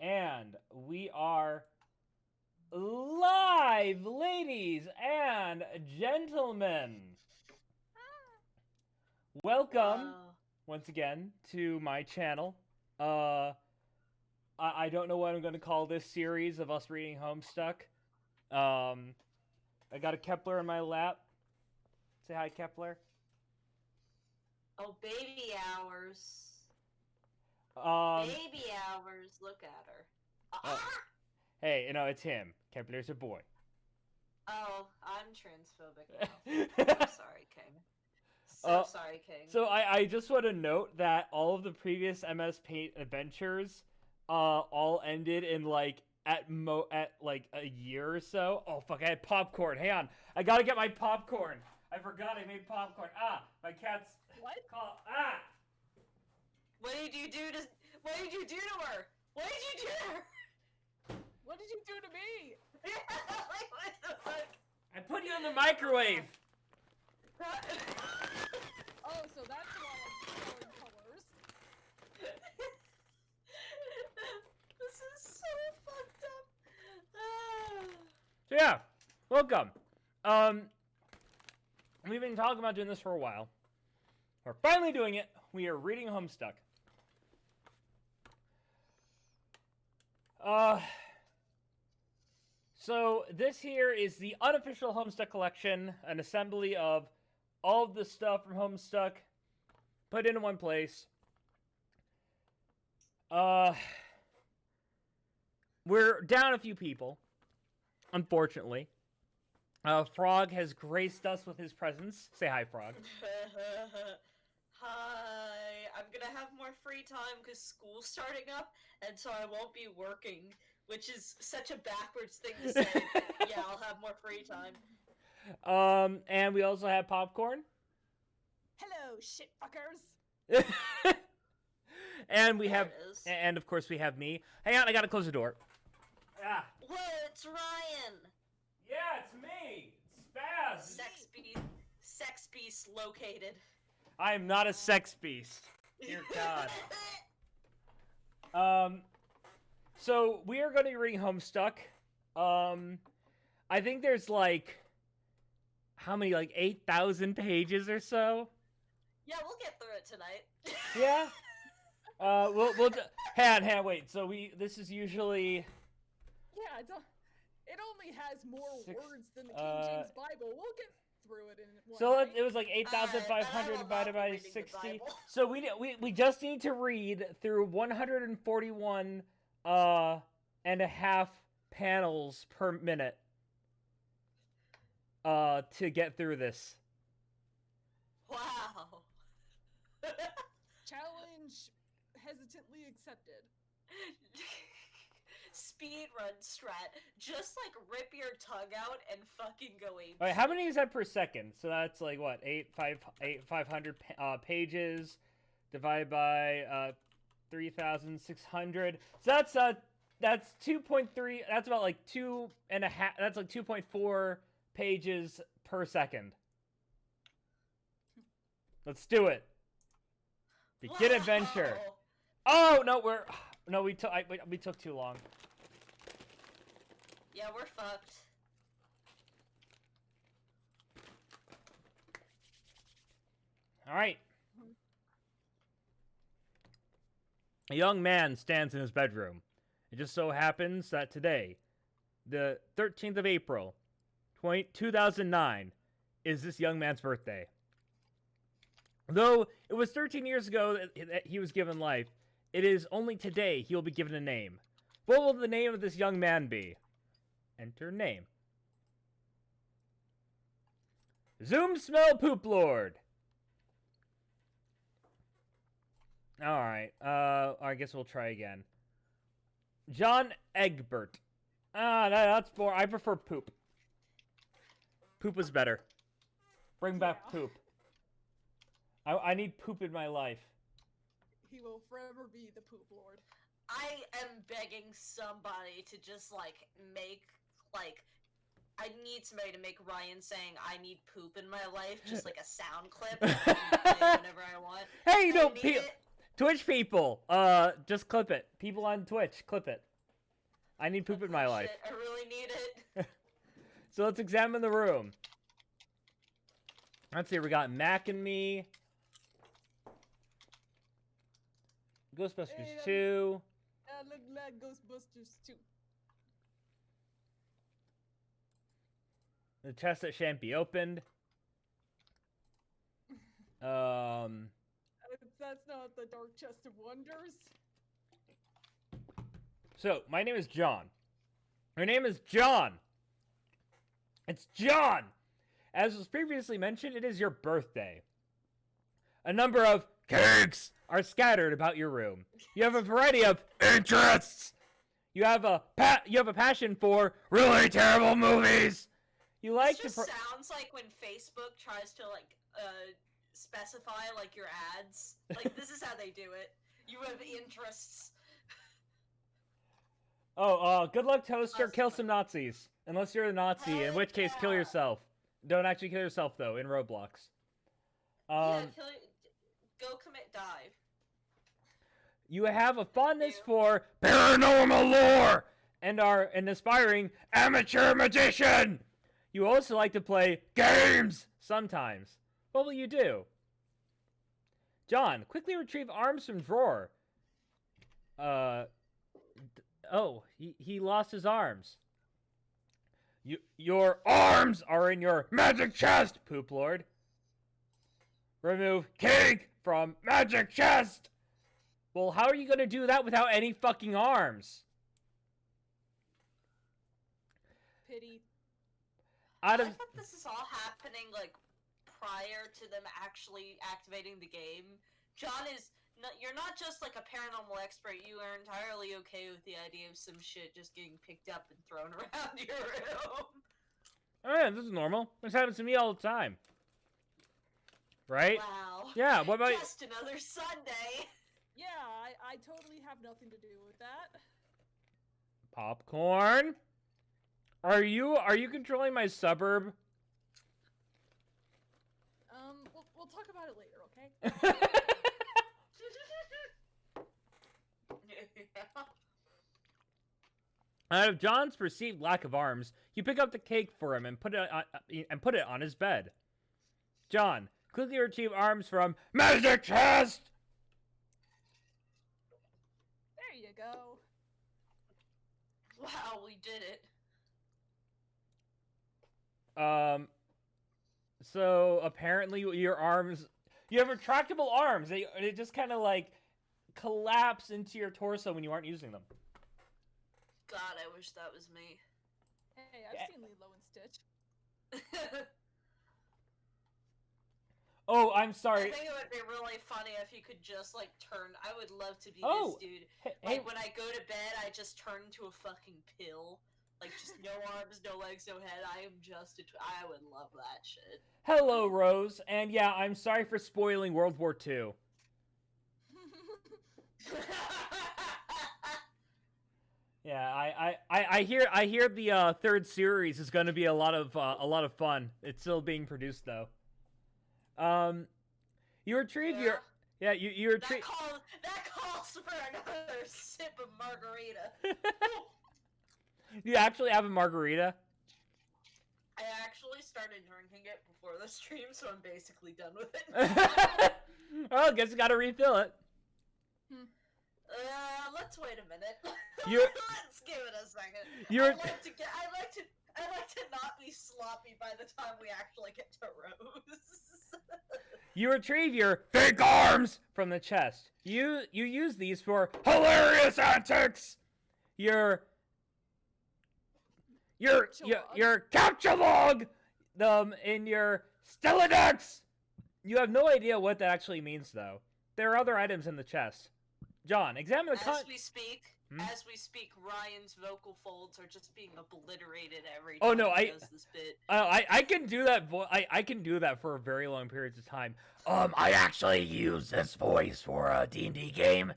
And we are live, ladies and gentlemen. Welcome Wow. once again to my channel. I don't know what I'm going to call this series of us reading Homestuck. I got a Kepler in my lap. Say hi, Kepler. Oh, baby hours. Um, Baby hours. Look at her. uh, hey, it's him. Kepler's a boy. Oh, I'm transphobic now. I'm sorry, King. So sorry, King. So I just want to note that all of the previous MS Paint adventures, all ended in at a year or so. Oh fuck! I had popcorn. Hang on, I gotta get my popcorn. I forgot I made popcorn. My cat's What? call. What did you do to? What did you do to her? What did you do to her? What did you do to me? Like, what the fuck? I put you in the microwave. Oh, so that's why I'm showing colors. This is so fucked up. So yeah, welcome. We've been talking about doing this for a while. We're finally doing it. We are reading Homestuck. So this here is the unofficial Homestuck collection, an assembly of all of the stuff from Homestuck put into one place. We're down a few people, unfortunately. Frog has graced us with his presence. Say hi, Frog. Hi, I'm gonna have more free time because school's starting up, and so I won't be working, which is such a backwards thing to say. But yeah, I'll have more free time. And we also have popcorn. Hello, shit fuckers. And we There have, it is. and of course we have me. Hang on, I gotta close the door. Whoa, it's Ryan! Yeah, it's me. Spaz. Sex beast located. I am not a sex beast. Dear God. So we are going to be reading Homestuck. I think there's how many? 8,000 pages or so. Yeah, we'll get through it tonight. Yeah. We'll hang on, wait. So this is usually. Yeah, it only has more words than the King James Bible. We'll get through it in one So night. it was 8,500 divided by 60. So we just need to read through 141 and a half panels per minute to get through this. Wow. Challenge hesitantly accepted. Speed run strat. Just rip your tongue out and fucking go ape. All right, how many is that per second? So that's what 500 pages divided by 3,600. So that's 2.3. That's about 2.5. That's 2.4 pages per second. Let's do it. Begin adventure. Oh no, we took too long. Yeah, we're fucked. All right. A young man stands in his bedroom. It just so happens that today, the 13th of April, 2009, is this young man's birthday. Though it was 13 years ago that he was given life, it is only today he will be given a name. What will the name of this young man be? Enter name. Zoom Smell Poop Lord. Alright, I guess we'll try again. John Egbert. That's boring. I prefer poop. Poop was better. Bring back poop. I need poop in my life. He will forever be the poop lord. I am begging somebody to just make I need somebody to make Ryan saying I need poop in my life just a sound clip that I can play whenever I want. Hey, Twitch people, just clip it. People on Twitch, clip it. I need poop in my life. Shit, I really need it. So let's examine the room. Let's see, we got Mac and Me. Ghostbusters 2. Look like Ghostbusters 2. The chest that shan't be opened. That's not the Dark Chest of Wonders. So, my name is John. Her name is John. It's John! As was previously mentioned, it is your birthday. A number of cakes are scattered about your room. You have a variety of interests. You have a passion for really terrible movies. You like this just sounds like when Facebook tries to like specify like your ads. Like this is how they do it. You have interests. Oh, good luck, Toaster. Kill some Nazis. Unless you're a Nazi, in which case, kill yourself. Don't actually kill yourself, though, in Roblox. Go commit dive. You have a fondness for paranormal lore and are an aspiring amateur magician. You also like to play games sometimes. What will you do? John, quickly retrieve arms from drawer. Oh, he lost his arms. Your arms are in your magic chest, Poop Lord. Remove cake from magic chest. Well, how are you gonna do that without any fucking arms? Pity. I thought this is all happening like prior to them actually activating the game. John is. You're not just like a paranormal expert, you are entirely okay with the idea of some shit just getting picked up and thrown around your room. Oh yeah, this is normal. This happens to me all the time. Right? Wow. Yeah, what about just another Sunday. Yeah, I totally have nothing to do with that. Popcorn? Are you controlling my suburb? We'll talk about it later, okay? Out of John's perceived lack of arms, you pick up the cake for him and put it on his bed. John, quickly retrieve arms from magic chest. There you go. Wow, we did it. So apparently your arms, you have retractable arms. They just kind of like collapse into your torso when you aren't using them. God, I wish that was me. Hey, I've seen Lilo and Stitch. Oh, I'm sorry. I think it would be really funny if you could just like turn. I would love to be this dude. Hey, When I go to bed, I just turn into a fucking pill. Like just no arms, no legs, no head. I am just I would love that shit. Hello, Rose. And yeah, I'm sorry for spoiling World War II. Yeah, I hear the third series is going to be a lot of fun. It's still being produced though. You retrieve your you retrieve. That calls for another sip of margarita. You actually have a margarita? I actually started drinking it before the stream, so I'm basically done with it. Well, I guess you gotta refill it. Let's wait a minute. You're- Let's give it a second. I like to not be sloppy by the time we actually get to Rose. You retrieve your fake arms from the chest. You use these for hilarious antics. Your capture log them in your Stelladex. You have no idea what that actually means, though. There are other items in the chest. John, examine the As we speak, Ryan's vocal folds are just being obliterated every time he does this bit. I can do that. I can do that for very long periods of time. I actually use this voice for a D&D game,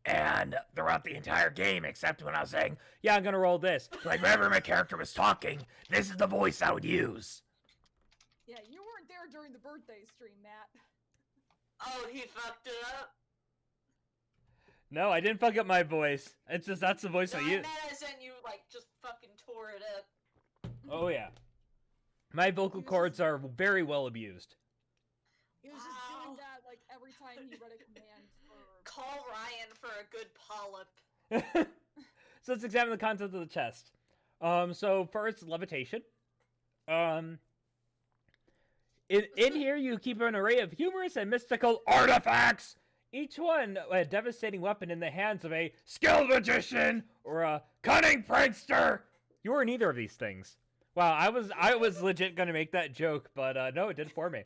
and throughout the entire game, except when I was saying, "Yeah, I'm gonna roll this." Like whenever my character was talking, this is the voice I would use. Yeah, you weren't there during the birthday stream, Matt. Oh, he fucked it up? No, I didn't fuck up my voice. It's just that's the voice No, I I use. meant as in you, like, just fucking tore it up. Oh yeah. My vocal cords are very well abused. He was just doing that, like, every time he read a command for... Call Ryan for a good polyp. So let's examine the contents of the chest. So first, levitation. In here you keep an array of humorous and mystical artifacts. Each one a devastating weapon in the hands of a skilled magician or a cunning prankster. You are neither of these things. Wow, I was legit gonna make that joke, but no, it did for me.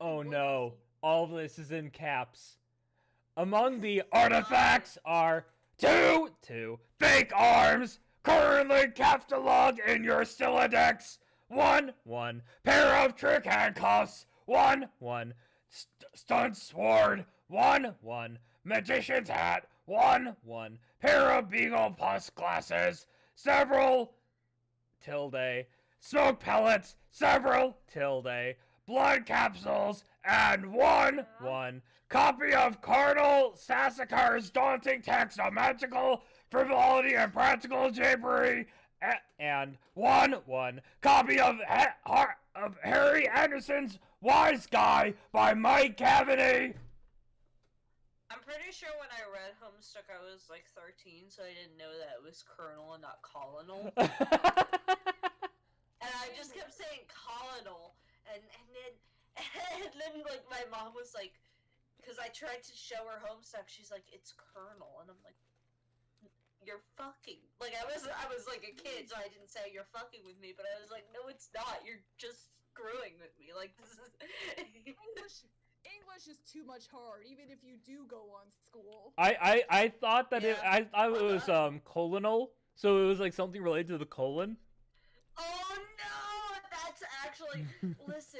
Oh no, all of this is in caps. Among the artifacts are two fake arms currently cataloged in your Stiladex. One pair of trick handcuffs. One stunt sword. One magician's hat. One pair of beagle puss glasses. Several smoke pellets. Several blood capsules, and one copy of Cardinal Sassakar's daunting text on magical frivolity and practical japery, and one copy of Harry Anderson's Wise Guy by Mike Cavity. I'm pretty sure when I read Homestuck I was like 13, so I didn't know that it was Colonel and not Colonel. And I just kept saying Colonel, and then like my mom was like, because I tried to show her Homestuck, she's like, it's Colonel, and I'm like, you're fucking, like I was like a kid, so I didn't say you're fucking with me, but I was like, no, it's not. You're just screwing with me. Like this is English is too much hard, even if you do go on school. I thought that Yeah. I thought it was colonal, so it was like something related to the colon. Oh no, that's actually listen.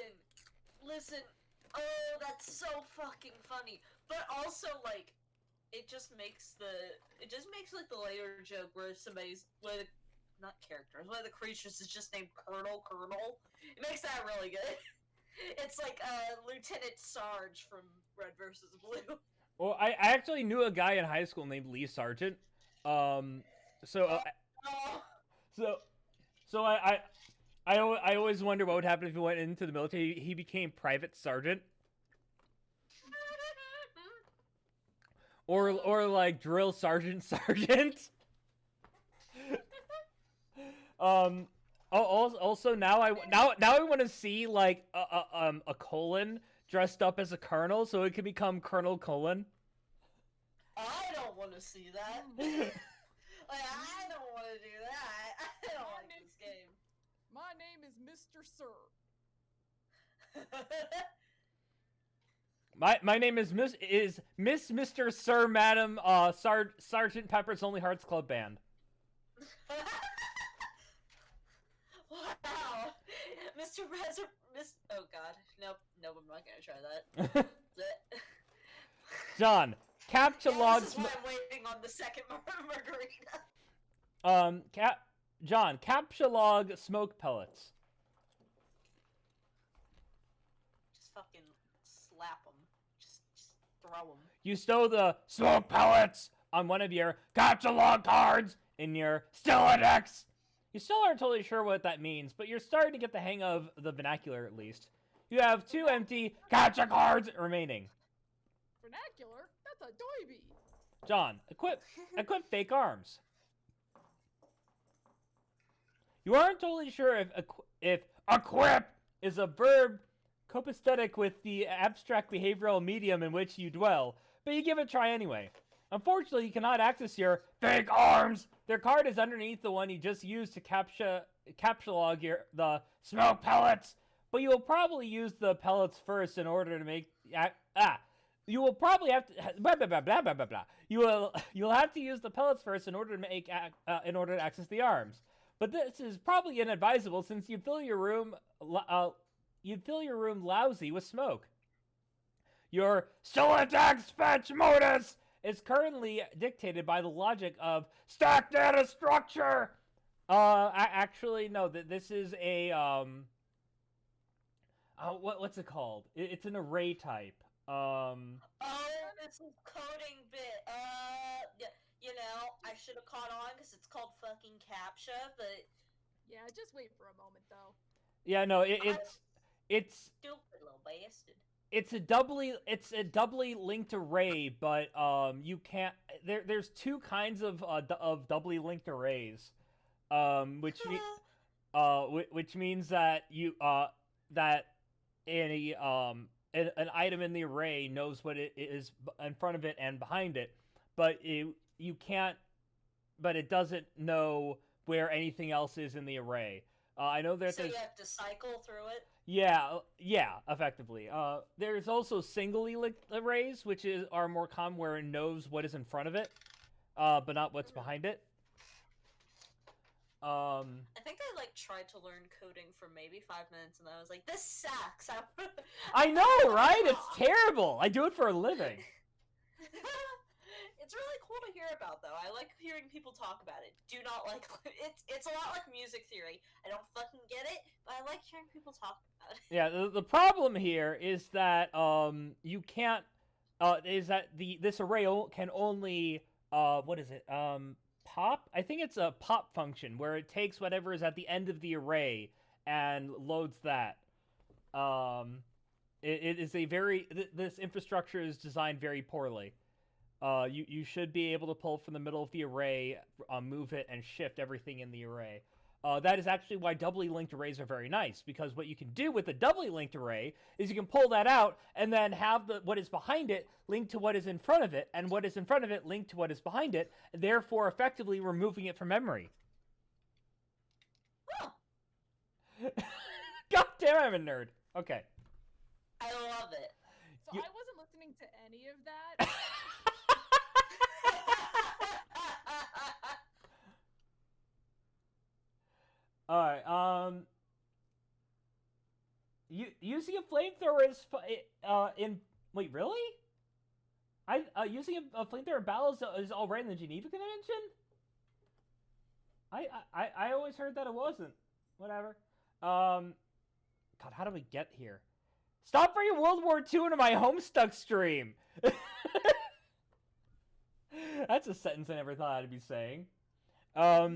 Oh, that's so fucking funny. But also like it just makes like the later joke where somebody's one of the creatures is just named Colonel. It makes that really good. It's like Lieutenant Sarge from Red vs. Blue. Well, I actually knew a guy in high school named Lee Sargent. So I always wonder what would happen if he went into the military. He became Private Sergeant. Or like Drill Sergeant. Also now I want to see like a colon dressed up as a colonel, so it could become Colonel Colon. I don't want to see that. Like, I don't want to do that. I don't like this game. My name is Mr. Sir. My name is Miss Mr. Sir Madam Sergeant Pepper's Only Hearts Club Band. Wow, Mr. Oh God, nope, I'm not gonna try that. John, capture log. This is why I'm waiting on the second margarita. John, capture log smoke pellets. Just fucking slap them. Just throw them. You stow the smoke pellets on one of your capture log cards in your Stiladex. You still aren't totally sure what that means, but you're starting to get the hang of the vernacular at least. You have 2 empty capture cards remaining. Vernacular? That's a doiby. John, equip fake arms. You aren't totally sure if equip is a verb copacetic with the abstract behavioral medium in which you dwell, but you give it a try anyway. Unfortunately, you cannot access your fake arms. Their card is underneath the one you just used to capsulog the smoke pellets. But you will probably use the pellets first in order to make You will probably have to blah blah blah blah blah blah blah. You'll have to use the pellets first in order to make in order to access the arms. But this is probably inadvisable since you fill your room lousy with smoke. Your Stiladex fetch modus is currently dictated by the logic of stack data structure. Actually, no. This is a what's it called? It's an array type. Oh this is coding bit. You know, I should have caught on because it's called fucking CAPTCHA, but Yeah, just wait for a moment though. Yeah, no, it's stupid little bastard. it's a doubly linked array, but you can't. There's two kinds of doubly linked arrays, which which means that that an item in the array knows what it is in front of it and behind it, but you can't. But it doesn't know where anything else is in the array. I know that so you have to cycle through it. Yeah, effectively. There's also singly linked arrays, which are more common, where it knows what is in front of it, but not what's behind it. I think I tried to learn coding for maybe 5 minutes, and I was like, "This sucks." I know, right? It's terrible. I do it for a living. It's really cool to hear about, though. I like hearing people talk about it. Do not like it's a lot like music theory. I don't fucking get it, but I like hearing people talk about it. Yeah, the problem here is that you can't this array can only what is it? Pop? I think it's a pop function where it takes whatever is at the end of the array and loads that. It is a very this infrastructure is designed very poorly. You should be able to pull from the middle of the array, move it, and shift everything in the array. That is actually why doubly linked arrays are very nice, because what you can do with a doubly linked array is you can pull that out and then have what is behind it linked to what is in front of it, and what is in front of it linked to what is behind it, therefore effectively removing it from memory. Oh. God damn, I'm a nerd. Okay. I love it. So I wasn't listening to any of that. All right. Using a flamethrower is in. Wait, really? Using a flamethrower in battle is already in the Geneva Convention. I always heard that it wasn't. Whatever. God, how do we get here? Stop bringing World War II into my Homestuck stream. That's a sentence I never thought I'd be saying. All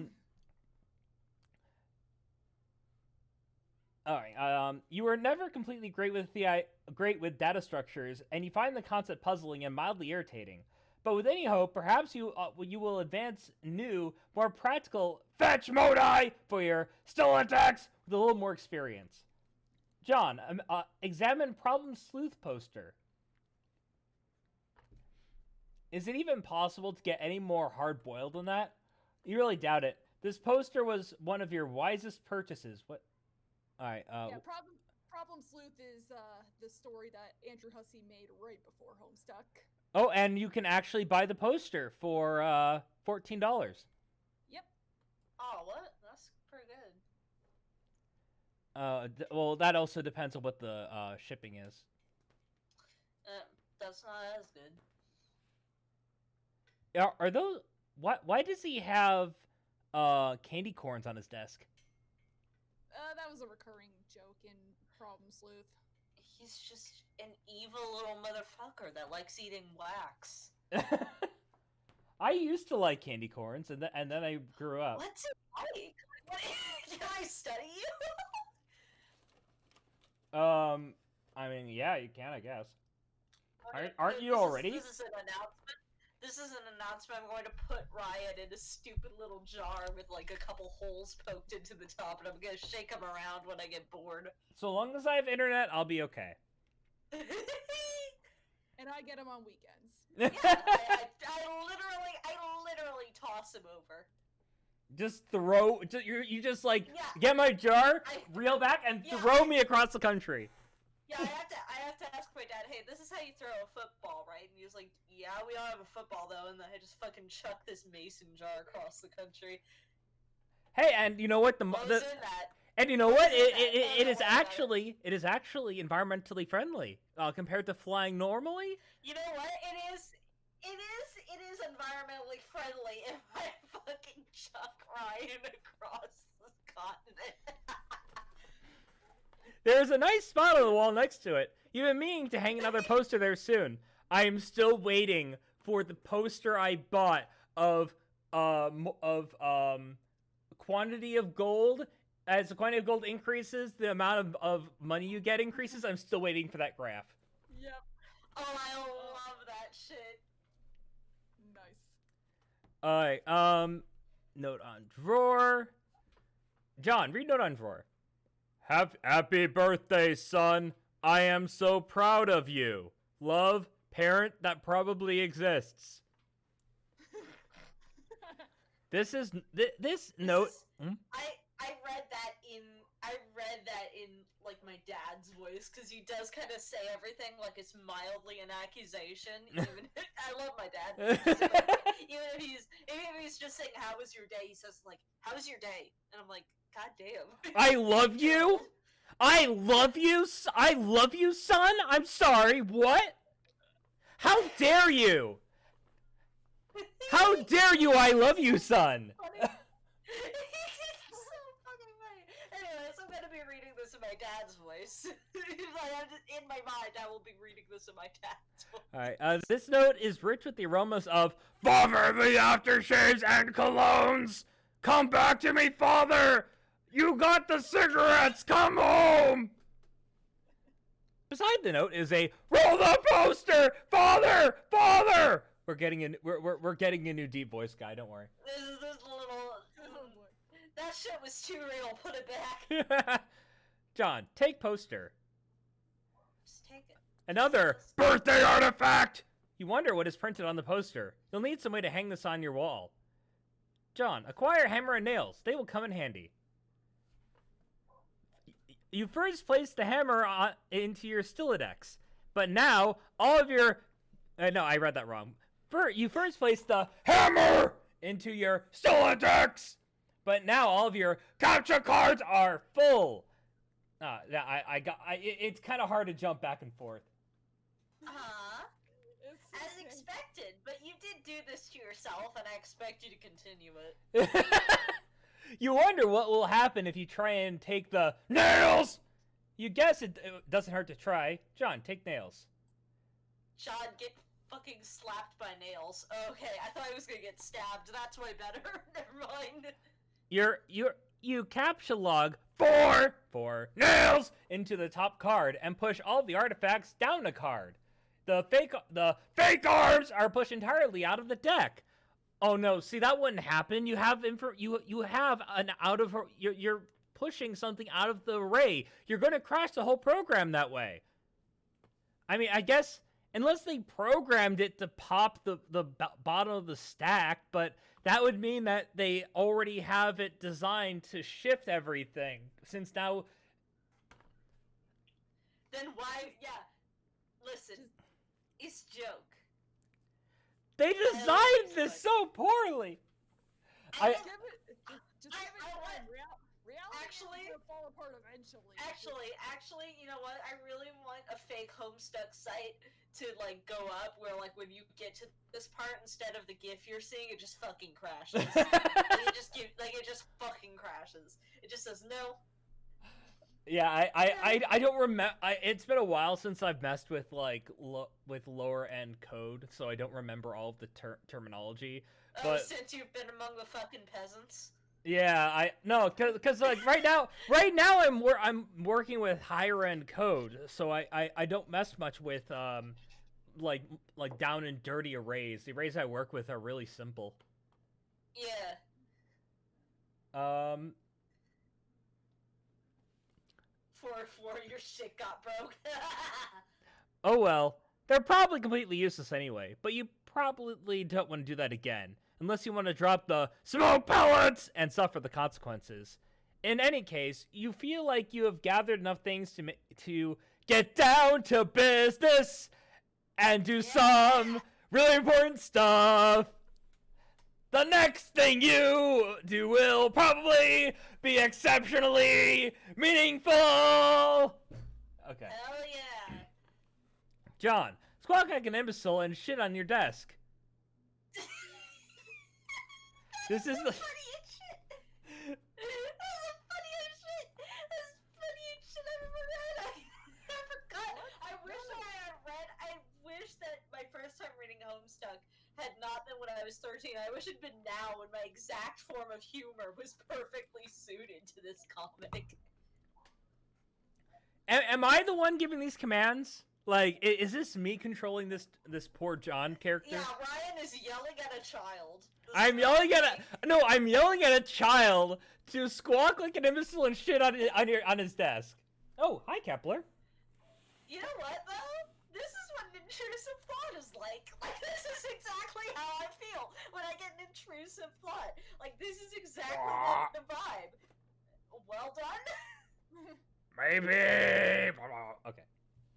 right. You were never completely great with data structures, and you find the concept puzzling and mildly irritating. But with any hope, perhaps you will advance new, more practical fetch modi for your stolen attacks with a little more experience. John, examine Problem Sleuth poster. Is it even possible to get any more hard-boiled than that? You really doubt it. This poster was one of your wisest purchases. What? All right. Yeah, Problem Sleuth is the story that Andrew Hussey made right before Homestuck. Oh, and you can actually buy the poster for $14. Yep. Oh, what? That's pretty good. Well, that also depends on what the shipping is. That's not as good. Are those? Why does he have candy corns on his desk? That was a recurring joke in Problem Sleuth. He's just an evil little motherfucker that likes eating wax. I used to like candy corns, and then I grew up. What's it like? Can I study you? I mean, yeah, you can, I guess. Aren't you already? This is an announcement. This is an announcement. I'm going to put Ryan in a stupid little jar with a couple holes poked into the top, and I'm going to shake him around when I get bored. So long as I have internet, I'll be okay. And I get him on weekends. Yeah, I literally toss him over. Just throw. You just get my jar, reel back, and throw me across the country. Yeah, I have to ask my dad, hey, this is how you throw a football, right? And he was like, yeah, we all have a football, though, and then I just fucking chuck this mason jar across the country. Hey, and you know what? What was in that? And you know what? It is actually environmentally friendly compared to flying normally. You know what? It is environmentally friendly if I fucking chuck Ryan across the continent. There's a nice spot on the wall next to it. You've been meaning to hang another poster there soon. I am still waiting for the poster I bought of quantity of gold. As the quantity of gold increases, the amount of money you get increases. I'm still waiting for that graph. Yep. Oh, I love that shit. Nice. Alright, note on drawer. John, read note on drawer. Happy birthday, son. I am so proud of you. Love, parent that probably exists. This note. I read that in like my dad's voice because he does kind of say everything like it's mildly an accusation. Even I love my dad. Even if he's just saying how was your day, he says like how was your day, and I'm like god damn. I love you. I love you, son. I'm sorry. What? How dare you? How dare you? I love you, son. It's so fucking funny. Anyways, I'm gonna be reading this in my dad's voice. In my mind, I will be reading this in my dad's voice. Alright, this note is rich with the aromas of Father, the aftershaves and colognes! Come back to me, Father! You got the cigarettes! Come home! Beside the note is a roll the poster! Father! Father! We're getting a new deep voice guy, don't worry. This little Oh boy. that shit was too real. Put it back. John, take poster. Just take it. Another birthday artifact! You wonder what is printed on the poster. You'll need some way to hang this on your wall. John, acquire hammer and nails. They will come in handy. You first placed the hammer into your Stilodex, but now all of your... no, I read that wrong. You first placed the hammer into your Stilodex, but now all of your capture cards are full. It's kind of hard to jump back and forth. As expected, but you did do this to yourself, and I expect you to continue it. You wonder what will happen if you try and take the nails. You guess it doesn't hurt to try. John, take nails. John, get fucking slapped by nails. Okay, I thought I was gonna get stabbed. That's way better. Never mind. You capture log four nails into the top card and push all the artifacts down the card. The fake arms are pushed entirely out of the deck. Oh no! See, that wouldn't happen. You have you're pushing something out of the array. You're going to crash the whole program that way. I mean, I guess unless they programmed it to pop the bottom of the stack, but that would mean that they already have it designed to shift everything. Since now, then why? Yeah, listen, it's joke. They designed this so poorly. Just give it time. Reality Actually- is gonna fall apart eventually. Actually, you know what? I really want a fake Homestuck site to like go up where like when you get to this part, instead of the GIF you're seeing, it just fucking crashes. it just fucking crashes. It just says no. Yeah, I don't remember. It's been a while since I've messed with like with lower end code, so I don't remember all of the terminology. But Since you've been among the fucking peasants. yeah, because like right now I'm working with higher end code, so I don't mess much with like down and dirty arrays. The arrays I work with are really simple. Yeah. For your shit got broke. Oh well, they're probably completely useless anyway, but you probably don't want to do that again, unless you want to drop the smoke pellets and suffer the consequences. In any case, you feel like you have gathered enough things to get down to business and do some really important stuff. The next thing you do will probably be exceptionally meaningful. Okay. Hell yeah. John, squawk like an imbecile and shit on your desk. This is the funniest shit. That's the funniest shit. That's the funniest shit I've ever read. I forgot. I wish that my was 13. I wish it'd been now when my exact form of humor was perfectly suited to this comic. Am I the one giving these commands? Like, is this me controlling this poor John character? Yeah, Ryan is yelling at a child. I'm yelling at a child to squawk like an imbecile and shit on his desk. Oh, hi Kepler. You know what though? This is what an intrusive thought is like. Like this is exactly how I feel when I get an intrusive thought. Like this is exactly the vibe. Well done. Maybe. Okay,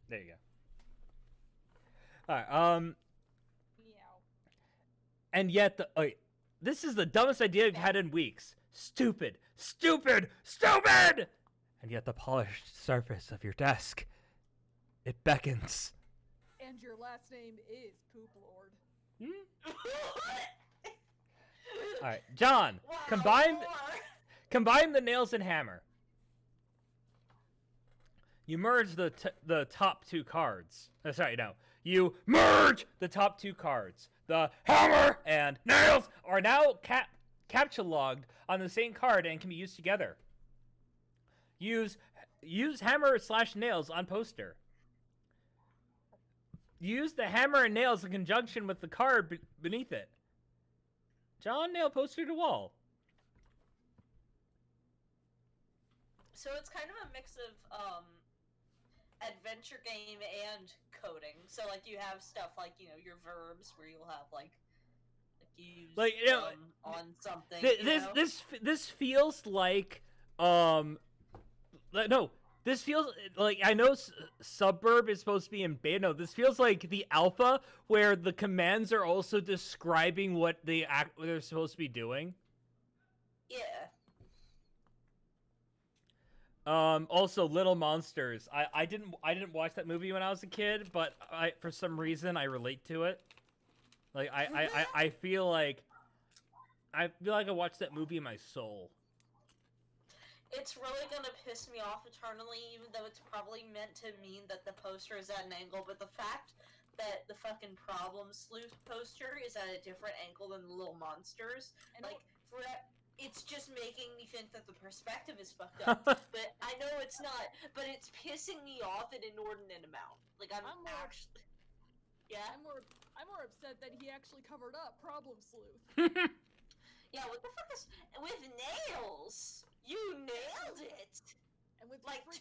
there you go. All right. Meow. And yet this is the dumbest idea I've had in weeks. Stupid, stupid, stupid! And yet the polished surface of your desk, it beckons. And your last name is Poop Lord. All right, John, Wow, combine the nails and hammer. You merge the top two cards. Sorry, no. You merge the top two cards. The hammer and nails are now captcha logged on the same card and can be used together. Use hammer/nails on poster. Use the hammer and nails in conjunction with the card beneath it. John, nail poster to wall. So it's kind of a mix of adventure game and coding. So like you have stuff like your verbs where you'll have like use on something. This feels like no. This feels like, I know Suburb is supposed to be in beta. No, this feels like the alpha where the commands are also describing what they're supposed to be doing. Yeah. Also, Little Monsters. I didn't watch that movie when I was a kid, but for some reason I relate to it. Like I feel like I watched that movie in my soul. It's really gonna piss me off eternally, even though it's probably meant to mean that the poster is at an angle, but the fact that the fucking Problem Sleuth poster is at a different angle than the Little Monsters, and it's just making me think that the perspective is fucked up. But I know it's not, but it's pissing me off an inordinate amount. Like I'm actually... Yeah? I'm more upset that he actually covered up Problem Sleuth. Yeah, what the fuck is... With nails! You nailed it! And with like with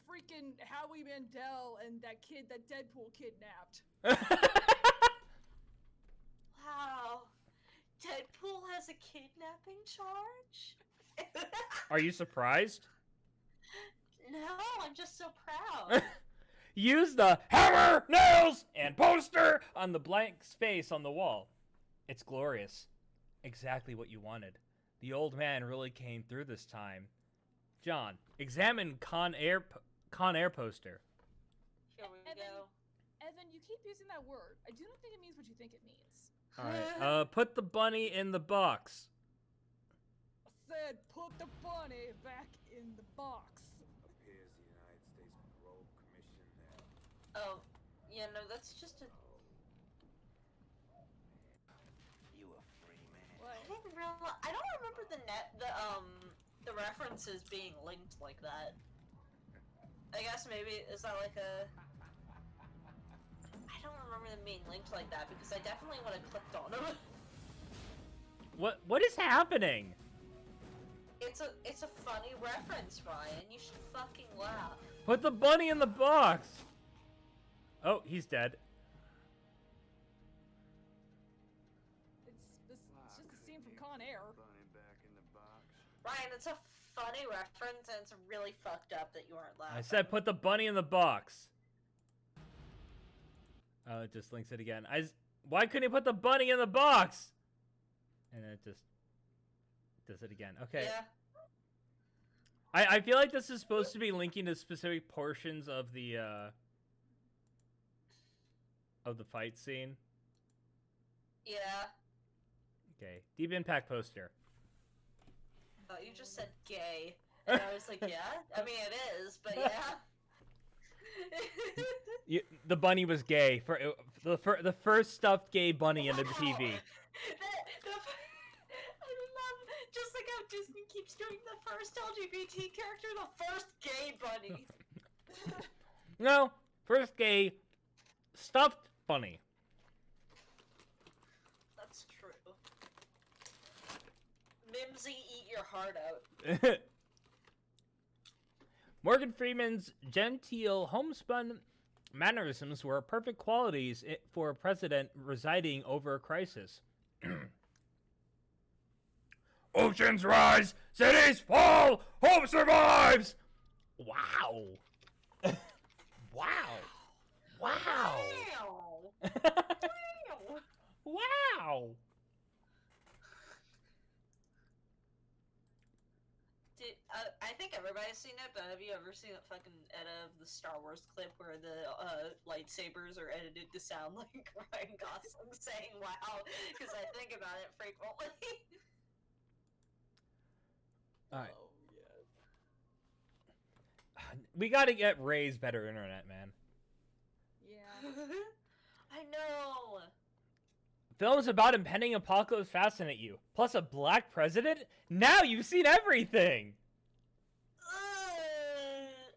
freaking Howie Mandel and that kid that Deadpool kidnapped. Wow. Deadpool has a kidnapping charge? Are you surprised? No, I'm just so proud. Use the hammer, nails, and poster on the blank space on the wall. It's glorious. Exactly what you wanted. The old man really came through this time. John, examine Con Air poster. Here we go. Evan, you keep using that word. I do not think it means what you think it means. Alright, put the bunny in the box. I said put the bunny back in the box. Appears the United States Parole Commission there. Oh, yeah, no, that's just a... You a free man. What? I don't remember the references being linked like that. I guess maybe, is that like a... I don't remember them being linked like that because I definitely would have clicked on them. What is happening? It's a funny reference, Ryan. You should fucking laugh. Put the bunny in the box. Oh, he's dead. It's just a scene from Con Air. Bunny back in the box. Ryan, it's a funny reference and it's really fucked up that you weren't laughing. I said put the bunny in the box. Oh, it just links it again. Why couldn't he put the bunny in the box? And then it just does it again. Okay. Yeah. I feel like this is supposed to be linking to specific portions of the fight scene. Yeah. Okay. Deep Impact poster. Oh, you just said gay. And I was like, yeah? I mean, it is, but yeah. The bunny was gay for the first stuffed gay bunny in the TV. I love just like how Disney keeps doing the first LGBT character, the first gay bunny. No, first gay stuffed bunny. That's true. Mimsy, eat your heart out. Morgan Freeman's genteel homespun mannerisms were perfect qualities for a president residing over a crisis. Oceans rise, cities fall, hope survives! Wow. Wow. Wow. Wow. I think everybody's seen it, but have you ever seen that fucking edit of the Star Wars clip where the lightsabers are edited to sound like Ryan Gosling saying wow? Because I think about it frequently. Alright. Oh, yes. We gotta get Ray's better internet, man. Yeah. I know. Films about impending apocalypse fascinate you. Plus a black president? Now you've seen everything!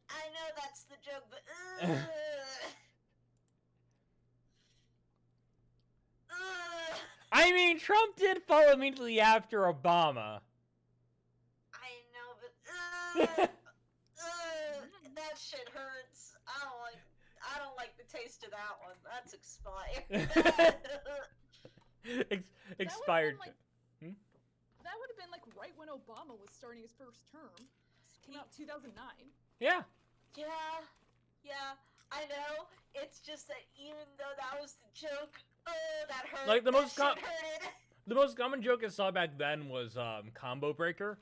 I know that's the joke, but I mean, Trump did follow immediately after Obama. I know, but that shit hurts. I don't like the taste of that one. That's expired. Expired. That would have been like right when Obama was starting his first term. This came out 2009. Yeah. Yeah, I know. It's just that even though that was the joke, that hurt. Like the most that shit hurted. the most common joke I saw back then was Combo Breaker.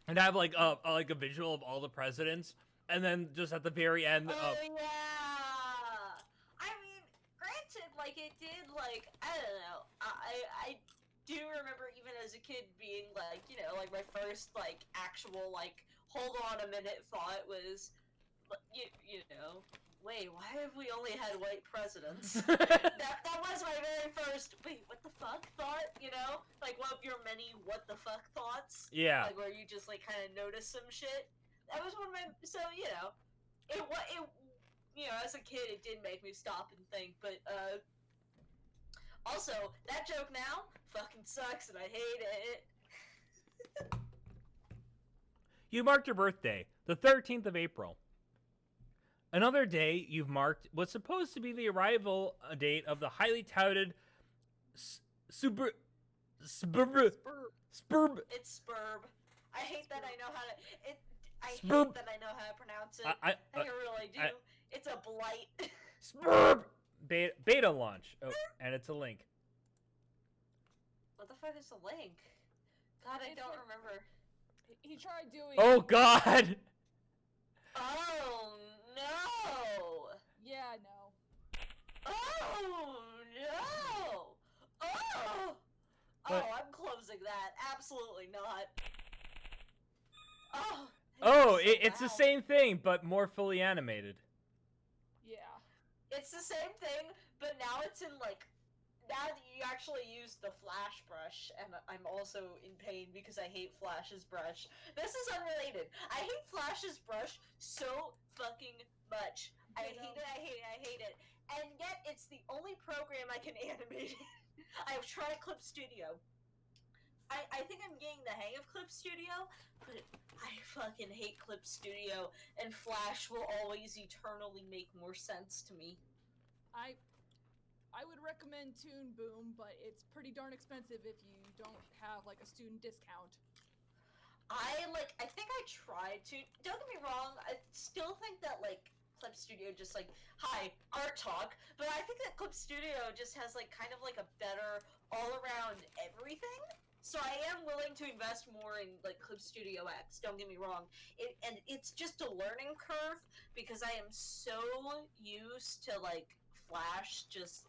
And I have like a visual of all the presidents, and then just at the very end. Oh yeah. I mean, granted, like it did, like I don't know. I do remember even as a kid being like, you know, like my first like actual like hold on a minute thought was, you know, wait, why have we only had white presidents? that was my very first wait, what the fuck thought, you know? Like one of your many what the fuck thoughts. Yeah. Like where you just like kind of notice some shit. That was one of my, so you know, it you know, as a kid it did make me stop and think, but also that joke now fucking sucks and I hate it. You marked your birthday, the 13th of April. Another day you've marked was supposed to be the arrival date of the highly touted Spurb. It's Spurb. I hate that I know how to. Hate that I know how to pronounce it. I really do. It's a blight. Spurb. Beta launch. Oh, and it's a link. What the fuck is a link? God, I don't remember. He tried doing. Oh God. Oh no. Yeah, no. Oh no. Oh. What? Oh, I'm closing that. Absolutely not. Oh. It's the same thing, but more fully animated. Yeah. It's the same thing, but now it's in like. Now that you actually use the Flash brush, and I'm also in pain because I hate Flash's brush. This is unrelated. I hate Flash's brush so fucking much. I hate it. And yet, it's the only program I can animate in. I've tried Clip Studio. I think I'm getting the hang of Clip Studio, but I fucking hate Clip Studio, and Flash will always eternally make more sense to me. I would recommend Toon Boom, but it's pretty darn expensive if you don't have like a student discount. I think I tried to. Don't get me wrong. I still think that like Clip Studio just like hi art talk, but I think that Clip Studio just has like kind of like a better all around everything. So I am willing to invest more in like Clip Studio X. Don't get me wrong. And it's just a learning curve because I am so used to like Flash's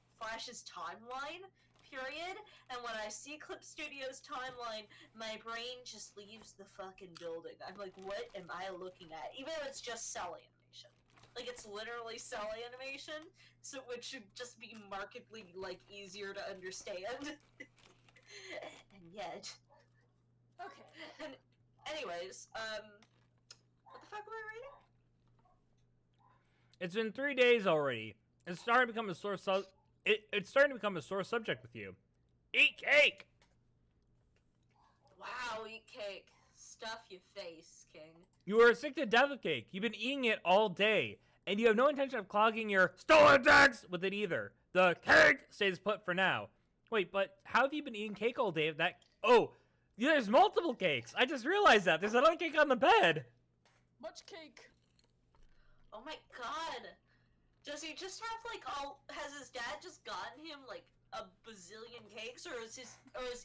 timeline. period, and when I see Clip Studios timeline, my brain just leaves the fucking building. I'm like, what am I looking at? Even though it's just cell animation. Like, it's literally cell animation, so which should just be markedly, like, easier to understand. And yet... Okay. And anyways, what the fuck were we reading? It's been 3 days already. It's starting to become a sore it's starting to become a sore subject with you. Eat cake! Wow, eat cake. Stuff your face, King. You are sick to death of cake. You've been eating it all day, and you have no intention of clogging your Stolardex with it either. The cake stays put for now. Wait, but how have you been eating cake all day if that... Oh, there's multiple cakes. I just realized that. There's another cake on the bed. Much cake. Oh my god. Does he just have, like, has his dad just gotten him, like, a bazillion cakes, or is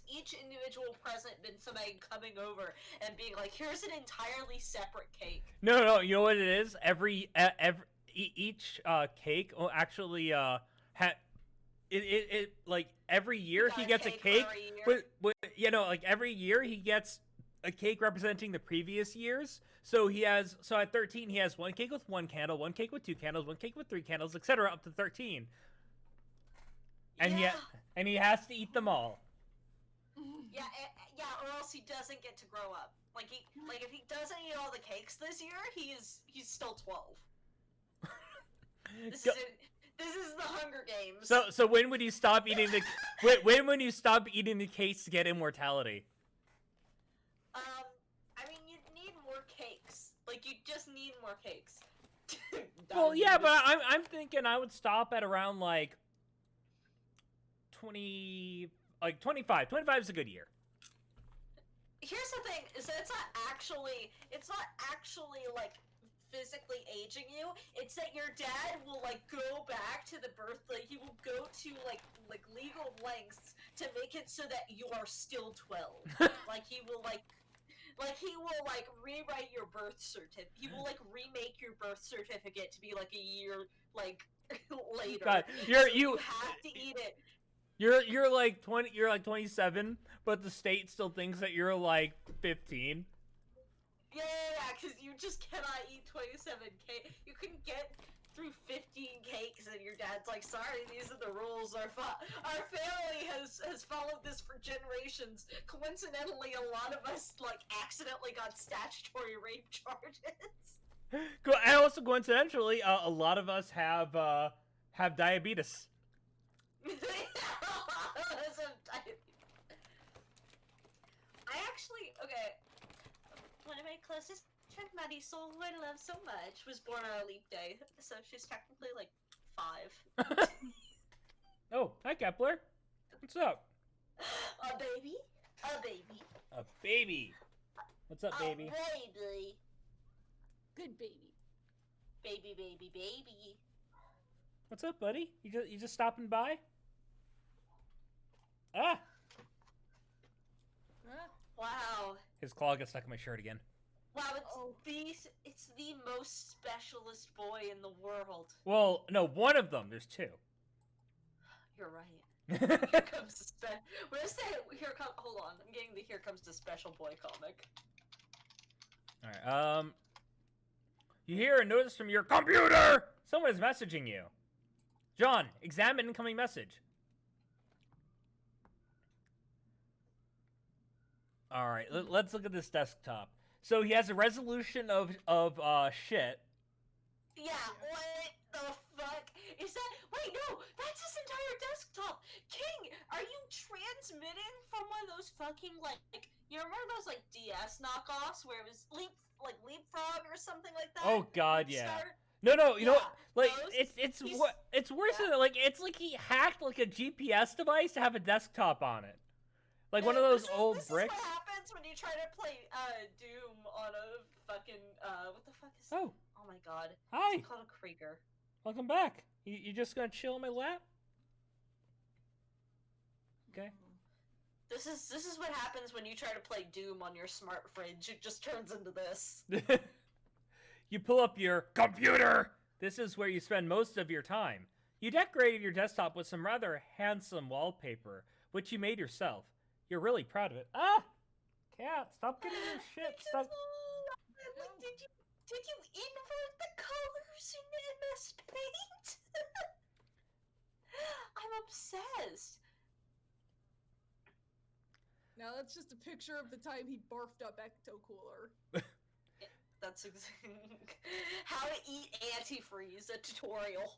each individual present been somebody coming over and being like, here's an entirely separate cake? No, you know what it is? Each cake will actually, like, every year he gets a cake. Like, every year he gets a cake representing the previous years. So at 13 he has one cake with 1 candle, 1 cake with 2 candles, 1 cake with 3 candles, etc. up to 13. And yeah. and he has to eat them all. Yeah, or else he doesn't get to grow up. Like if he doesn't eat all the cakes this year, he's still 12. This is the Hunger Games. So when would you stop eating the when would you stop eating the cakes to get immortality? I mean, you need more cakes. Like, you just need more cakes. Well, yeah, but I'm thinking I would stop at around, like, 20, like, 25. 25 is a good year. Here's the thing, is that it's not actually, like, physically aging you. It's that your dad will, like, go back to the birth, like, he will go to, like legal lengths to make it so that you are still 12. He will rewrite your birth certificate. He will, like, remake your birth certificate to be, like, a year, like, later. God, you have to eat it. You're like 20. You're like 27, but the state still thinks that you're like 15. Yeah, because you just cannot eat 27 cake. You couldn't get through 15 cakes, and your dad's like, "Sorry, these are the rules. Our family has followed this for generations." Coincidentally, a lot of us like accidentally got statutory rape charges. And also coincidentally, a lot of us have diabetes. One of my closest friends, Maddie Soul, who I love so much, was born on a leap day, so she's technically like 5. Oh, hi Kepler. What's up? A baby. A baby. What's up, baby? A baby. Good baby. Baby. What's up, buddy? You just stopping by? Ah! Huh? Wow. His claw gets stuck in my shirt again. Wow, it's the most specialist boy in the world. Well, no, one of them. There's 2. You're right. Here comes the where's the hold on, I'm getting the Here Comes the Special Boy comic. Alright, you hear a notice from your computer! Someone is messaging you. John, examine incoming message. Alright, let's look at this desktop. So he has a resolution of shit. Yeah, what the fuck? Is that... Wait, no! That's his entire desktop! King, are you transmitting from one of those fucking, like... You remember those, like, DS knockoffs where it was Leapfrog or something like that? Oh god, yeah. Start? No, you know what? Like, those? it's worse than, like, it's like he hacked, like, a GPS device to have a desktop on it. Like one of those old bricks. This is what happens when you try to play Doom on a fucking what the fuck is? Oh my god! Hi. It's called a Krieger. Welcome back. You just gonna chill in my lap? Okay. This is what happens when you try to play Doom on your smart fridge. It just turns into this. You pull up your computer. This is where you spend most of your time. You decorated your desktop with some rather handsome wallpaper. which you made yourself. You're really proud of it. Ah! Cat, stop getting your shit stuck. Did you invert the colors in MS Paint? I'm obsessed. Now that's just a picture of the time he barfed up Ecto Cooler. That's how to eat antifreeze, a tutorial.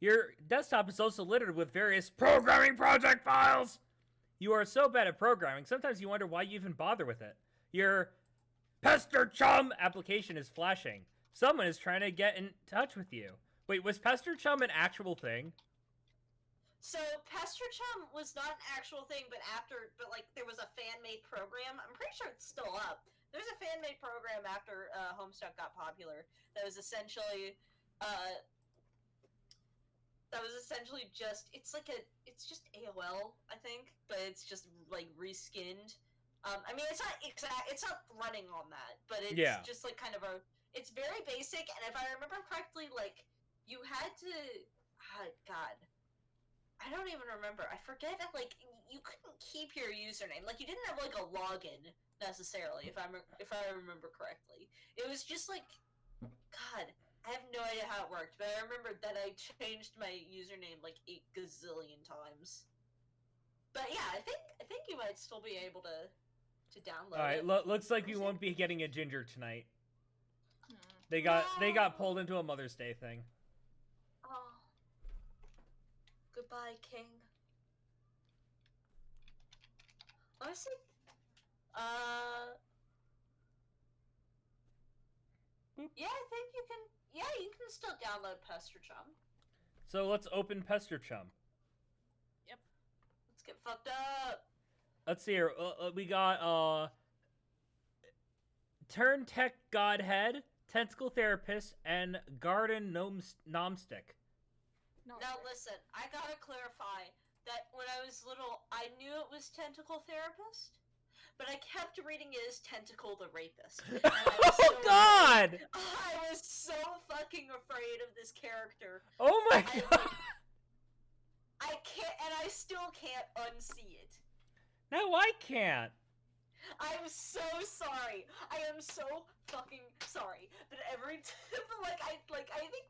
Your desktop is also littered with various programming project files. You are so bad at programming, sometimes you wonder why you even bother with it. Your Pester Chum application is flashing. Someone is trying to get in touch with you. Wait, was Pester Chum an actual thing? So Pester Chum was not an actual thing, but like there was a fan-made program. I'm pretty sure it's still up. There's a fan-made program after Homestuck got popular that was essentially just it's just AOL, I think, but it's just like reskinned. I mean, it's not running on that, but it's just like kind of it's very basic. And if I remember correctly, like you had to, God, I don't even remember. I forget that like you couldn't keep your username. Like you didn't have like a login necessarily. If I remember correctly, it was just like, God, I have no idea how it worked, but I remember that I changed my username like 8 gazillion times. But yeah, I think you might still be able to download. All right, it. looks like we won't be getting a Ginger tonight. They got pulled into a Mother's Day thing. Oh. Goodbye, King. Honestly, yeah, I think you can. Yeah, you can still download Pester Chum. So let's open Pester Chum. Yep. Let's get fucked up. Let's see here. We got Turn Tech Godhead, Tentacle Therapist, and Garden Nomstick. Now listen, I gotta clarify that when I was little, I knew it was Tentacle Therapist, but I kept reading it as Tentacle the Rapist. Oh God! I was so fucking afraid of this character. Oh my God! I can't, and I still can't unsee it. No, I can't. I'm so sorry. I am so fucking sorry. But every time, I think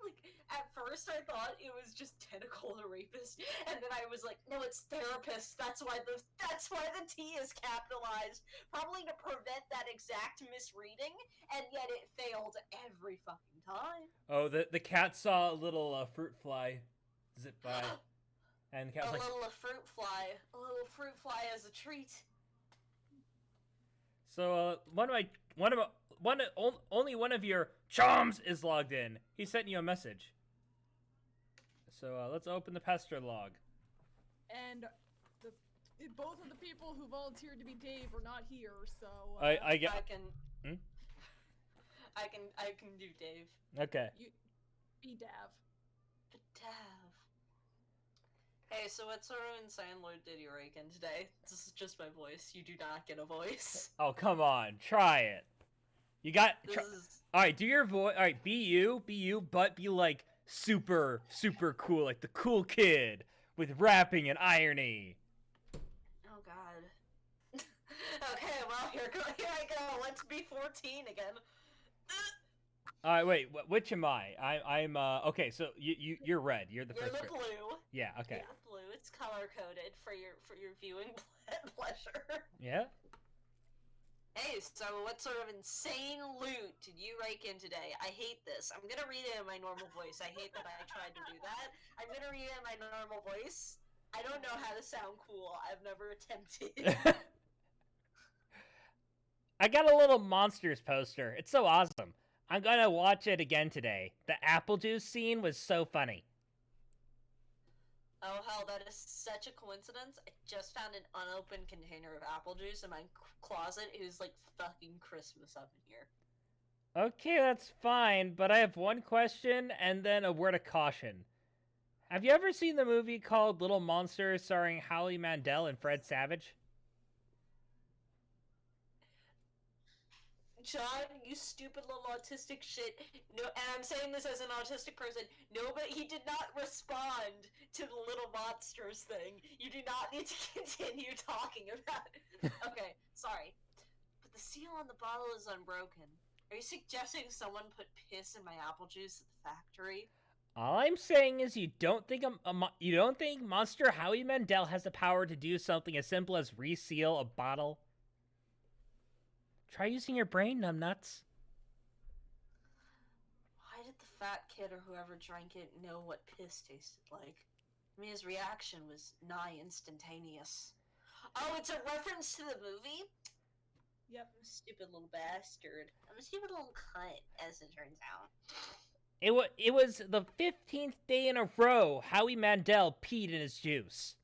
at first I thought it was just Tentacle the Rapist, and then I was like, no, it's Therapist. That's why the T is capitalized, probably to prevent that exact misreading, and yet it failed every fucking time. Oh, the cat saw a little fruit fly zip by, and the cat was like, a little fruit fly as a treat. So only one of your chums is logged in. He sent you a message. So let's open the Pester log. And both of the people who volunteered to be Dave are not here, so I can do Dave. Okay. You be Dav. Dav. Hey, so what sort of insane loot did you rake in today? This is just my voice. You do not get a voice. Oh, come on. Try it. You got... Alright, do your voice... Alright, be you, but be, like, super, super cool. Like the cool kid with rapping and irony. Oh, God. Okay, well, here I go. Let's be 14 again. Alright, wait, which am I? I'm okay, so you're red. You're the first. You're the blue. Yeah, okay. You're the blue. It's color-coded for your viewing pleasure. Yeah? Hey, so what sort of insane loot did you rake in today? I hate this. I'm gonna read it in my normal voice. I hate that I tried to do that. I'm gonna read it in my normal voice. I don't know how to sound cool. I've never attempted. I got a little Monsters poster. It's so awesome. I'm gonna watch it again today. The apple juice scene was so funny. Oh hell, that is such a coincidence. I just found an unopened container of apple juice in my closet. It is like fucking Christmas up in here. Okay, that's fine, but I have one question and then a word of caution. Have you ever seen the movie called Little Monsters starring Howie Mandel and Fred Savage? John, you stupid little autistic shit. No, and I'm saying this as an autistic person. No, but he did not respond to the little monsters thing. You do not need to continue talking about it. Okay, sorry. But the seal on the bottle is unbroken. Are you suggesting someone put piss in my apple juice at the factory? All I'm saying is you don't think you don't think Monster Howie Mandel has the power to do something as simple as reseal a bottle? Try using your brain, numbnuts. Why did the fat kid or whoever drank it know what piss tasted like? I mean, his reaction was nigh instantaneous. Oh, it's a reference to the movie? Yep. I'm a stupid little bastard. I'm a stupid little cunt, as it turns out. It was the 15th day in a row Howie Mandel peed in his juice.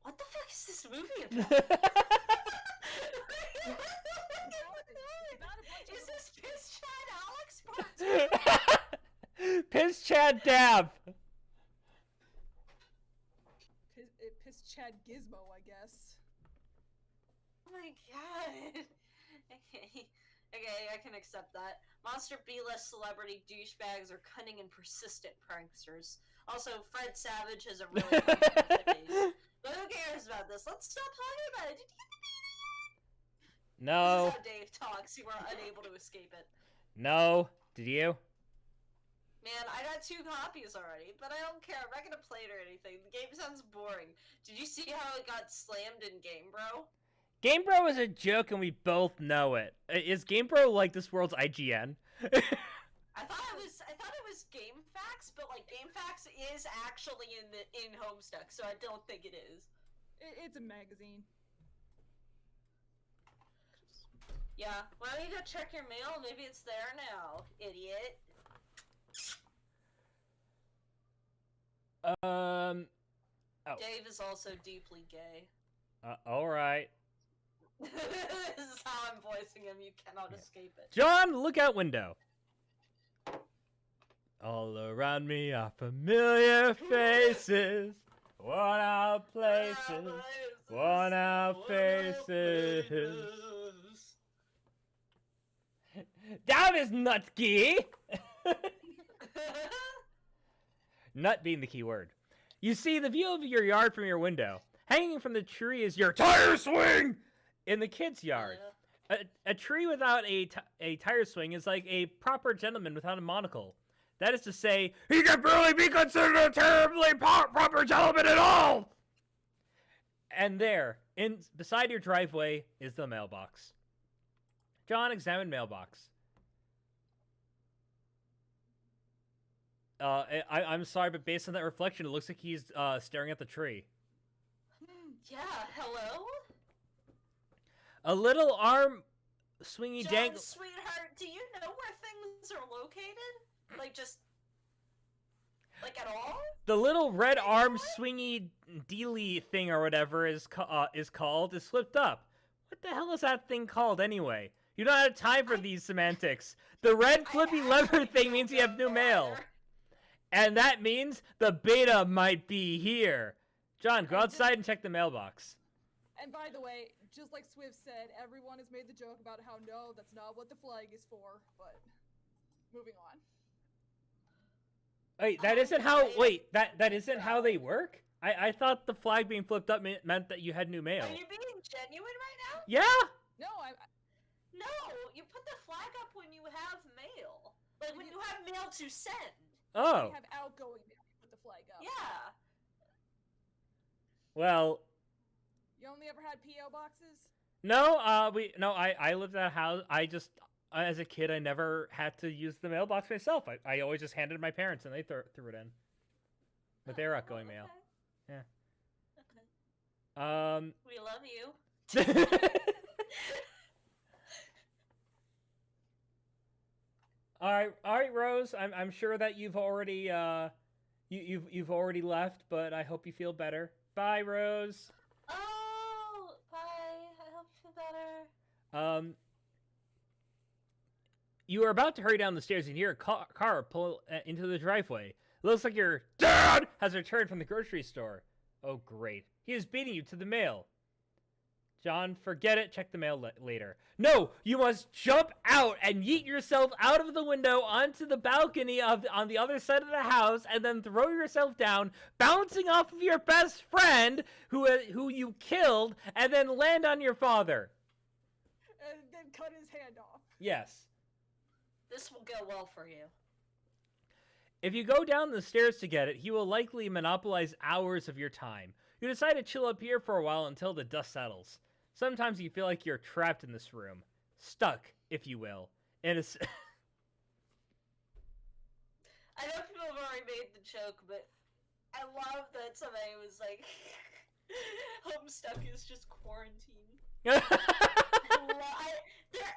What the fuck is this movie about? Is this Piss Chad Alex part 2? Piss Chad Dab. Piss Chad Gizmo, I guess. Oh my god. Okay, I can accept that. Monster B-list celebrity douchebags are cunning and persistent pranksters. Also, Fred Savage has a really funny face. But who cares about this? Let's stop talking about it. Did you get the baby? No. This is how Dave talks. You are unable to escape it. No. Did you? Man, I got 2 copies already, but I don't care. I'm not gonna play it or anything. The game sounds boring. Did you see how it got slammed in Game Bro? Game Bro is a joke and we both know it. Is Game Bro like this world's IGN? I thought it was GameFAQs, but like GameFAQs is actually in Homestuck, so I don't think it is. It's a magazine. Yeah, why don't you go check your mail? Maybe it's there now, idiot. Oh. Dave is also deeply gay. All right. This is how I'm voicing him. You cannot escape it. John, look out window. All around me are familiar faces, worn out places, worn out faces. That is Nutski! Nut being the key word. You see the view of your yard from your window. Hanging from the tree is your tire swing! In the kid's yard. A tree without a tire swing is like a proper gentleman without a monocle. That is to say, he can barely be considered a terribly proper gentleman at all! And there, beside your driveway, is the mailbox. John, examine mailbox. I'm sorry, but based on that reflection, it looks like he's staring at the tree. Yeah, hello? A little arm swingy John, dangle. sweetheart, do you know where things are located? Like, just... like, at all? The little red arm swingy dealy thing or whatever is called is flipped up. What the hell is that thing called anyway? You don't have time for these semantics. The red flippy lever thing means you have new mail. And that means the beta might be here. John, go outside and check the mailbox. And by the way, just like Swift said, everyone has made the joke about how no, that's not what the flag is for, but moving on. Wait, that isn't how that isn't how they work? I thought the flag being flipped up meant that you had new mail. Are you being genuine right now? Yeah? No, No, you put the flag up when you have mail. Like, when you have mail to send. Oh. we have outgoing mail, you put the flag up. Yeah. Well, You only ever had P.O. boxes? no, I lived at a house. I just as a kid I never had to use the mailbox myself. I always just handed it to my parents and they threw it in. But they're outgoing mail. Okay. Yeah. We love you. All right, Rose. I'm sure that you've already you've already left, but I hope you feel better. Bye, Rose. Oh, bye. I hope you feel better. You are about to hurry down the stairs and hear a car pull into the driveway. It looks like your dad has returned from the grocery store. Oh, great. He is beating you to the mail. John, forget it. Check the mail later. No, you must jump out and yeet yourself out of the window onto the balcony on the other side of the house, and then throw yourself down, bouncing off of your best friend who you killed, and then land on your father. And then cut his hand off. Yes. This will go well for you. If you go down the stairs to get it, he will likely monopolize hours of your time. You decide to chill up here for a while until the dust settles. Sometimes you feel like you're trapped in this room. Stuck, if you will. In a... I know people have already made the joke, but I love that somebody was like, Homestuck is just quarantine.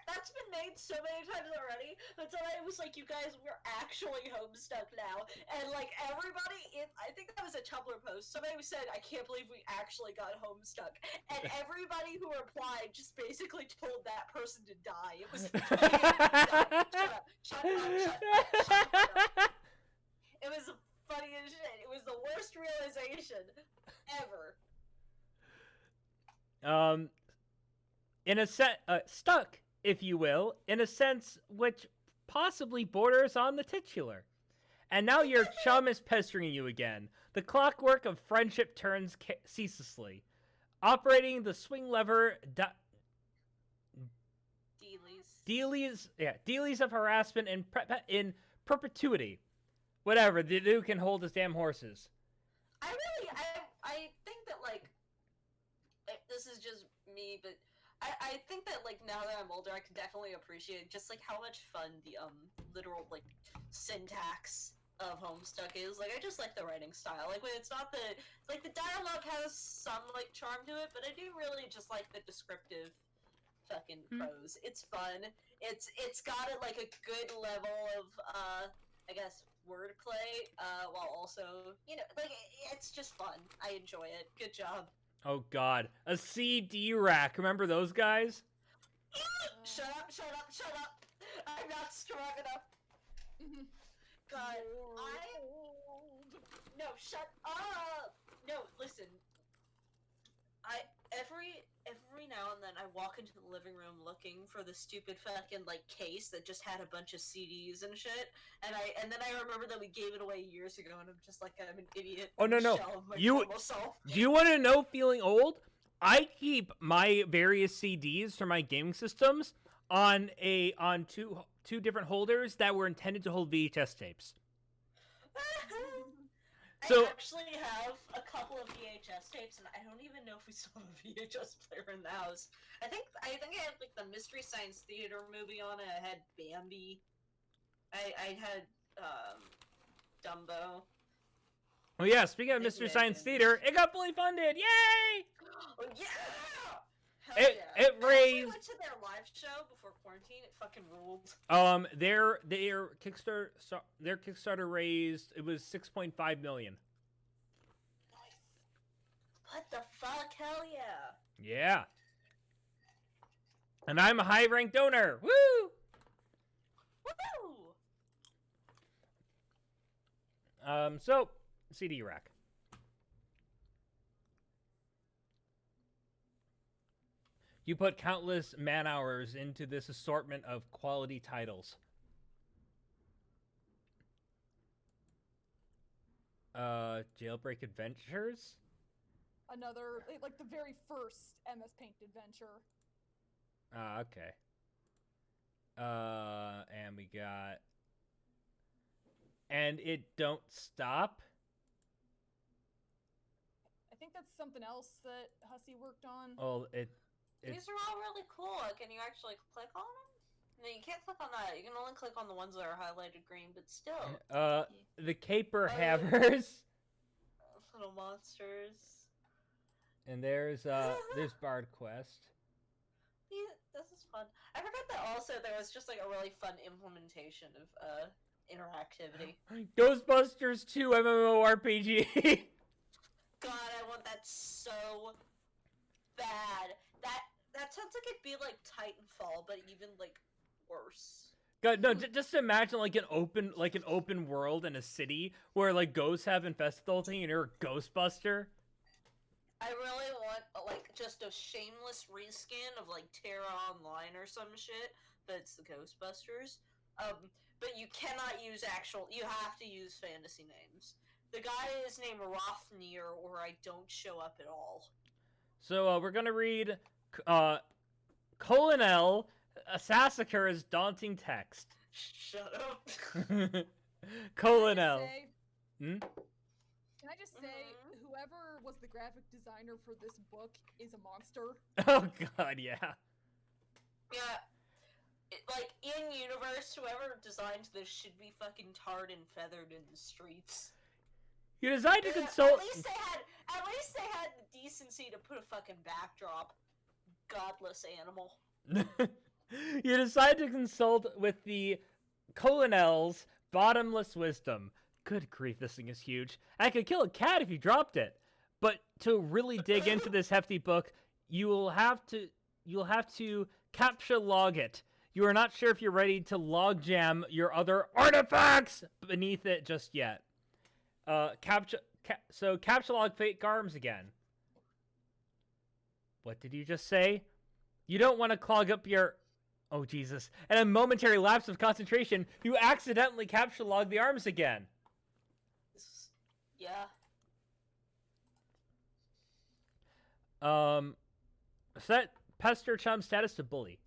That's been made so many times already, but somebody was like, you guys, we're actually Homestuck now. And like everybody, I think that was a Tumblr post, somebody said, I can't believe we actually got Homestuck. And everybody who replied just basically told that person to die. It was shut up. It was funny as shit. It was the worst realization ever. In a stuck, if you will, in a sense which possibly borders on the titular. And now your chum is pestering you again. The clockwork of friendship turns ceaselessly. Operating the swing lever dealies of harassment in perpetuity. Whatever, the dude can hold his damn horses. I think that, like, this is just me, but I think that, like, now that I'm older, I can definitely appreciate just, like, how much fun the, literal, like, syntax of Homestuck is. Like, I just like the writing style. Like, when it's not the, like, the dialogue has some, like, charm to it, but I do really just like the descriptive fucking prose. It's fun. It's got it, like, a good level of, I guess, wordplay, while also, you know, like, it's just fun. I enjoy it. Good job. Oh god, a CD rack. Remember those guys? Shut up, shut up, shut up! I'm not strong enough. God, no, shut up! No, listen. Every now and then I walk into the living room looking for the stupid fucking, like, case that just had a bunch of CDs and shit, and then I remember that we gave it away years ago, and I'm just like, I'm an idiot. Oh, no. Do you want to know feeling old? I keep my various CDs from my gaming systems on two different holders that were intended to hold VHS tapes. I actually have a couple of VHS tapes, and I don't even know if we still have a VHS player in the house. I think I had, like, the Mystery Science Theater movie on it. I had Bambi. I had Dumbo. Oh yeah, speaking of Mystery Science Theater, it got fully funded! Yay! Oh yeah! Hell It yeah. raised. I went to their live show before quarantine. It fucking ruled. Their Kickstarter raised, it was $6.5 million. Nice. What the fuck? Hell yeah! Yeah. And I'm a high-ranked donor. Woo! Woo! So CD rack. You put countless man-hours into this assortment of quality titles. Jailbreak Adventures? Another, like, the very first MS Paint adventure. Okay. And we got... And It Don't Stop? I think that's something else that Hussey worked on. Oh, These are all really cool. Can you actually click on them? No, you can't click on that. You can only click on the ones that are highlighted green, but still. The Caper Havers. Little monsters. And there's Bard Quest. Yeah, this is fun. I forgot that also there was just, like, a really fun implementation of interactivity. Ghostbusters 2 MMORPG. God, I want that so bad. That sounds like it'd be like Titanfall, but even, like, worse. God, no, just imagine like an open world in a city where, like, ghosts have infested the whole thing and you're a Ghostbuster. I really want like just a shameless reskin of like Terra Online or some shit, but it's the Ghostbusters. But you cannot use actual. You have to use fantasy names. The guy is named Rothnir, or I don't show up at all. So we're gonna read Colonel Sassacre's daunting text. Shut up. Colonel. Hmm? Can I just say, whoever was the graphic designer for this book is a monster? Oh god, yeah. Yeah. Like, in universe, whoever designed this should be fucking tarred and feathered in the streets. You decided to At consult. least they had the decency to put a fucking backdrop. Godless animal. You decide to consult with the Colonel's bottomless wisdom. Good grief, this thing is huge. I could kill a cat if you dropped it. But to really dig into this hefty book, you'll have to capture log it. You are not sure if you're ready to log jam your other artifacts beneath it just yet. Capture log fake arms again. What did you just say? You don't want to clog up your... Oh, Jesus. And a momentary lapse of concentration, you accidentally capture log the arms again. Yeah. Set Pester Chum status to bully.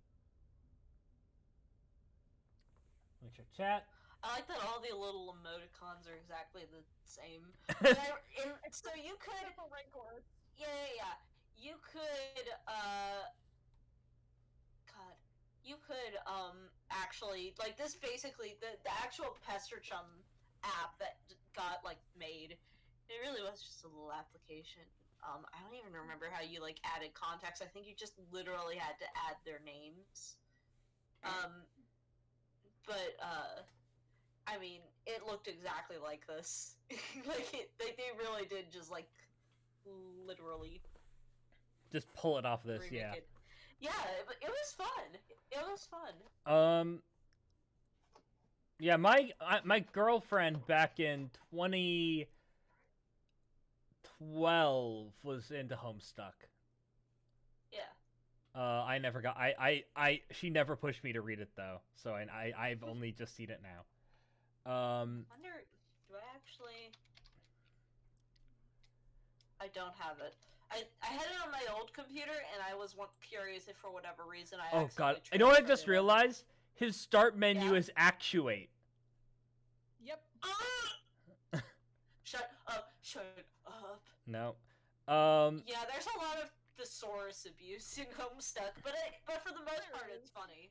Let me check chat. I like that all the little emoticons are exactly the same. So you could... Yeah. You could, God. You could, actually... Like, this basically... The actual Pester Chum app that got, like, made... It really was just a little application. I don't even remember how you, like, added contacts. I think you just literally had to add their names. I mean, it looked exactly like this. They really did just, like, literally... Just pull it off this, yeah. Yeah, it was fun. It was fun. Yeah, my girlfriend back in 2012 was into Homestuck. Yeah. I never got. She never pushed me to read it though, so I've only just seen it now. Wonder, do I actually? I don't have it. I had it on my old computer, and I was curious if for whatever reason I. Oh god! You know what I just transferred it over. realized? His start menu Yeah? is actuate. Yep. Shut up! Shut up! No. Yeah, there's a lot of thesaurus abuse in Homestuck, but for the most part, it's funny.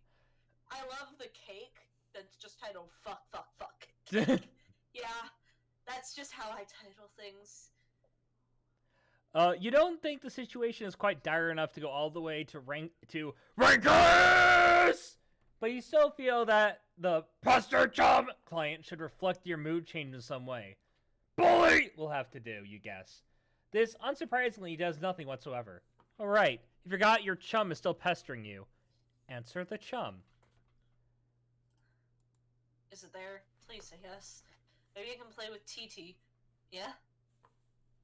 I love the cake that's just titled "fuck, fuck, fuck." Yeah, that's just how I title things. You don't think the situation is quite dire enough to go all the way to rankers, but you still feel that the Pester Chum client should reflect your mood change in some way. Bully will have to do, you guess. This, unsurprisingly, does nothing whatsoever. Alright, you forgot your chum is still pestering you. Answer the chum. Is it there? Please say yes. Maybe I can play with TT. Yeah?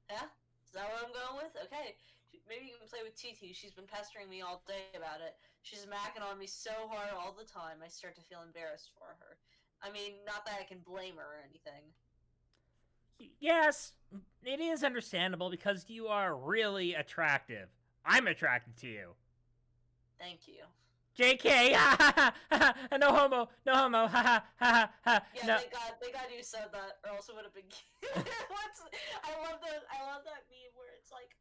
Yeah? Is that what I'm going with? Okay. Maybe you can play with TT. She's been pestering me all day about it. She's macking on me so hard all the time, I start to feel embarrassed for her. I mean, not that I can blame her or anything. Yes, it is understandable because you are really attractive. I'm attracted to you. Thank you. JK! No homo! No homo! Ha ha ha! Yeah, No. they got you said that, or else it would have been. I love that meme where it's like,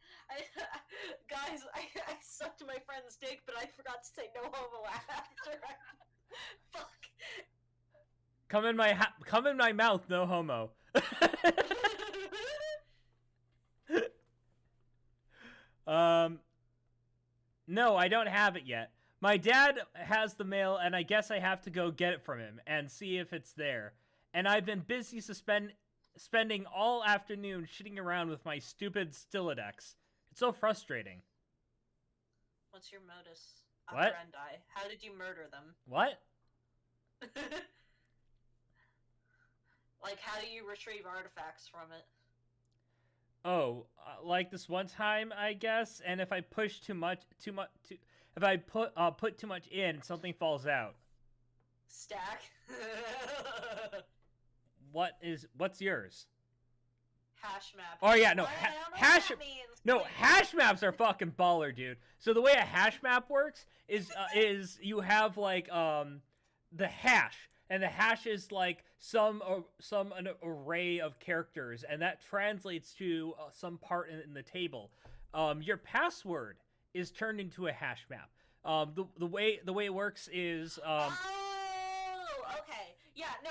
guys, I sucked my friend's dick, but I forgot to say no homo after. Fuck. Come in my mouth, no homo. No, I don't have it yet. My dad has the mail, and I guess I have to go get it from him and see if it's there. And I've been busy spending all afternoon shitting around with my stupid Stilodex. It's so frustrating. What's your modus What? operandi? How did you murder them? What? Like, how do you retrieve artifacts from it? Oh, like this one time, I guess. And if I push too much, if I put too much in, something falls out. Stack. What's yours? Hash map. Oh yeah, no, I don't know hash. what that means. No, Like, hash maps are fucking baller, dude. So the way a hash map works is you have like the hash, and the hash is like an array of characters, and that translates to some part in the table. Your password is turned into a hash map. The way it works is Oh, okay. Yeah, no.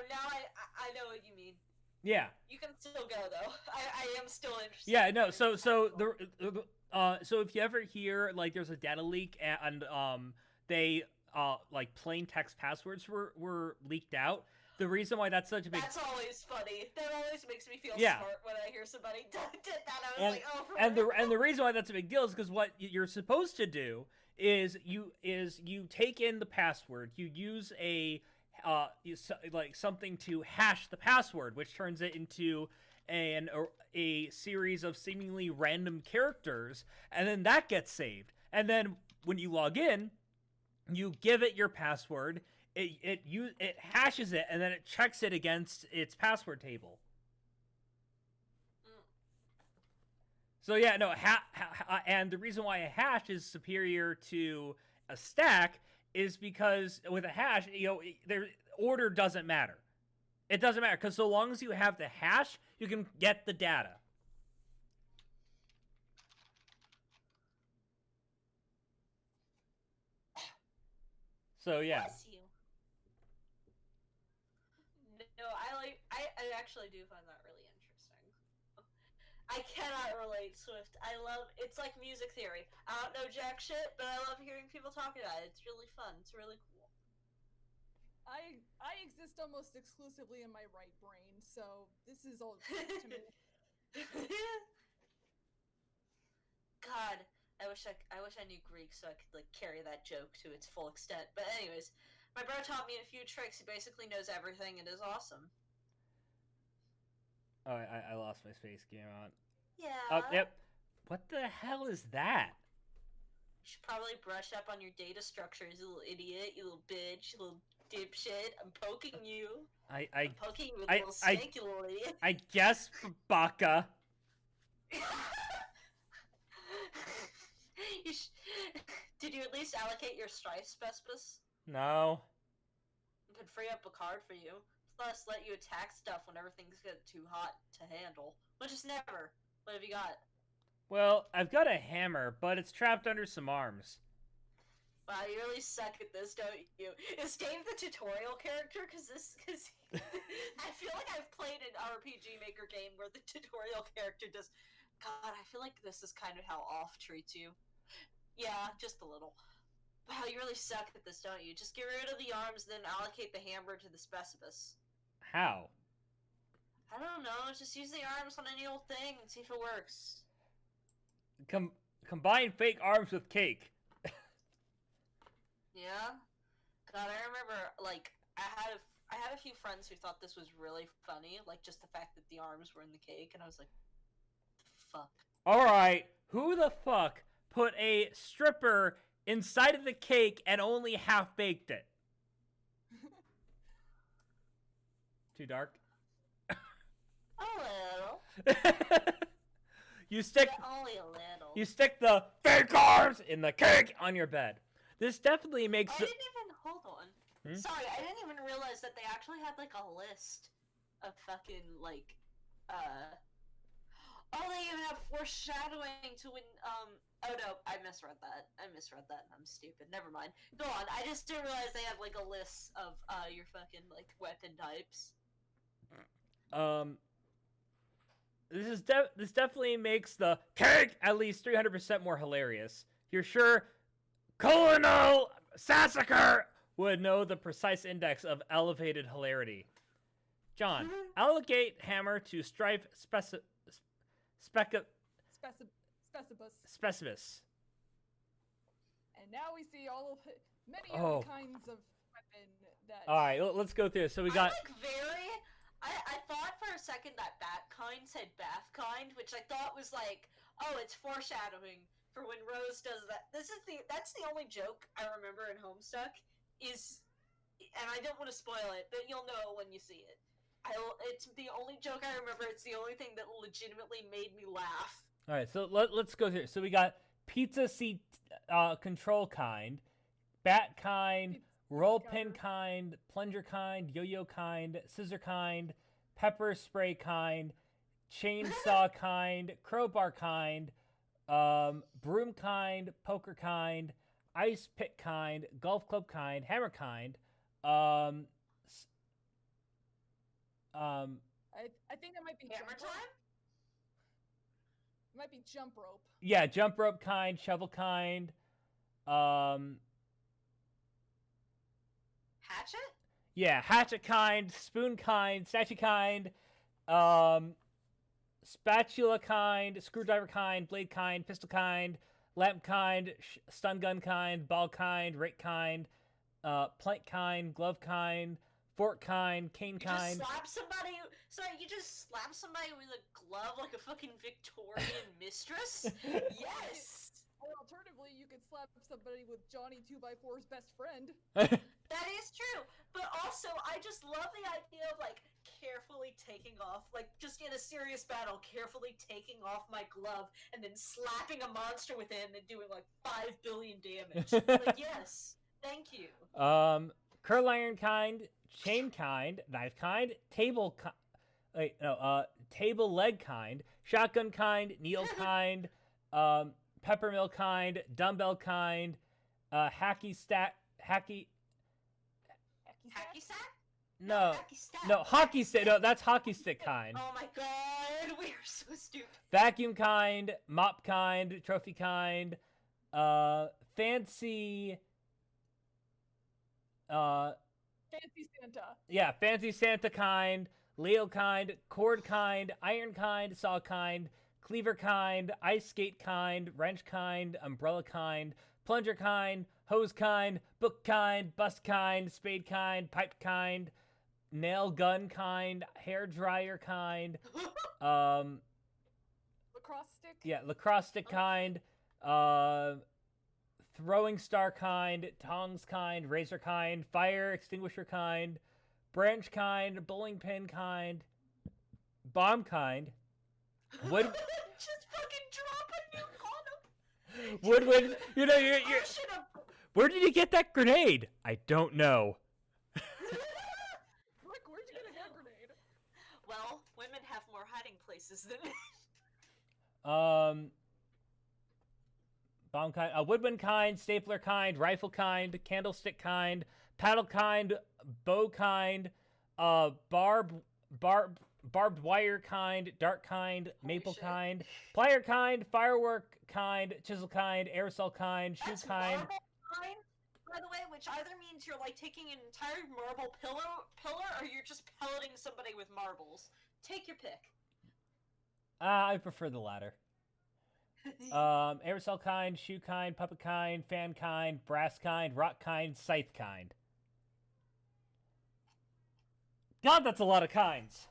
Now I know what you mean. yeah. You can still go though. I am still interested. Yeah, no. So so if you ever hear like there's a data leak and they like plain text passwords were leaked out. The reason why that's such a big That's always funny. That always makes me feel Yeah. smart when I hear somebody did that. I was and like, oh, for and real? the reason why that's a big deal is because what you're supposed to do is you take in the password, you use like something to hash the password, which turns it into a series of seemingly random characters, and then that gets saved. And then when you log in, you give it your password. It hashes it, and then it checks it against its password table. So yeah, no, and the reason why a hash is superior to a stack is because with a hash, their order doesn't matter. It doesn't matter because so long as you have the hash, you can get the data. So yeah. Bless you. No, I actually do find that really interesting. I cannot relate, Swift. It's like music theory. I don't know jack shit, but I love hearing people talk about it. It's really fun. It's really cool. I exist almost exclusively in my right brain, so this is all to me. God, I wish I knew Greek so I could like carry that joke to its full extent. But anyways, my bro taught me a few tricks. He basically knows everything. It is awesome. Oh, I lost my space. Game on. Yeah. Oh, yep. What the hell is that? You should probably brush up on your data structures, you little idiot, you little bitch, you little dipshit. I'm poking you. I'm poking you with a little snake, you little idiot. I guess, Baka. Did you at least allocate your strife specipus? No. It could free up a card for you. Plus, let you attack stuff whenever things get too hot to handle. Which is never. What have you got? Well, I've got a hammer, but it's trapped under some arms. Wow, you really suck at this, don't you? Is Dave the tutorial character? Cause I feel like I've played an RPG Maker game where the tutorial character does. God, I feel like this is kind of how Off treats you. Yeah, just a little. Wow, you really suck at this, don't you? Just get rid of the arms, then allocate the hammer to the specipus. How? I don't know, just use the arms on any old thing and see if it works. Combine fake arms with cake. Yeah? God, I remember, like, I had a few friends who thought this was really funny, like, just the fact that the arms were in the cake, and I was like, the fuck? Alright, who the fuck put a stripper inside of the cake and only half baked it? Too dark? A little. You stick Only a little. You stick the fake arms in the cake on your bed. This definitely makes I didn't even, hold on. Hmm? Sorry, I didn't even realize that they actually had, like, a list of fucking, like, oh, they even have foreshadowing to when, oh no, I misread that. I'm stupid. Never mind. Go on. I just didn't realize they have, like, a list of, your fucking, like, weapon types. This definitely makes the cake at least 300% more hilarious. You're sure Colonel Sassacre would know the precise index of elevated hilarity. John, allocate hammer to strife Specibus. specibus. And now we see all of many Oh. other kinds of weapon that. All right, let's go through this. So we got. I I thought for a second that bat kind said bath kind, which I thought was like, oh, it's foreshadowing for when Rose does that. That's the only joke I remember in Homestuck is, and I don't want to spoil it, but you'll know when you see it. It's the only joke I remember. It's the only thing that legitimately made me laugh. All right, so let's go through. So we got pizza seat control kind, bat kind, roll pin kind, plunger kind, yo-yo kind, scissor kind, pepper spray kind, chainsaw kind, crowbar kind, broom kind, poker kind, ice pick kind, golf club kind, hammer kind. I think that might be Hammer jump rope. time? It might be jump rope. Yeah, jump rope kind, shovel kind. Hatchet? Yeah, hatchet kind, spoon kind, statue kind, spatula kind, screwdriver kind, blade kind, pistol kind, lamp kind, stun gun kind, ball kind, rake kind, plank kind, glove kind, fork kind, cane kind. You just slap somebody with a glove like a fucking Victorian mistress? Yes! Or alternatively, you could slap somebody with Johnny 2x4's best friend. That is true, but also I just love the idea of like carefully taking off, like just in a serious battle, carefully taking off my glove and then slapping a monster with it and doing like 5 billion damage. Like, yes, thank you. Curl iron kind, chain kind, knife kind, table leg kind, shotgun kind, needle kind, pepper mill kind, dumbbell kind, hacky sack. No, hockey stick. No, that's hockey stick kind. Oh my god, we are so stupid. Vacuum kind, mop kind, trophy kind, fancy. Fancy Santa. Yeah, fancy Santa kind, Leo kind, cord kind, iron kind, saw kind, cleaver kind, ice skate kind, wrench kind, umbrella kind, plunger kind, hose kind, book kind, bus kind, spade kind, pipe kind, nail gun kind, hair dryer kind, Lacrosse stick. yeah, lacrosse stick kind, throwing star kind, tongs kind, razor kind, fire extinguisher kind, branch kind, bowling pin kind, bomb kind, wood. Just fucking drop a nuke on him. Woodwind. You know, you're. Where did you get that grenade? I don't know. Rick, where'd you get a hand grenade? Well, women have more hiding places than men. Bomb kind, woodwind kind, stapler kind, rifle kind, candlestick kind, paddle kind, bow kind, barbed wire kind, dart kind, maple kind, plier kind, firework kind, chisel kind, aerosol kind, shoe That's kind. marble kind, by the way, which either means you're like taking an entire marble pillar, or you're just pelleting somebody with marbles. Take your pick. I prefer the latter. Aerosol kind, shoe kind, puppet kind, fan kind, brass kind, rock kind, scythe kind. God, that's a lot of kinds.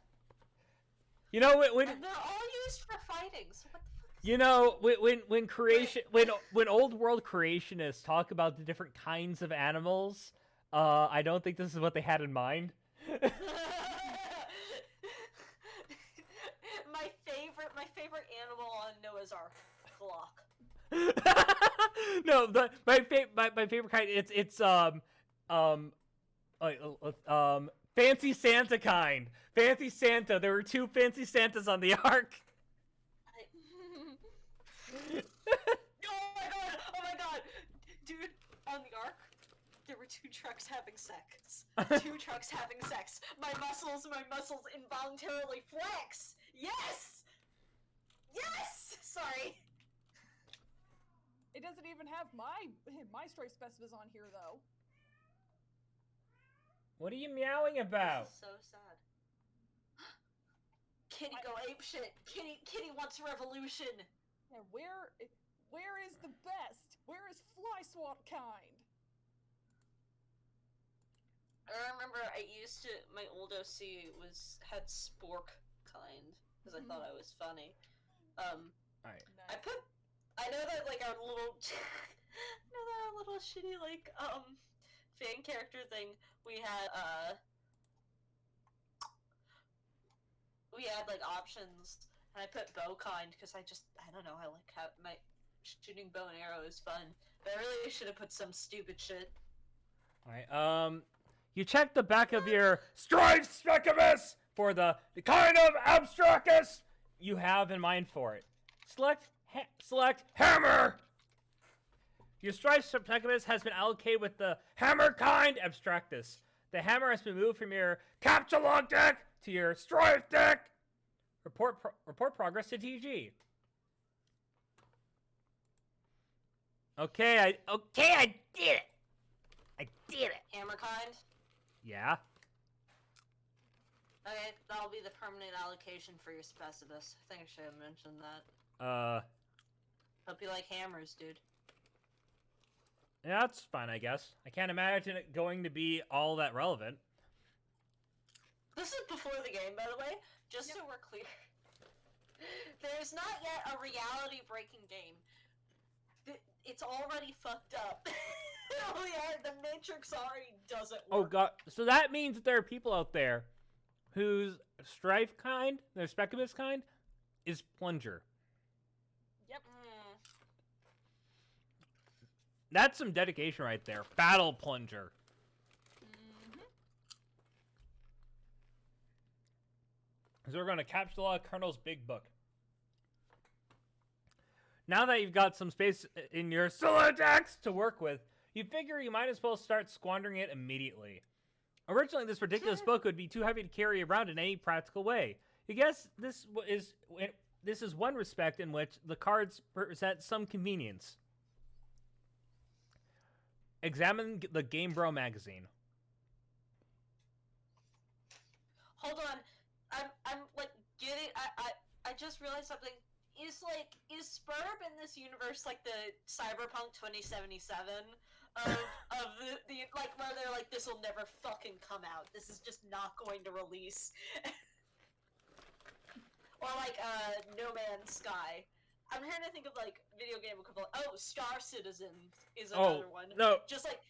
You know when And they're all used for fighting. So what the fuck? you know when creation when old world creationists talk about the different kinds of animals, I don't think this is what they had in mind. my favorite animal on Noah's Ark, clock. No, my favorite kind. It's fancy Santa kind. Fancy Santa. There were 2 fancy Santas on the ark. Oh my god! Dude, on the ark, there were 2 trucks having sex. 2 trucks having sex. My muscles involuntarily flex! Yes! Yes! Sorry. It doesn't even have my stripe specimens on here though. What are you meowing about? This is so sad. Kitty go apeshit. Kitty wants revolution. And where is the best? Where is fly swat kind? I remember my old OC had spork kind because I thought I was funny. Alright. Nice. I know that like our little, shitty like fan character thing we had like options, and I put bow kind because I don't know, I like how my shooting bow and arrow is fun, but I really should have put some stupid shit. Alright, you check the back of your Strive Specibus for the kind of abstractus you have in mind for it. Select Hammer! Your Strive Specibus has been allocated with the Hammer kind abstractus. The hammer has been moved from your Capture Log deck to your Strive deck. Report progress to TG. Okay, I did it. I did it. Hammer kind? Yeah. Okay, that'll be the permanent allocation for your Specibus. I think I should have mentioned that. Hope you like hammers, dude. Yeah, that's fine, I guess. I can't imagine it going to be all that relevant. This is before the game, by the way, just so we're clear. There's not yet a reality-breaking game. It's already fucked up. The Matrix already doesn't work. Oh god, so that means that there are people out there whose Strife kind, their Specibus kind, is Plunger. Yep. That's some dedication right there. Battle Plunger. So we're going to capture Colonel's big book. Now that you've got some space in your Solidex to work with, you figure you might as well start squandering it immediately. Originally, this ridiculous book would be too heavy to carry around in any practical way. You guess this is one respect in which the cards present some convenience. Examine the Game Bro magazine. Hold on. I'm like getting. I just realized something. Is Spurb in this universe like the Cyberpunk 2077 of the like where they're like, this will never fucking come out. This is just not going to release. Or like No Man's Sky. I'm trying to think of like video game equivalent. Oh, Star Citizen is another one. No. Just like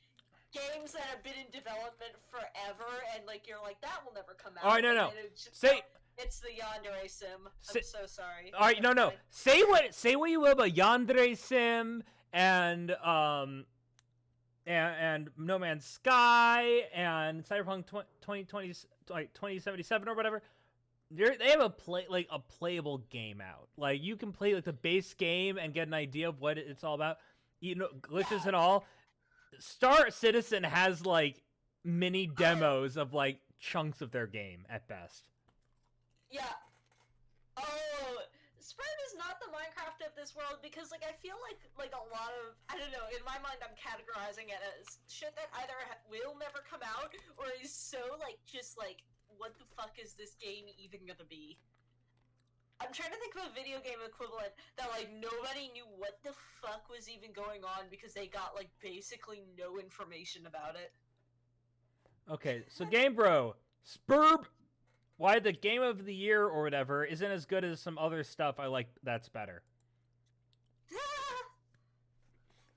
games that have been in development forever, and like you're like, that will never come out. All right, no. It's the Yandere Sim. I'm so sorry. All right, no. Say what you will about Yandere Sim and No Man's Sky and Cyberpunk 2077 or whatever. They have a playable game out. Like you can play like the base game and get an idea of what it's all about. You know, glitches and all. Star Citizen has like mini demos of like chunks of their game at best. Yeah. Oh, Sprite is not the Minecraft of this world because like I feel like a lot of, I don't know, in my mind I'm categorizing it as shit that either will never come out or is so like just like, what the fuck is this game even gonna be? I'm trying to think of a video game equivalent that like nobody knew what the fuck was even going on because they got like basically no information about it. Okay, so Game Bro, Spurb, why the game of the year or whatever isn't as good as some other stuff I like that's better.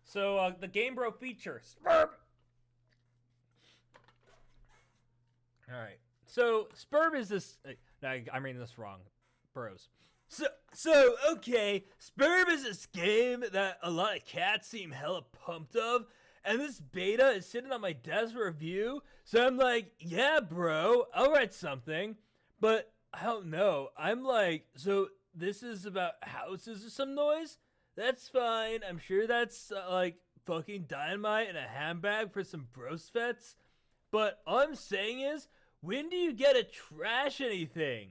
So the Game Bro feature, Spurb. Alright, so Spurb is this, I'm reading this wrong, bros. So okay, Spurb is this game that a lot of cats seem hella pumped of, and this beta is sitting on my desk for review, so I'm like, yeah bro, I'll write something, but I don't know, I'm like, so this is about houses or some noise? That's fine, I'm sure that's like fucking dynamite in a handbag for some brosfets, but all I'm saying is, when do you get to trash anything?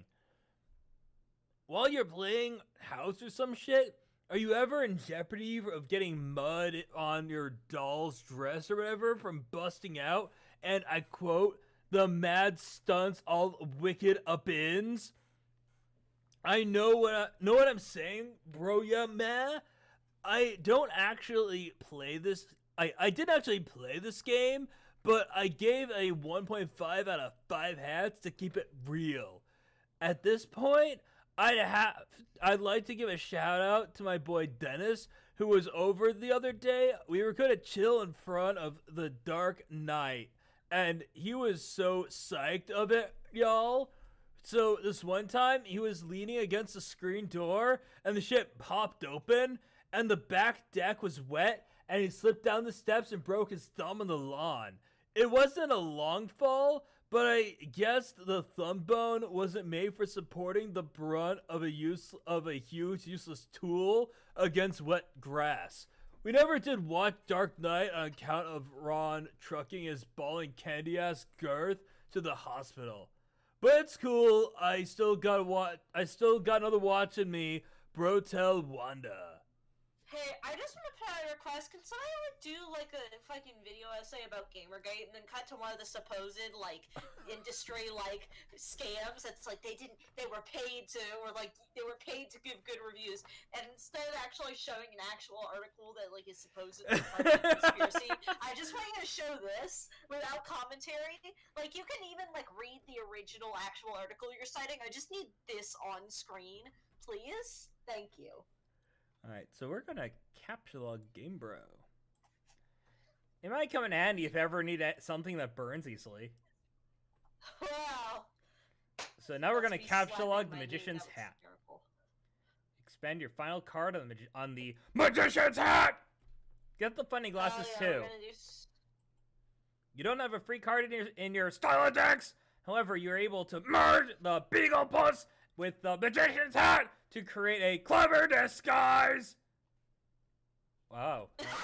While you're playing house or some shit, are you ever in jeopardy of getting mud on your doll's dress or whatever from busting out? And I quote, the mad stunts all wicked up-ins? I know what I'm saying, bro, yeah, man. I don't actually play this. I did actually play this game, but I gave a 1.5 out of 5 hats to keep it real. At this point, I'd like to give a shout out to my boy Dennis, who was over the other day. We were gonna chill in front of The Dark Knight, and he was so psyched of it, y'all. So this one time, he was leaning against the screen door, and the shit popped open, and the back deck was wet, and he slipped down the steps and broke his thumb on the lawn. It wasn't a long fall, but I guess the thumb bone wasn't made for supporting the brunt of a huge useless tool against wet grass. We never did watch Dark Knight on account of Ron trucking his ball and candy ass Garth to the hospital. But it's cool. I still got another watch in me. Bro, tell Wanda. Hey, I just want to put out a request. Can somebody do like a fucking video essay about Gamergate and then cut to one of the supposed like industry like scams that's like they were paid to give good reviews, and instead of actually showing an actual article that like is supposedly part of a conspiracy, I just want you to show this without commentary. Like you can even like read the original actual article you're citing. I just need this on screen, please. Thank you. Alright, so we're gonna capture Game Bro. It might come in handy if you ever need something that burns easily. Wow. So now we're gonna capture the my Magician's name. That was Hat. hysterical. Expend your final card on the Magician's Hat! Get the funny glasses Oh, yeah, we're too. gonna do You don't have a free card in your Stylo decks. However, you're able to merge the Beagle Puss with the Magician's Hat to create a clever disguise. Wow. Sorry, I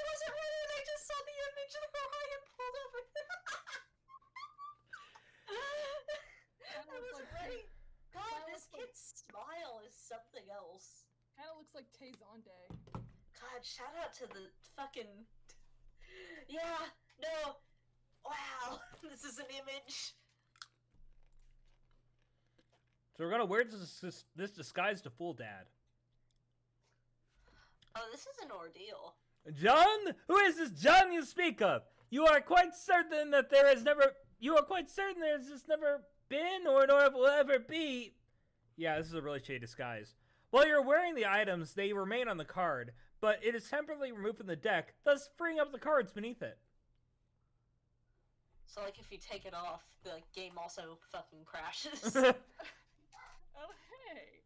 wasn't ready and I just saw the image of Orion pulled over. I wasn't ready. God, this kid's smile is something else. Kinda looks like Tay-Zonde. God, shout out to the fucking... Yeah, no. Wow, this is an image. So we're gonna wear this disguise to fool Dad. Oh, this is an ordeal. John? Who is this John you speak of? You are quite certain that there has never been or nor will ever be. Yeah, this is a really shady disguise. While you're wearing the items, they remain on the card, but it is temporarily removed from the deck, thus freeing up the cards beneath it. So, like, if you take it off, the game also fucking crashes. Oh, hey!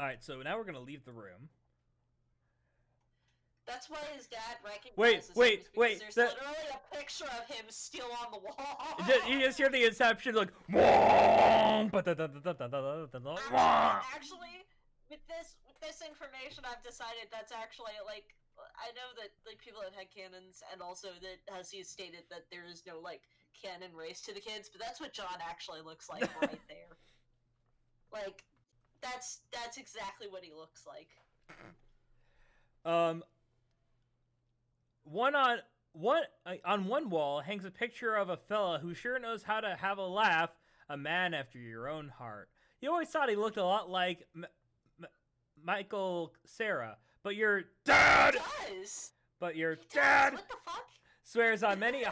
Alright, so now we're gonna leave the room. That's why his dad Wait, recognizes him, is because wait, there's that- literally a picture of him still on the wall. You just hear the Inception, like, Actually, with this information, I've decided that's actually, like, I know that, like, people have had canons, and also that Hussey has stated that there is no, like, canon race to the kids, but that's what John actually looks like right there. Like, that's exactly what he looks like. on one wall hangs a picture of a fella who sure knows how to have a laugh, a man after your own heart. You always thought he looked a lot like Michael Cera, but your dad. He does. But your He does. dad What the fuck? swears on many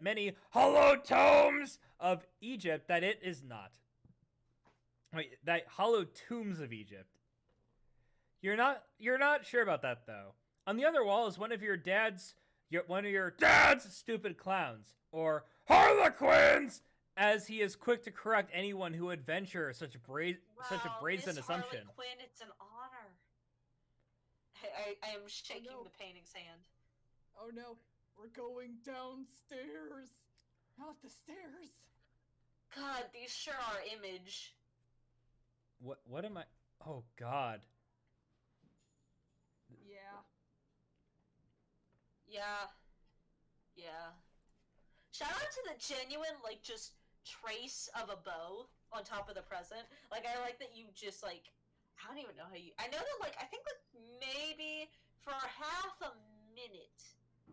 many hollow tomes of Egypt that it is not. Wait, that hollow tombs of Egypt. You're not sure about that though. On the other wall is one of your dad's stupid clowns, or Harlequins, as he is quick to correct anyone who would venture such a brazen Miss assumption. Harlequin, it's an honor. I am shaking no. the painting's hand. Oh no, we're going downstairs! Not the stairs! God, these sure are image. What am I? Oh God. Yeah. Yeah. Shout out to the genuine, like, just trace of a bow on top of the present. Like, I like that you just, like, I don't even know how you... I know that, like, I think that maybe for half a minute,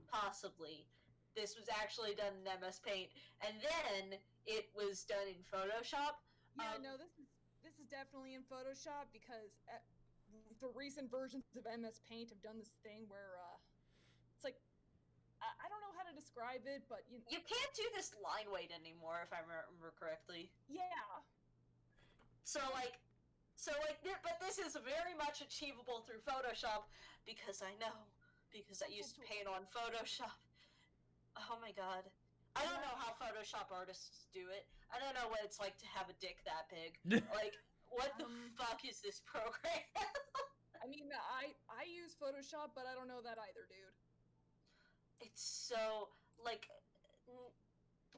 possibly, this was actually done in MS Paint, and then it was done in Photoshop. Yeah, no, this is definitely in Photoshop because the recent versions of MS Paint have done this thing where it's like I don't know how to describe it, but You can't do this line weight anymore, if I remember correctly. yeah. But this is very much achievable through Photoshop because I used to paint on Photoshop. Oh my god. I don't know how Photoshop artists do it. I don't know what it's like to have a dick that big. Like, what the fuck is this program? I mean, I use Photoshop, but I don't know that either, dude. It's so, like,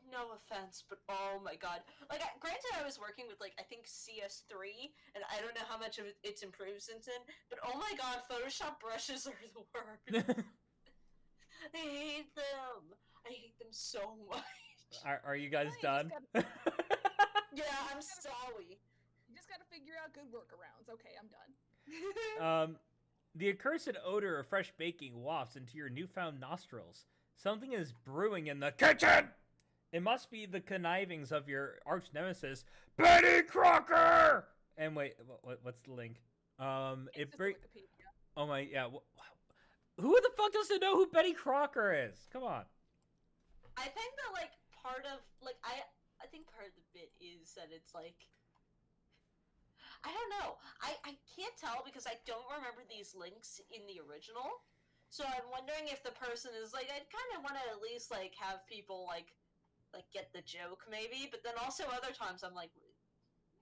no offense, but oh my god. Like, granted I was working with, like, I think CS3, and I don't know how much of it's improved since then, but oh my god, Photoshop brushes are the worst. I hate them. I hate them so much. Are you guys done? Yeah, I'm sorry. You just gotta figure out good workarounds. Okay, I'm done. The accursed odor of fresh baking wafts into your newfound nostrils. Something is brewing in the kitchen! It must be the connivings of your arch nemesis, Betty Crocker! And wait, what's the link? It's Wikipedia. Oh my, yeah. Who the fuck doesn't know who Betty Crocker is? Come on. I think that, like, part of, like, I think part of the bit is that it's, like, I don't know. I can't tell because I don't remember these links in the original. So I'm wondering if the person is, like, I'd kind of want to at least, like, have people, like, get the joke, maybe. But then also other times I'm like,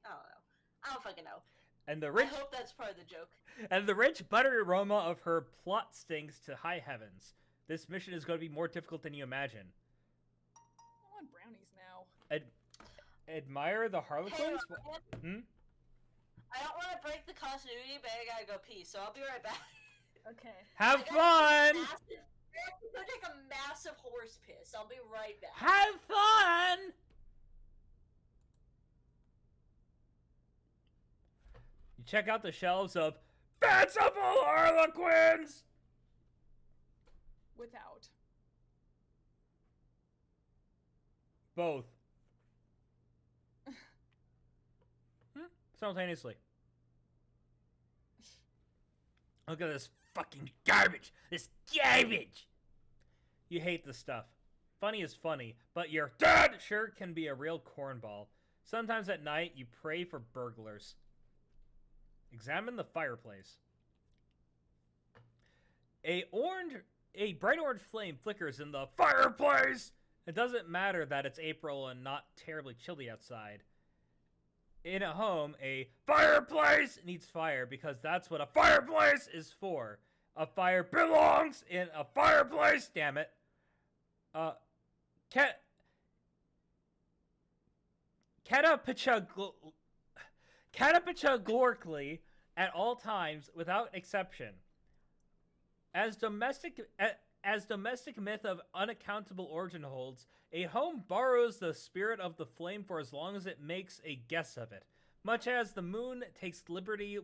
I don't know. I don't fucking know. And I hope that's part of the joke. And the rich, buttery aroma of her plot stinks to high heavens. This mission is going to be more difficult than you imagine. I want brownies now. Admire the Harlequins? Hey, I don't want to break the continuity, but I gotta go pee, so I'll be right back. Okay. Have fun! Go take a massive horse piss. I'll be right back. Have fun! You check out the shelves of fanciful Harlequins! Without. Both. Simultaneously. Look at this fucking garbage! This garbage! You hate this stuff. Funny is funny, but your dad sure can be a real cornball. Sometimes at night, you pray for burglars. Examine the fireplace. A bright orange flame flickers in the fireplace! It doesn't matter that it's April and not terribly chilly outside. In a home, a fireplace needs fire because that's what a fireplace is for. A fire belongs in a fireplace, damn it. Categorically at all times without exception. As domestic myth of unaccountable origin holds, a home borrows the spirit of the flame for as long as it makes a guess of it, much as the moon takes liberty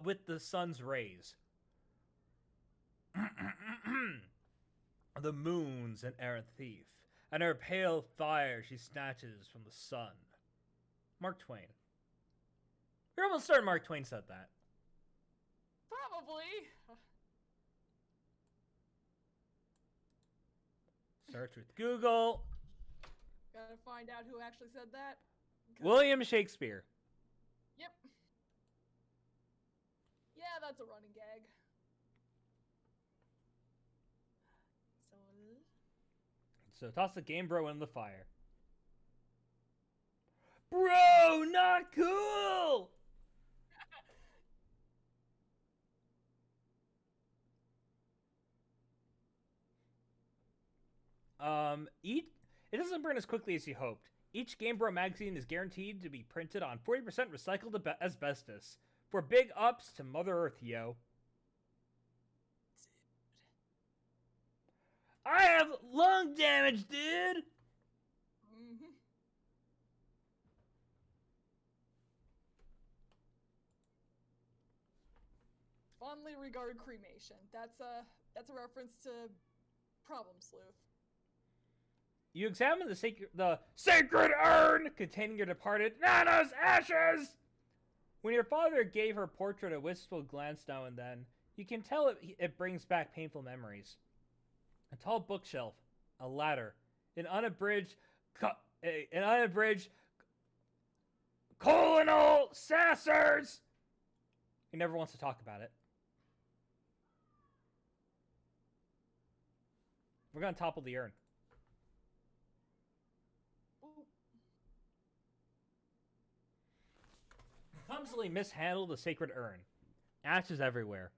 with the sun's rays. The moon's an errant thief, and her pale fire she snatches from the sun. Mark Twain. You're almost certain Mark Twain said that. Probably. Search with Google. Gotta find out who actually said that. William Shakespeare. Yep. Yeah, that's a running gag. So toss the Game Bro in the fire. Bro, not cool! It doesn't burn as quickly as you hoped. Each Game Bro magazine is guaranteed to be printed on 40% recycled asbestos. For big ups to Mother Earth, yo. I have lung damage, dude! Mm-hmm. Fondly regard cremation. That's a reference to Problem Sleuth. You examine the sacred urn containing your departed Nana's ashes! When your father gave her portrait a wistful glance now and then, you can tell it brings back painful memories. A tall bookshelf, a ladder, an unabridged colonel sassers. He never wants to talk about it. We're gonna topple the urn. Clumsily mishandled the sacred urn. Ashes everywhere.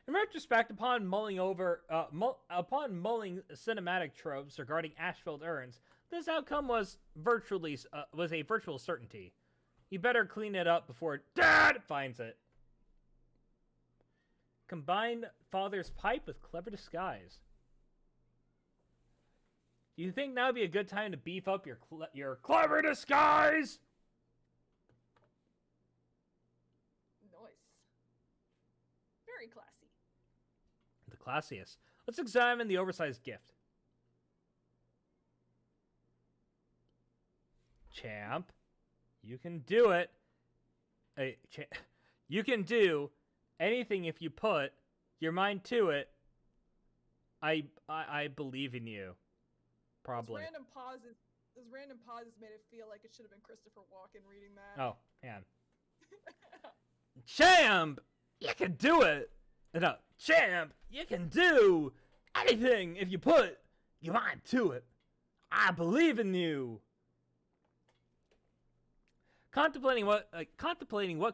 In retrospect, upon mulling cinematic tropes regarding ash-filled urns, this outcome was a virtual certainty. You better clean it up before Dad finds it. Combine father's pipe with clever disguise. Do you think now would be a good time to beef up your clever disguise? Nice. Very classy. The classiest. Let's examine the oversized gift. Champ, you can do it. You can do anything if you put your mind to it. I believe in you. Probably. Those random pauses made it feel like it should have been Christopher Walken reading that. Oh, man. Champ, you can do it. No, Champ, you can do anything if you put your mind to it. I believe in you. Contemplating what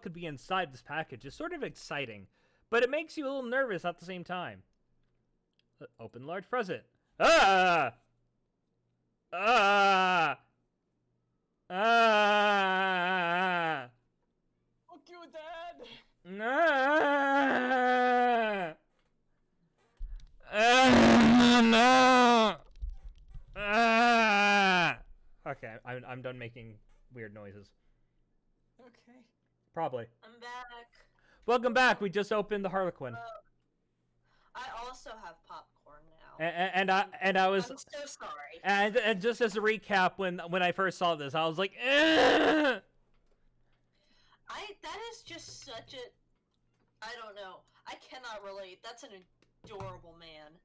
could be inside this package is sort of exciting, but it makes you a little nervous at the same time. Open large present. Ah! Ah! Ah! Fuck you, Dad! Ah! Ah! No! Ah! Okay, I'm done making weird noises. Okay. Probably. I'm back. Welcome back. We just opened the Harlequin. I also have popcorn now. And I was I'm so sorry. and just as a recap, when I first saw this, I was like, eh! That is just such a, I don't know. I cannot relate. That's an adorable man.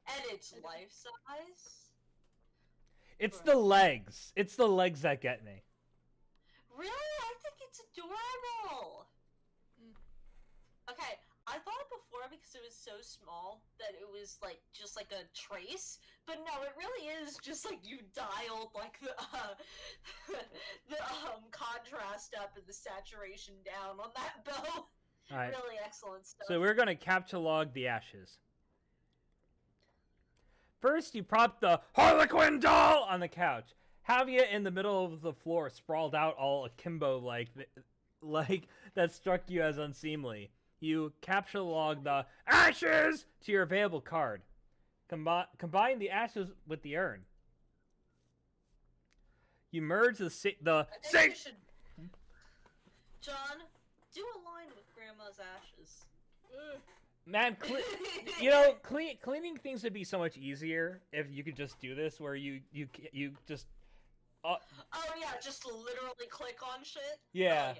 And it's life size. It's the legs. It's the legs that get me. Really? I think it's adorable. Okay, I thought before because it was so small that it was like just like a trace, but no, it really is just like you dialed like the contrast up and the saturation down on that bow. All right. Really excellent stuff. So we're gonna capture log the ashes. First, you prop the Harlequin doll on the couch. Have you in the middle of the floor, sprawled out all akimbo like that struck you as unseemly. You capture log the ashes to your available card. Combine the ashes with the urn. You merge the John, do a line with Grandma's ashes. Man, cleaning things would be so much easier if you could just do this, where you just. Oh yeah, just literally click on shit. Yeah.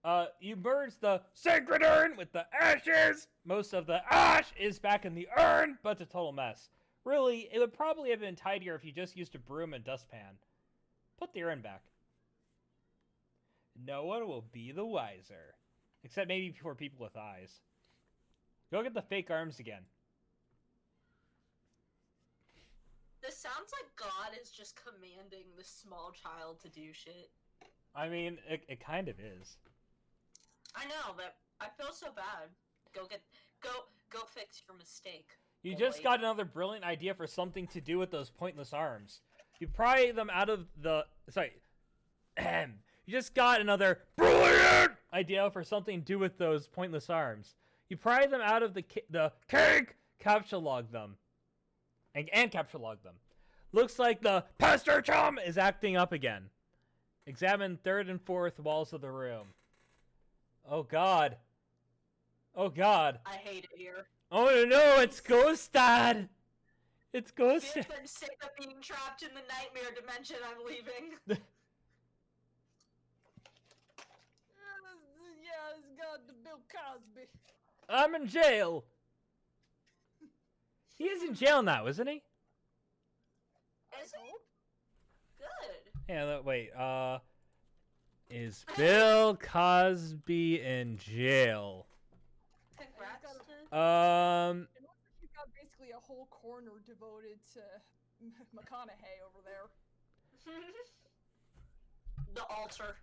Oh, yeah. You merge the sacred urn with the ashes. Most of the ash is back in the urn, but it's a total mess. Really, it would probably have been tidier if you just used a broom and dustpan. Put the urn back. No one will be the wiser. Except maybe for people with eyes. Go get the fake arms again. This sounds like God is just commanding this small child to do shit. I mean, it kind of is. I know, but I feel so bad. Go fix your mistake. You just got another brilliant idea for something to do with those pointless arms. You pry them out of the... Sorry. You just got another brilliant idea for something to do with those pointless arms. You pry them out of the cake, capture log them. And capture log them. Looks like the Pastor Chum is acting up again. Examine third and fourth walls of the room. Oh god. Oh god. I hate it here. Oh no, it's Ghost Dad! It's Ghost Dad! If I'm sick of being trapped in the nightmare dimension, I'm leaving. Cosby. I'm in jail. He is in jail now, isn't he? Is it? Hope? Good. Yeah, wait, is Bill Cosby in jail? Congrats got to... It looks like you've got basically a whole corner devoted to McConaughey over there. the altar.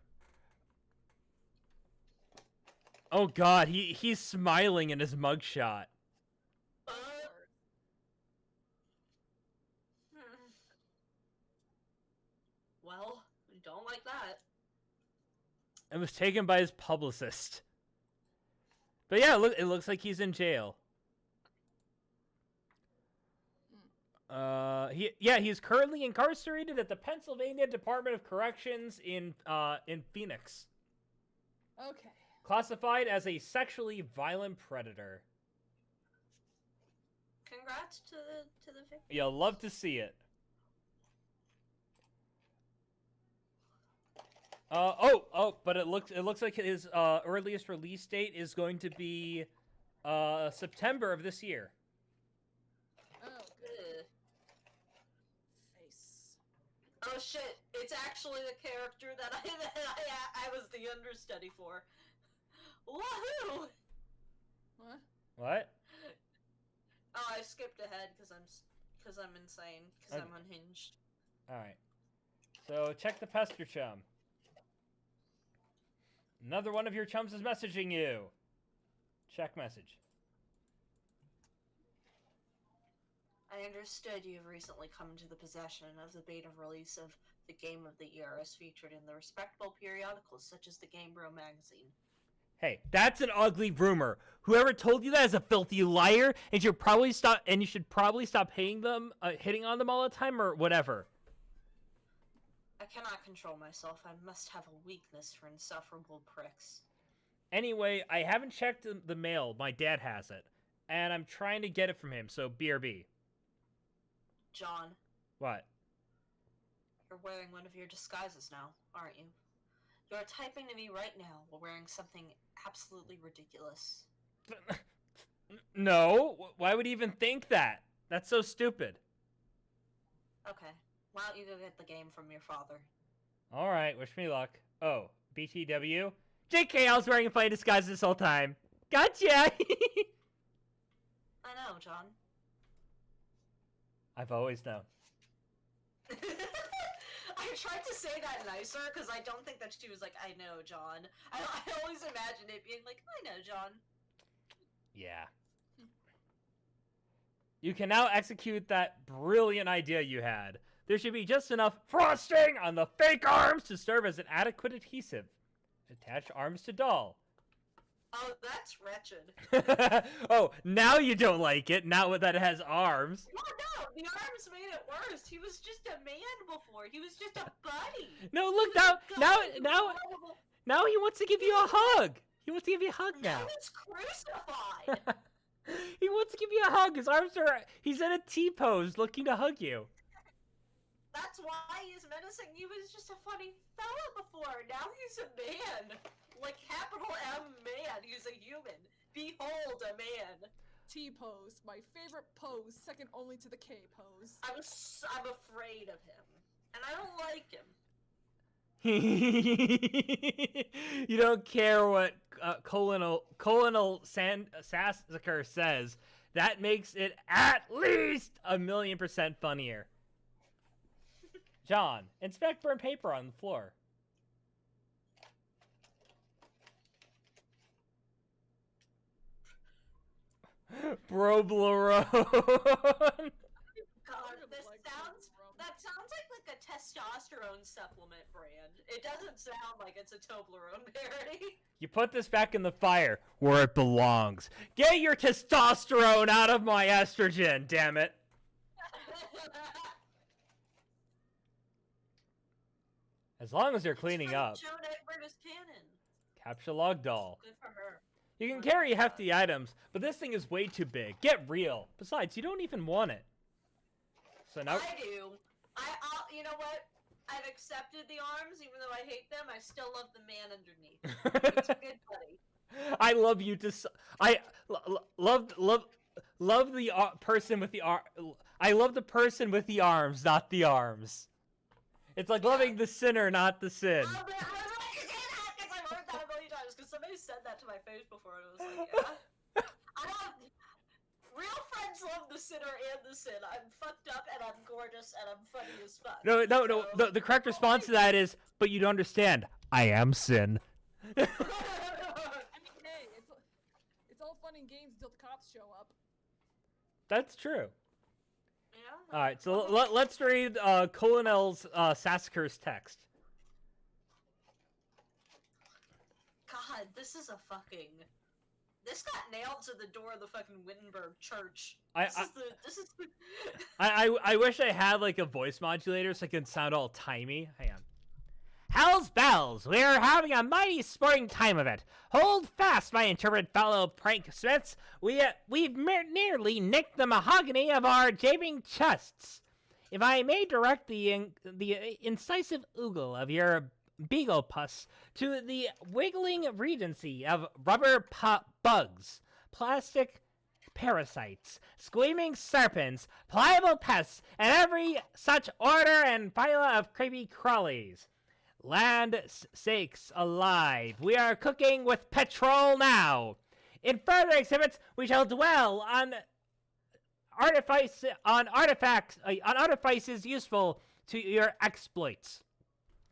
Oh god, he's smiling in his mugshot. Well, we don't like that. It was taken by his publicist. But yeah, look, it looks like he's in jail. He's currently incarcerated at the Pennsylvania Department of Corrections in Phoenix. Okay. Classified as a sexually violent predator. Congrats to the victim. You'll love to see it. But it looks like his earliest release date is going to be September of this year. Oh, good. Face. Oh shit! It's actually the character that I was the understudy for. Woohoo! What? What? Oh, I skipped ahead because I'm insane because I'm unhinged. All right. So check the pester chum. Another one of your chums is messaging you. Check message. I understood you have recently come into the possession of the beta release of the Game of the Year as featured in the respectable periodicals such as the Game Bro magazine. Hey, that's an ugly rumor. Whoever told you that is a filthy liar, and you should probably stop hitting them, hitting on them all the time, or whatever. I cannot control myself. I must have a weakness for insufferable pricks. Anyway, I haven't checked the mail. My dad has it, and I'm trying to get it from him. So BRB. John. What? You're wearing one of your disguises now, aren't you? You're typing to me right now while wearing something absolutely ridiculous. No, why would he even think that? That's so stupid. Okay, why don't you go get the game from your father? Alright, wish me luck. Oh, BTW? JK, I was wearing a funny disguise this whole time. Gotcha! I know, John. I've always known. I tried to say that nicer because I don't think that she was like, I know, John. I always imagine it being like, I know, John. Yeah. You can now execute that brilliant idea you had. There should be just enough frosting on the fake arms to serve as an adequate adhesive. Attach arms to doll. Oh, that's wretched. Oh, now you don't like it, now that it has arms. No, the arms made it worse. He was just a man before. He was just a buddy. No, look, now he wants to give you a hug. He wants to give you a hug now. Now he's crucified. He wants to give you a hug. He's in a T-pose looking to hug you. That's why he's menacing. He was just a funny fella before. Now he's a man. Like capital M man. He's a human. Behold a man. T-pose, my favorite pose, second only to the K pose. I'm afraid of him. And I don't like him. You don't care what Colonel Sassacre says. That makes it at least 1,000,000% funnier. John, inspect burnt paper on the floor. Broblerone. God, that sounds like a testosterone supplement brand. It doesn't sound like it's a Toblerone parody. You put this back in the fire where it belongs. Get your testosterone out of my estrogen, damn it. As long as you're cleaning up. Joan Egbert is canon. Capture log doll. Good for her. You can carry hefty items, but this thing is way too big. Get real. Besides, you don't even want it. So now I do. You know what? I've accepted the arms, even though I hate them. I still love the man underneath. He's a good buddy. I love you to. I love the person with the I love the person with the arms, not the arms. It's like loving the sinner, not the sin. But I remember you saying that because I've heard that a million times. Because somebody said that to my face before, and I was like, yeah. I don't. Real friends love the sinner and the sin. I'm fucked up, and I'm gorgeous, and I'm funny as fuck. No. So... The correct response to that is, but you don't understand. I am sin. I mean, hey, it's all fun and games until the cops show up. That's true. Yeah. All right, so let's read Colonel Sasker's text. God, this is a fucking. This got nailed to the door of the fucking Wittenberg church. This is the. I wish I had like a voice modulator so I could sound all timey. Hang on. Hell's bells! We're having a mighty sporting time of it. Hold fast, my intrepid fellow prank smiths. We've nearly nicked the mahogany of our jabing chests. If I may direct the incisive oogle of your beagle puss to the wiggling regency of rubber bugs, plastic parasites, squeaming serpents, pliable pests, and every such order and phyla of creepy crawlies. Land sakes alive, we are cooking with petrol now. In further exhibits, we shall dwell on artifices useful to your exploits.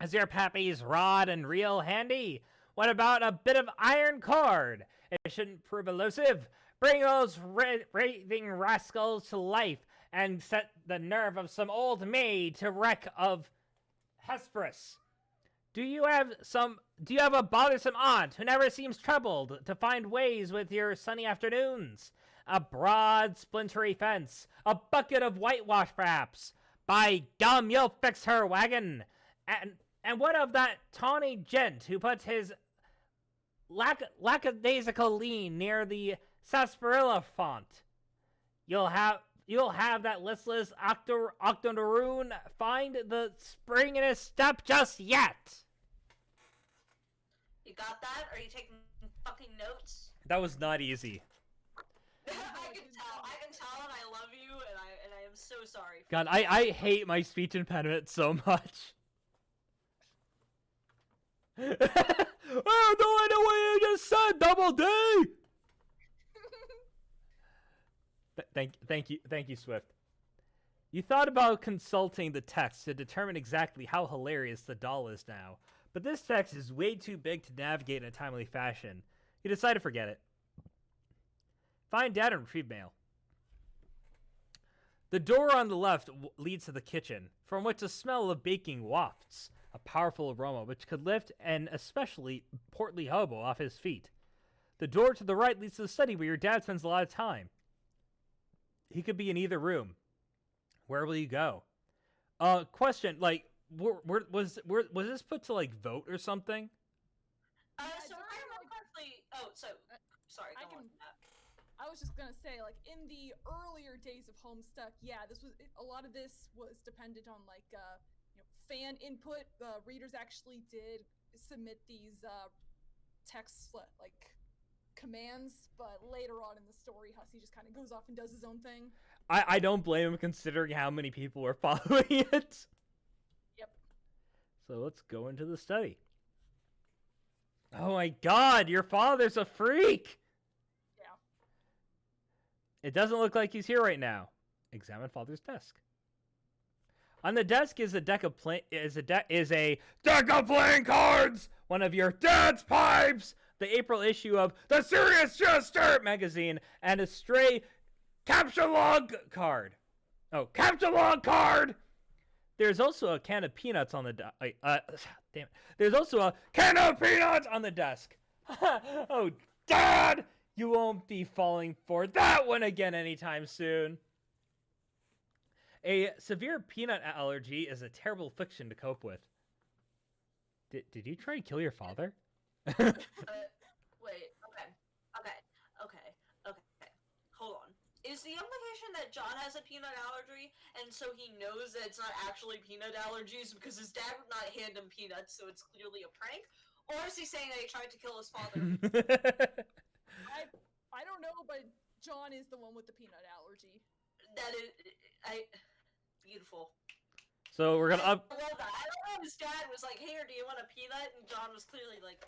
Is your pappy's rod and reel handy? What about a bit of iron cord? It shouldn't prove elusive. Bring those raving rascals to life and set the nerve of some old maid to wreck of Hesperus. Do you have a bothersome aunt who never seems troubled to find ways with your sunny afternoons? A broad, splintery fence, a bucket of whitewash perhaps. By gum, you'll fix her wagon. And what of that tawny gent who puts his lackadaisical lean near the sarsaparilla font? You'll have that listless octoroon find the spring in his step just yet. You got that? Are you taking fucking notes? That was not easy. I can tell, and I love you, and I am so sorry. God, I hate my speech impediment so much. I don't know what you just said, Double D! Thank you, Swift. You thought about consulting the text to determine exactly how hilarious the doll is now, but this text is way too big to navigate in a timely fashion. You decide to forget it. Find data and retrieve mail. The door on the left leads to the kitchen, from which a smell of baking wafts, a powerful aroma which could lift an especially portly hobo off his feet. The door to the right leads to the study where your dad spends a lot of time. He could be in either room. Where will you go? Question, like, was this put to, like, vote or something? So I remember correctly. Oh, so sorry. I was just gonna say, like, in the earlier days of Homestuck, yeah, a lot of this was dependent on, like, fan input. Readers actually did submit these text like commands, but later on in the story, Hussey just kind of goes off and does his own thing. I don't blame him considering how many people were following it. Yep. So let's go into the study. Oh my god, your father's a freak! Yeah. It doesn't look like he's here right now. Examine father's desk. On the desk is a deck of playing cards. One of your dad's pipes. The April issue of the Serious Jester magazine and a stray capture log card. Oh, capture log card. There's also a can of peanuts on the damn it. There's also a can of peanuts on the desk. Oh, Dad, you won't be falling for that one again anytime soon. A severe peanut allergy is a terrible affliction to cope with. Did you try to kill your father? Wait. Okay. Hold on. Is the implication that John has a peanut allergy, and so he knows that it's not actually peanut allergies because his dad would not hand him peanuts, so it's clearly a prank? Or is he saying that he tried to kill his father? I don't know, but John is the one with the peanut allergy. That is, beautiful. So we're gonna I up. love that. I don't know. His dad was like, "Here, do you want a peanut?" And John was clearly like,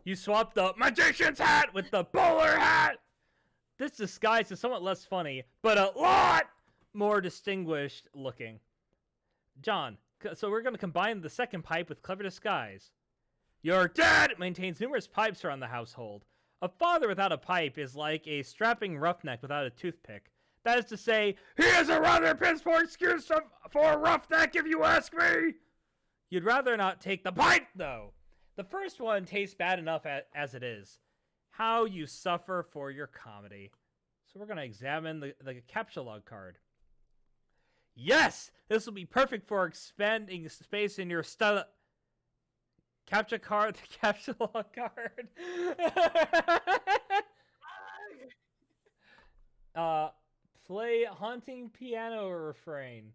You swapped the magician's hat with the bowler hat. This disguise is somewhat less funny, but a lot more distinguished looking. John, so we're gonna combine the second pipe with clever disguise. Your dad maintains numerous pipes around the household. A father without a pipe is like a strapping roughneck without a toothpick. That is to say, he is a rather piss poor excuse for a roughneck, if you ask me. You'd rather not take the pipe, though. The first one tastes bad enough as it is. How you suffer for your comedy. So we're going to examine the captcha log card. Yes! This will be perfect for expanding space in your captcha card, the captcha log card. Play haunting piano refrain.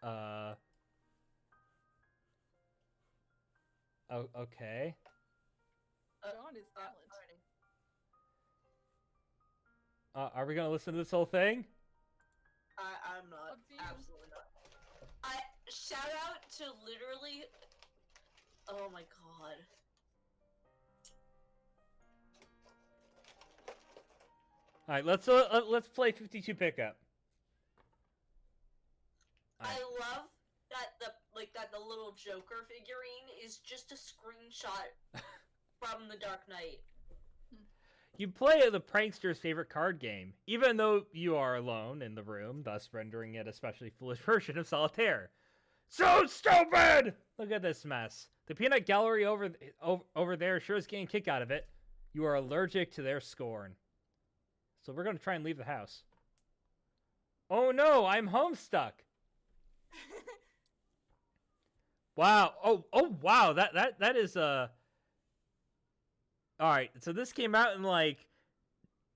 Oh, okay. John is silent. Are we gonna listen to this whole thing? I'm not. Up to you. Absolutely not. Shout out to literally. Oh my god. All right, let's play 52 pickup. I love that the little Joker figurine is just a screenshot from The Dark Knight. You play the prankster's favorite card game, even though you are alone in the room, thus rendering it a especially foolish version of solitaire. So stupid! Look at this mess. The peanut gallery over there sure is getting a kick out of it. You are allergic to their scorn. So we're going to try and leave the house. Oh no, I'm Homestuck. Wow. Oh wow. That is all right. So this came out in like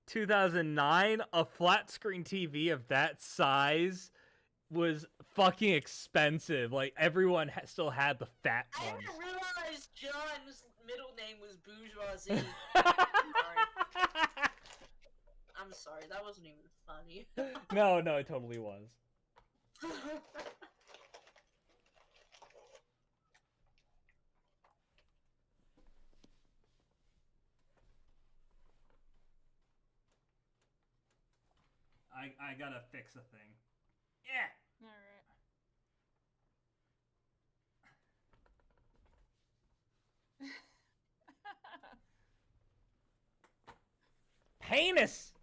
2009. A flat screen TV of that size was fucking expensive. Like everyone still had the fat I ones. didn't realize John's middle name was Bourgeoisie. I'm sorry, that wasn't even funny. No, it totally was. I gotta fix a thing. Yeah. All right. Heinous.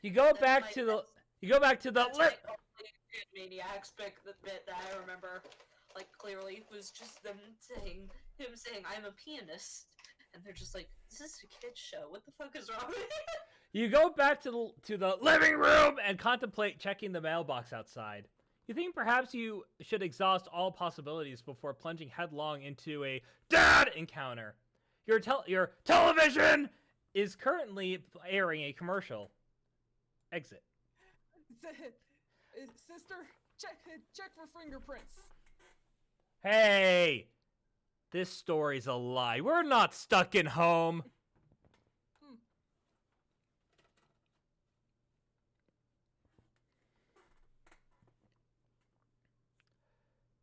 You go back to the That's lip. my only Maniacs bit that I remember, like clearly, was just him saying, "I'm a pianist," and they're just like, "This is a kid's show. What the fuck is wrong with you?" You go back to the living room and contemplate checking the mailbox outside. You think perhaps you should exhaust all possibilities before plunging headlong into a dad encounter. Your television is currently airing a commercial. Exit. Sister, check for fingerprints. Hey, this story's a lie. We're not stuck in home.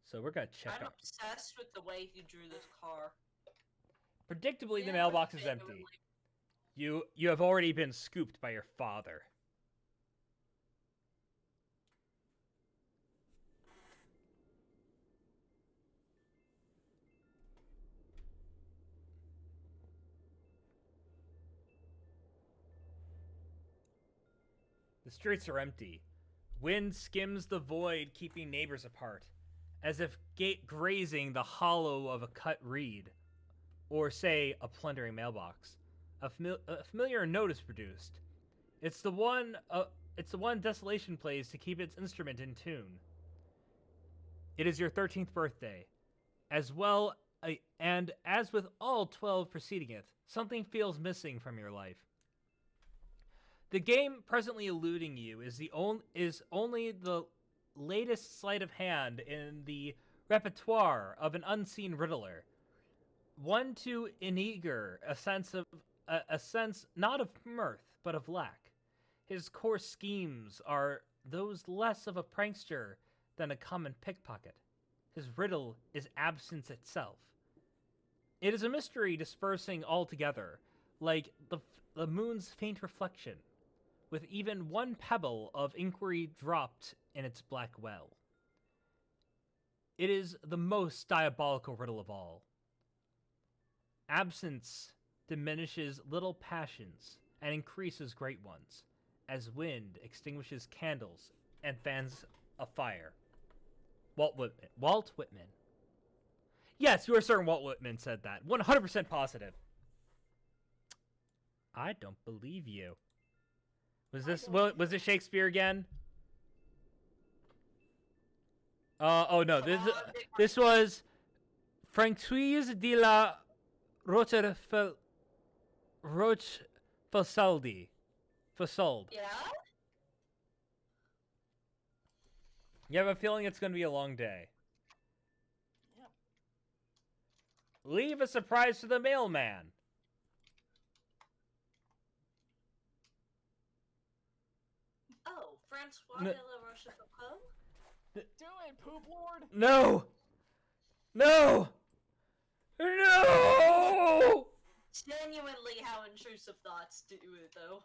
So we're gonna check I'm out. obsessed with the way he drew this car. Predictably, the Yeah, mailbox is Genuinely. empty. You have already been scooped by your father. The streets are empty. Wind skims the void, keeping neighbors apart, as if grazing the hollow of a cut reed, or say a plundering mailbox. A familiar note is produced. It's the one Desolation plays to keep its instrument in tune. It is your 13th birthday, as well, and as with all 12 preceding it, something feels missing from your life. The game presently eluding you is only the latest sleight of hand in the repertoire of an unseen riddler. One to eager a sense not of mirth, but of lack. His coarse schemes are those less of a prankster than a common pickpocket. His riddle is absence itself. It is a mystery dispersing altogether, like the moon's faint reflection, with even one pebble of inquiry dropped in its black well. It is the most diabolical riddle of all. Absence diminishes little passions and increases great ones, as wind extinguishes candles and fans a fire. Walt Whitman. Yes, you are certain Walt Whitman said that. 100% positive. I don't believe you. Was this Shakespeare again? Oh no, this was Francoise de la Rochefalsaldi. Fasold. Yeah? You have a feeling it's going to be a long day. Yep. Leave a surprise to the mailman. Oh, Francois No. de la Rochefoucauld? Do it, Poop Lord! No! No! No! Genuinely how intrusive thoughts do it, though.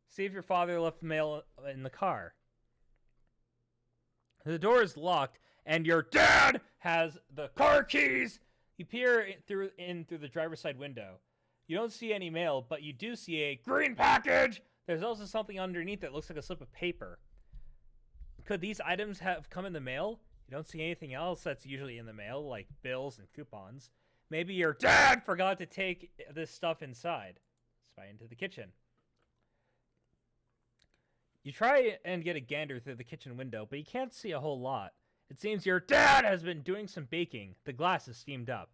See if your father left the mail in the car. The door is locked, and your dad has the car keys! You peer through the driver's side window. You don't see any mail, but you do see a green package! There's also something underneath that looks like a slip of paper. Could these items have come in the mail? You don't see anything else that's usually in the mail, like bills and coupons. Maybe your dad forgot to take this stuff inside. Spy into the kitchen. You try and get a gander through the kitchen window, but you can't see a whole lot. It seems your dad has been doing some baking. The glass is steamed up.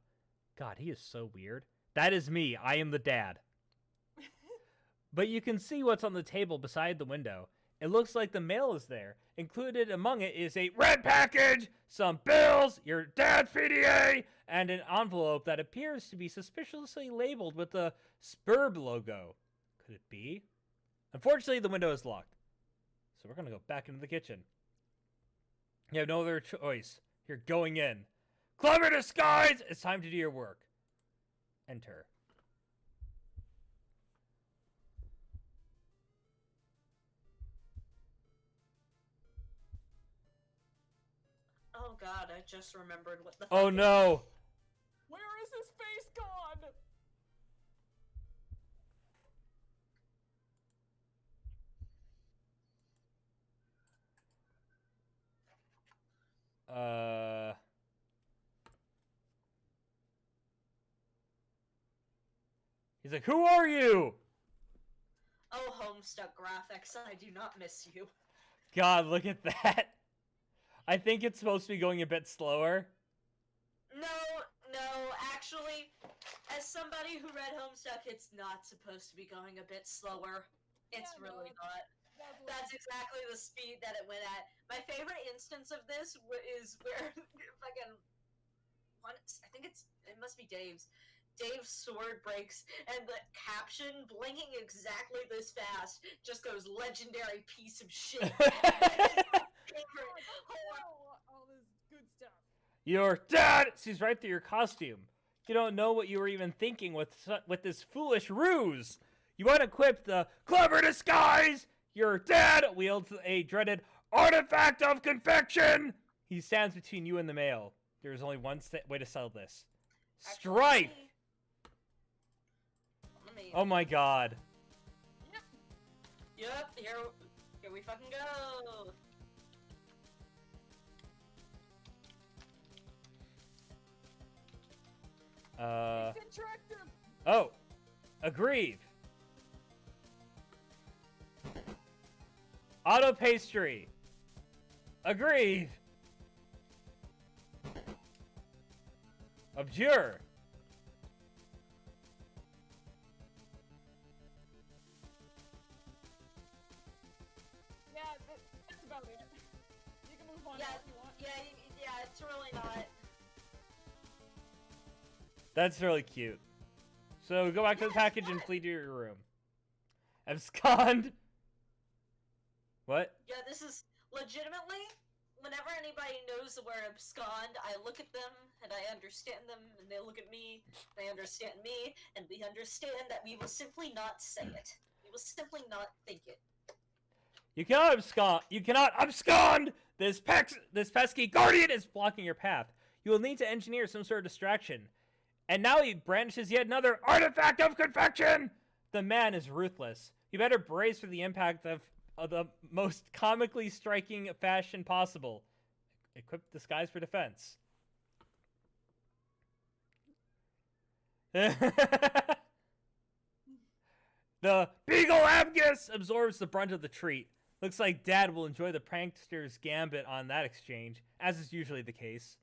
God, he is so weird. That is me. I am the dad. But you can see what's on the table beside the window. It looks like the mail is there. Included among it is a red package, some bills, your dad's PDA, and an envelope that appears to be suspiciously labeled with the Spurb logo. Could it be? Unfortunately, the window is locked. So we're going to go back into the kitchen. You have no other choice. You're going in. Clever disguise! It's time to do your work. Enter. Oh god, I just remembered what the Oh fuck no! Where is his face gone? He's like, who are you? Oh, Homestuck graphics, I do not miss you. God, look at that. I think it's supposed to be going a bit slower. No, actually, as somebody who read Homestuck, it's not supposed to be going a bit slower. It's Yeah, no, really not. That's That's exactly the speed that it went at. My favorite instance of this is where fucking I think it must be Dave's. Dave's sword breaks, and the caption, blinking exactly this fast, just goes, legendary piece of shit. all this good stuff. Your dad sees right through your costume. You don't know what you were even thinking with this foolish ruse. You unequipped the clever disguise. Your dad wields a dreaded artifact of confection. He stands between you and the mail. There is only one way to settle this. Strife. Oh my god. Yep, here we fucking go. It's interactive. Oh. Aggrieve. Auto pastry. Aggrieve. Abjure. That's really cute. So go back to the package and flee to your room. Abscond. What? Yeah, this is legitimately. Whenever anybody knows the word abscond, I look at them and I understand them, and they look at me, they understand me, and we understand that we will simply not say it. We will simply not think it. You cannot abscond. You cannot abscond. This pesky guardian is blocking your path. You will need to engineer some sort of distraction. And now he brandishes yet another artifact of confection. The man is ruthless. You better brace for the impact of the most comically striking fashion possible. Equip disguise for defense. The Beagle Abgus absorbs the brunt of the treat. Looks like Dad will enjoy the prankster's gambit on that exchange, as is usually the case.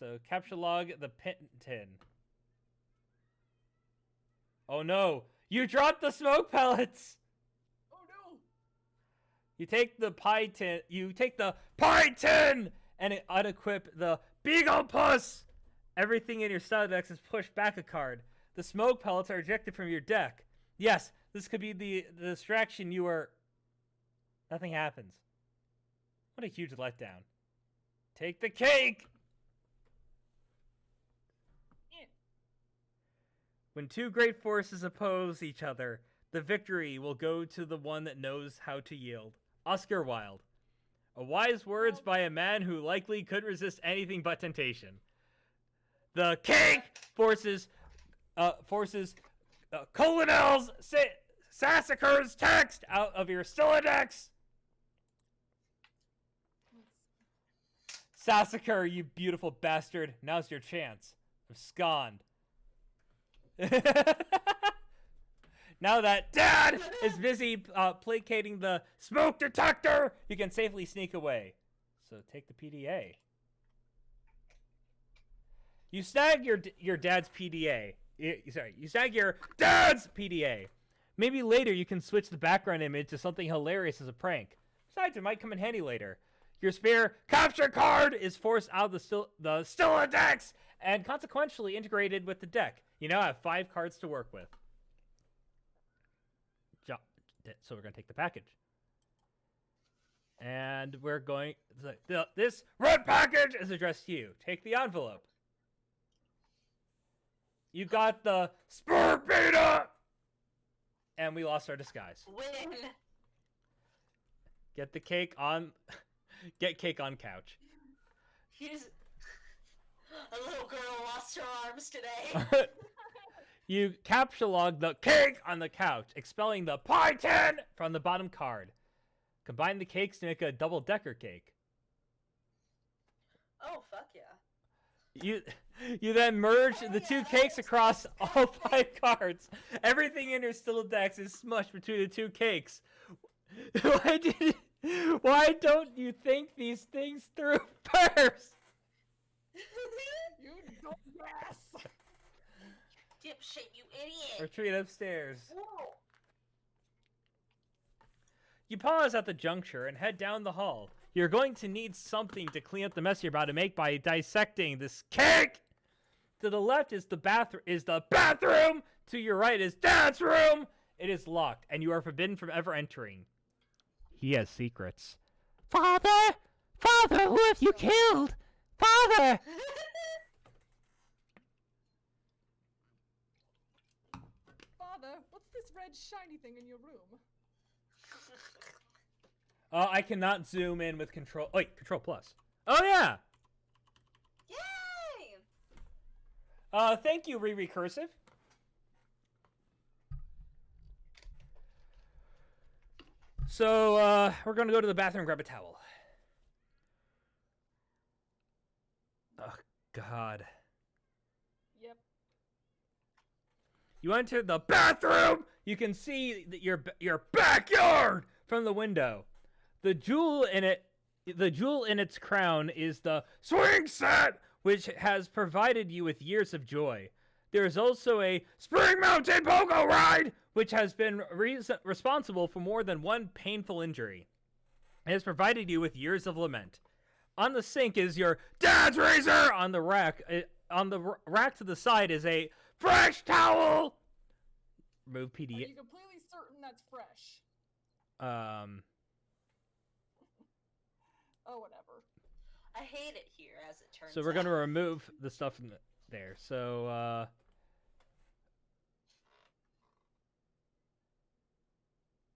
So, capture log the tin. Oh no! You dropped the smoke pellets! Oh no! You take the pie tin, and unequip the Beagle Puss! Everything in your style decks is pushed back a card. The smoke pellets are ejected from your deck. Yes, this could be the distraction you were... Nothing happens. What a huge letdown. Take the cake! When two great forces oppose each other, the victory will go to the one that knows how to yield. Oscar Wilde. A wise words by a man who likely could resist anything but temptation. The cake forces Colonel's Sassacre's text out of your Stilodex. Sassacre, you beautiful bastard. Now's your chance. Abscond. Now that Dad is busy placating the smoke detector, you can safely sneak away. So take the PDA. You snag your dad's PDA. You snag your dad's PDA. Maybe later you can switch the background image to something hilarious as a prank. Besides, it might come in handy later. Your spare capture card is forced out of the Stilodex and consequentially integrated with the deck. You now have 5 cards to work with. So we're going to take the package. And we're going... This red package is addressed to you. Take the envelope. You got the Spur Beta! And we lost our disguise. Win! Get the cake on... Get cake on couch. He's... A little girl lost her arms today. You capture log the cake on the couch, expelling the pie tin from the bottom card. Combine the cakes to make a double-decker cake. Oh, fuck yeah. You then merge the 2 cakes across all 5 cards. Everything in your Stilodex is smushed between the 2 cakes. Why don't you think these things through first? You don't guess! Dipshit, you idiot! Retreat upstairs. Whoa. You pause at the juncture and head down the hall. You're going to need something to clean up the mess you're about to make by dissecting this cake! To the left is the bathroom! To your right is Dad's room! It is locked, and you are forbidden from ever entering. He has secrets. Father! Father, who have you killed? Father! Father, what's this red shiny thing in your room? I cannot zoom in with control. Oh, wait, control plus. Oh, yeah! Yay! Thank you, Recursive. So, we're gonna go to the bathroom and grab a towel. Oh, God. Yep. You enter the bathroom! You can see your backyard from the window. The jewel in its crown is the swing set, which has provided you with years of joy. There is also a Spring Mountain Pogo Ride, which has been responsible for more than one painful injury. It has provided you with years of lament. On the sink is your dad's razor. On the rack, rack to the side is a fresh towel. Remove Are PD. you completely certain that's fresh? Oh, whatever. I hate it here, as it turns out. So we're gonna remove the stuff from there. So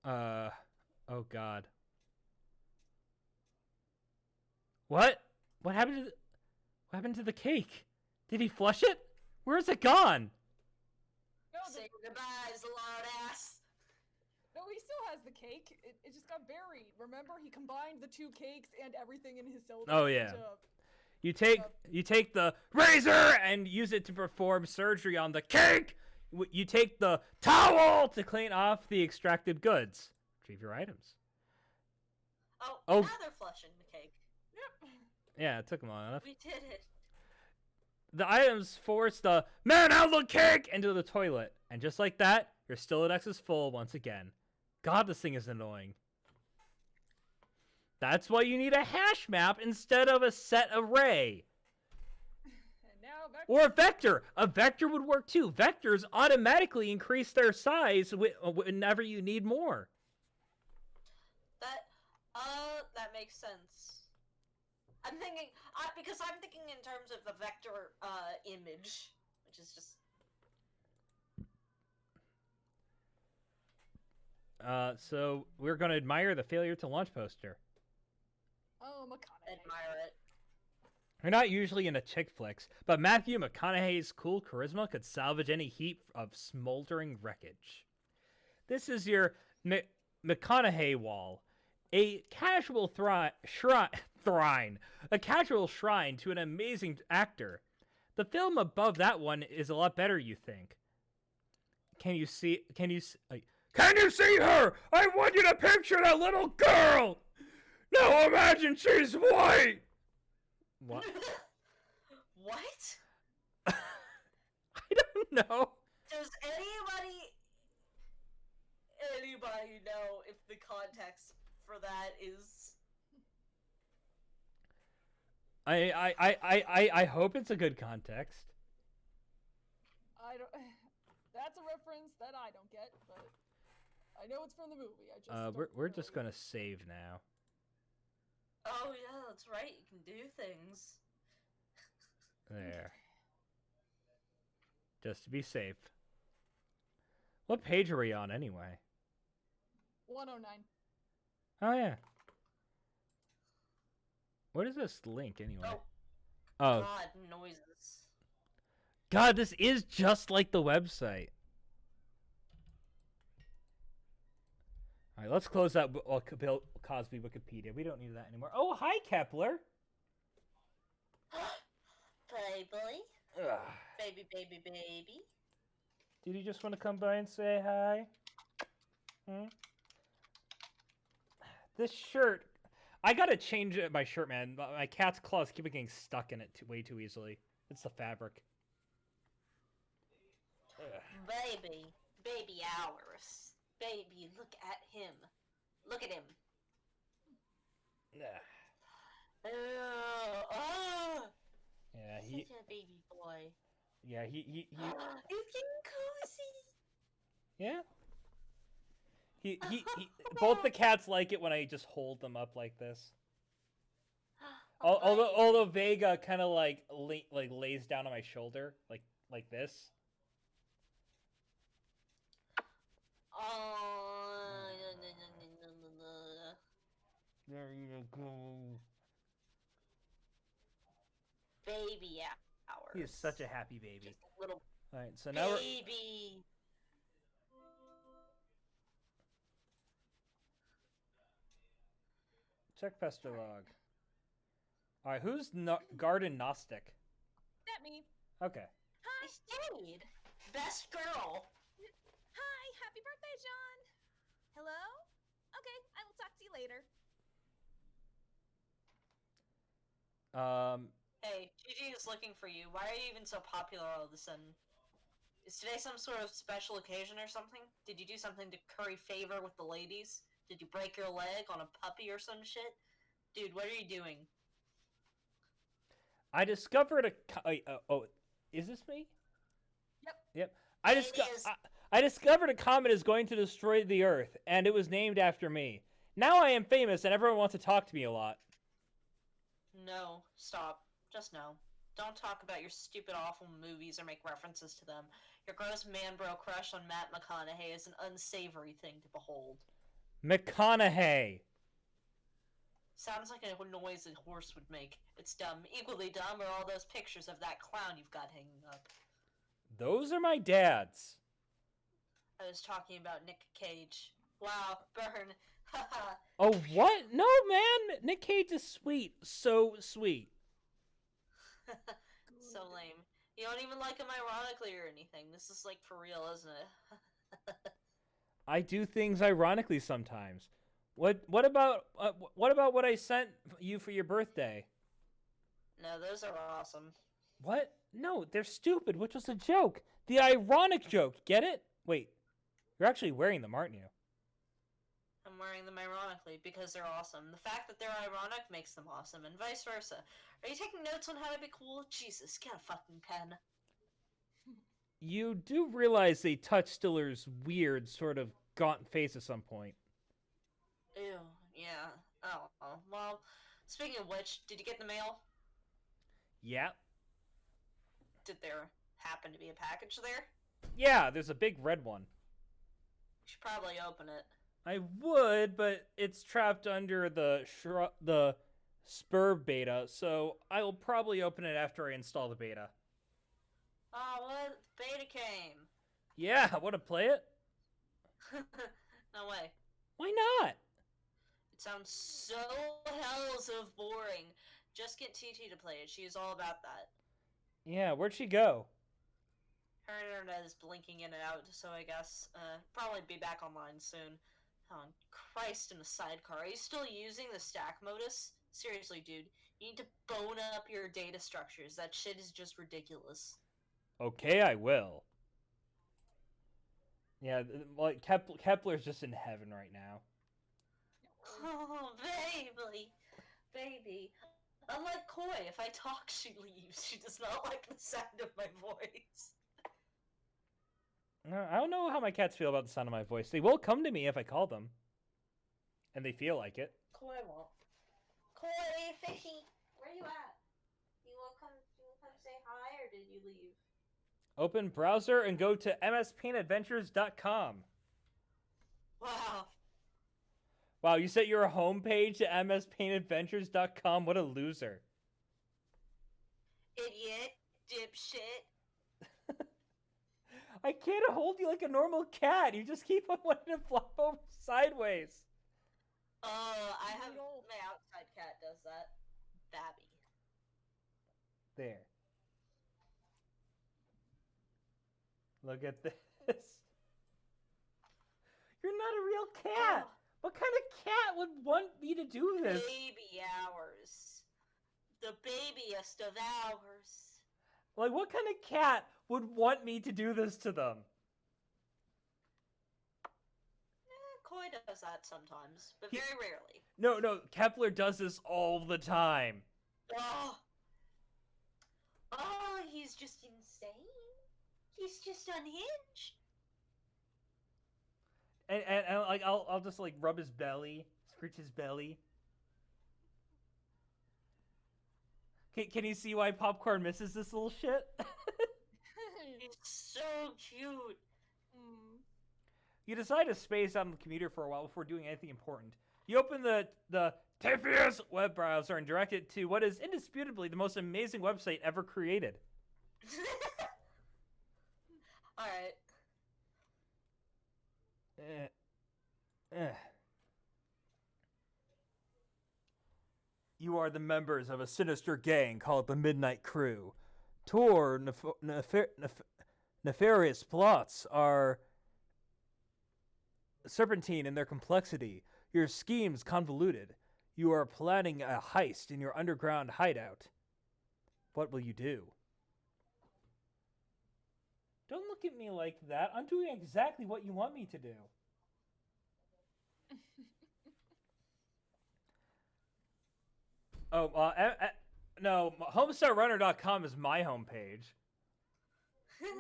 oh god. What? What happened to the cake? Did he flush it? Where's it gone? No, Say goodbyes, lard ass. no, he still has the cake. It just got buried. Remember, he combined the 2 cakes and everything in his syllabus. Oh, yeah. into- You take the razor and use it to perform surgery on the cake. You take the towel to clean off the extracted goods. Retrieve your items. Oh, now they're flushing the cake. Yep. Yeah, it took them long enough. We did it. The items force the man out of the cake into the toilet. And just like that, your Stilodex is full once again. God, this thing is annoying. That's why you need a hash map instead of a set array. And now back Or a vector. A vector would work too. Vectors automatically increase their size whenever you need more. That makes sense. I'm thinking, because I'm thinking in terms of the vector, image, which is just... So we're gonna admire the failure to launch poster. Oh, McConaughey. admire it. We're not usually into chick flicks, but Matthew McConaughey's cool charisma could salvage any heap of smoldering wreckage. This is your McConaughey wall, a casual shrine to an amazing actor. The film above that one is a lot better, you think? Can you see her? I want you to picture that little girl. Now imagine she's white. What? What? I don't know. Does anybody know if the context for that is... I hope it's a good context. I don't. That's a reference that I don't get, but I know it's from the movie. I just. We're just gonna save now. Oh yeah, that's right, you can do things. There. Just to be safe. What page are we on anyway? 109. Oh yeah. What is this link anyway? Oh. Oh. God, noises. God, this is just like the website. Alright, let's close that Bill Cosby Wikipedia. We don't need that anymore. Oh, hi, Kepler! Baby. Ugh. Baby. Did you just want to come by and say hi? This shirt... I gotta change my shirt, man. My cat's claws keep getting stuck in it way too easily. It's the fabric. Ugh. Baby hours. Baby, look at him. Look at him. Ugh. Oh. Yeah, Such a baby boy. Yeah, he He's getting cozy. Yeah. He both the cats like it when I just hold them up like this. Although Vega kind of like lays down on my shoulder like this. Oh. There you go. Baby hours. He is such a happy baby. Just a little All right, so now baby. check pester log. All right, who's Garden Gnostic? That me. Okay. It's Jade. Best girl. Hi, happy birthday, John. Hello? Okay, I will talk to you later. Hey, Gigi is looking for you. Why are you even so popular all of a sudden? Is today some sort of special occasion or something? Did you do something to curry favor with the ladies? Did you break your leg on a puppy or some shit? Dude, what are you doing? I discovered oh, is this me? Yep. Yep. It is. I discovered a comet is going to destroy the Earth, and it was named after me. Now I am famous, and everyone wants to talk to me a lot. No, stop. Just no. Don't talk about your stupid, awful movies or make references to them. Your gross man-bro crush on Matt McConaughey is an unsavory thing to behold. McConaughey. Sounds like a noise a horse would make. It's dumb. Equally dumb are all those pictures of that clown you've got hanging up. Those are my dad's. I was talking about Nick Cage. Wow, burn. Haha. Oh, what? No, man. Nick Cage is sweet. So sweet. So lame. You don't even like him ironically or anything. This is like for real, isn't it? I do things ironically sometimes. What about what I sent you for your birthday? No, those are awesome. What? No, they're stupid, which was a joke. The ironic joke. Get it? Wait. You're actually wearing them, aren't you? I'm wearing them ironically because they're awesome. The fact that they're ironic makes them awesome, and vice versa. Are you taking notes on how to be cool? Jesus, get a fucking pen. You do realize they touched Stiller's weird, sort of gaunt face at some point. Ew, yeah. Oh, well, speaking of which, did you get the mail? Yeah. Did there happen to be a package there? Yeah, there's a big red one. You should probably open it. I would, but it's trapped under the Spur beta, so I will probably open it after I install the beta. Oh, what? The beta came. Yeah, want to play it? No way. Why not? It sounds so hells of boring. Just get TT to play it. She is all about that. Yeah, where'd she go? Her internet is blinking in and out, so I guess probably be back online soon. Oh, Christ in a sidecar. Are you still using the stack modus? Seriously, dude. You need to bone up your data structures. That shit is just ridiculous. Okay, I will. Yeah, like Kepler's just in heaven right now. Oh, baby. Unlike Koi, if I talk, she leaves. She does not like the sound of my voice. I don't know how my cats feel about the sound of my voice. They will come to me if I call them. And they feel like it. Koi won't. Koi, fishy, where you at? You will come say hi, or did you leave? Open browser and go to mspaintadventures.com. Wow. Wow, you set your homepage to mspaintadventures.com? What a loser. Idiot, dipshit. I can't hold you like a normal cat. You just keep on wanting to flop over sideways. I have my outside cat does that. Babby. There. Look at this. You're not a real cat. Oh. What kind of cat would want me to do this? Baby hours. The babyest of hours. Like, what kind of cat would want me to do this to them? Koi does that sometimes, but very rarely. No, Kepler does this all the time. Oh, he's just insane. He's just unhinged. And like I'll just like rub his belly, scratch his belly. Can you see why Popcorn misses this little shit? He's so cute. You decide to space out on the computer for a while before doing anything important. You open the TPS web browser and direct it to what is indisputably the most amazing website ever created. Alright. You are the members of a sinister gang called the Midnight Crew. Tour nefarious plots are serpentine in their complexity. Your schemes convoluted. You are planning a heist in your underground hideout. What will you do? Don't look at me like that. I'm doing exactly what you want me to do. No, homestarrunner.com is my homepage. Ooh.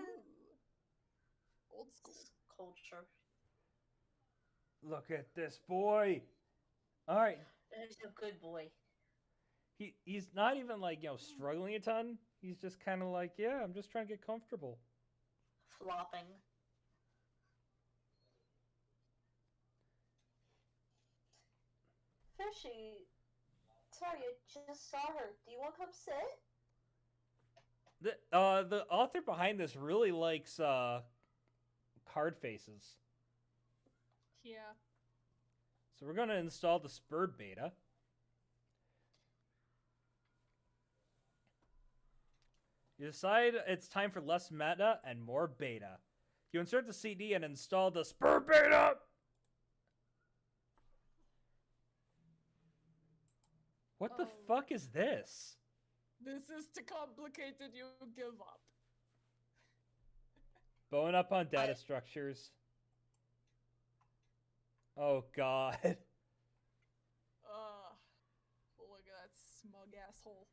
Old school. Culture. Look at this boy. All right, He's a good boy. he's not even like, struggling a ton. He's just kind of like, yeah, I'm just trying to get comfortable. Flopping. Fishy. Sorry, I just saw her. Do you want to come sit? The author behind this really likes card faces. Yeah. So we're going to install the Spurred beta. You decide it's time for less meta and more beta. You insert the CD and install the Spurred beta. What the fuck is this? This is too complicated, you give up. Bowing up on data structures. Oh god. Look at that smug asshole.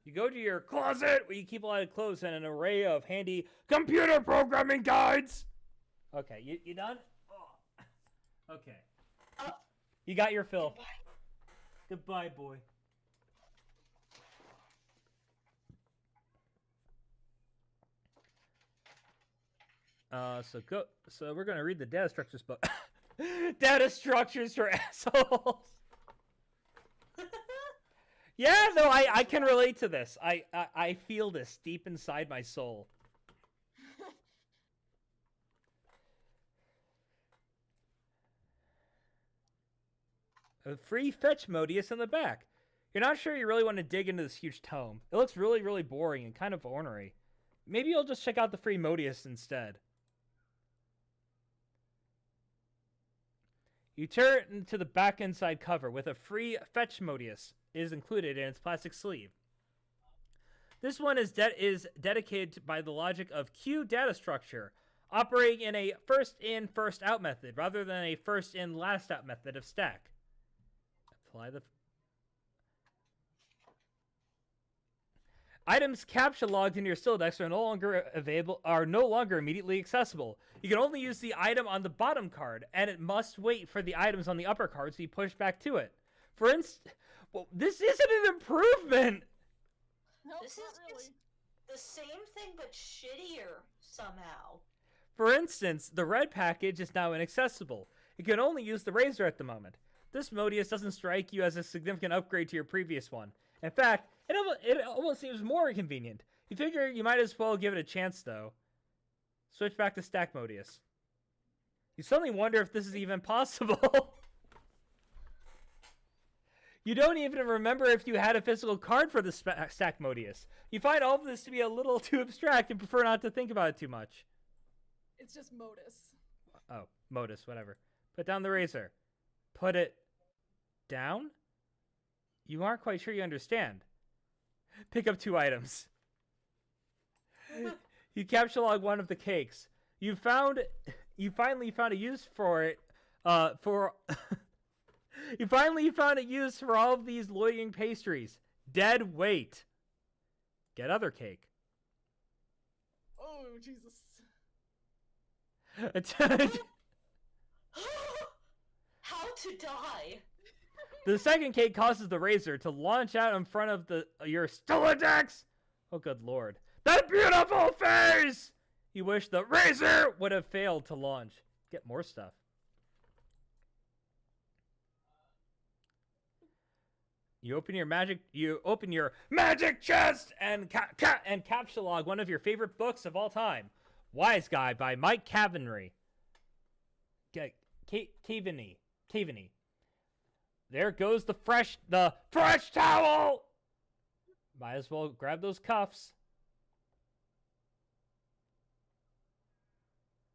You go to your closet where you keep a lot of clothes and an array of handy computer programming guides. Okay, you done? Oh. Okay. You got your fill. Goodbye, boy. So we're gonna read the data structures book. Data structures for assholes. Yeah, no, I can relate to this. I feel this deep inside my soul. A free fetch Modius in the back. You're not sure you really want to dig into this huge tome. It looks really, really boring and kind of ornery. Maybe you'll just check out the free Modius instead. You turn to the back inside cover with a free fetch Modius is included in its plastic sleeve. This one is dedicated by the logic of Q data structure, operating in a first in, first out method rather than a first in, last out method of stack. Apply the items captcha logged in your Stiledex are no longer immediately accessible. You can only use the item on the bottom card, and it must wait for the items on the upper card so you push back to it. For instance, well, this isn't an improvement. No, This not is really. the same thing but shittier somehow. For instance, the red package is now inaccessible. You can only use the razor at the moment. This Modius doesn't strike you as a significant upgrade to your previous one. In fact, it almost seems more convenient. You figure you might as well give it a chance, though. Switch back to Stack Modius. You suddenly wonder if this is even possible. You don't even remember if you had a physical card for the Stack Modius. You find all of this to be a little too abstract and prefer not to think about it too much. It's just modus. Oh, Modus, whatever. Put down the razor. Put it down? You aren't quite sure you understand. Pick up 2 items. You capture log one of the cakes. You finally found a use for it. You finally found a use for all of these loitering pastries. Dead weight. Get other cake. Oh, Jesus. How to die? The second cake causes the razor to launch out in front of your Stiledex. Oh, good lord. That beautiful face! You wish the razor would have failed to launch. Get more stuff. You open your magic chest and capture log one of your favorite books of all time, Wise Guy by Mike Caveney. Caveney. There goes the fresh towel. Might as well grab those cuffs.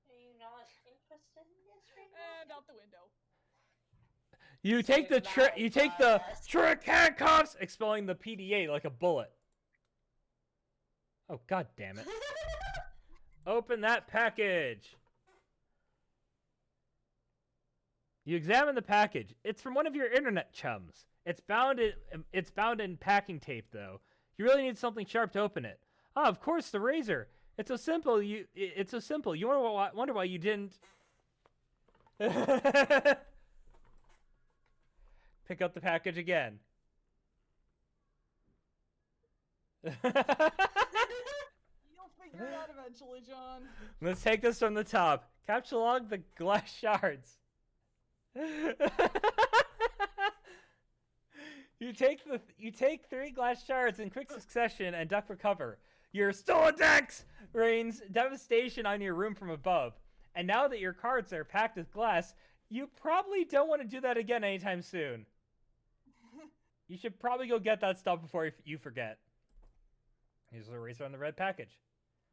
Are you not interested in this right now? And out the window. You take the trick handcuffs, expelling the PDA like a bullet. Oh, god damn it. Open that package. You examine the package. It's from one of your internet chums. It's bound in packing tape, though. You really need something sharp to open it. Ah, of course, the razor. It's so simple. It's so simple. You wonder why you didn't. Pick up the package again. You'll figure it out eventually, John. Let's take this from the top. Capture log the glass shards. You take 3 glass shards in quick succession and duck for cover. Your Stola-Dex rains devastation on your room from above. And now that your cards are packed with glass, you probably don't want to do that again anytime soon. You should probably go get that stuff before you forget. Here's the eraser on the red package.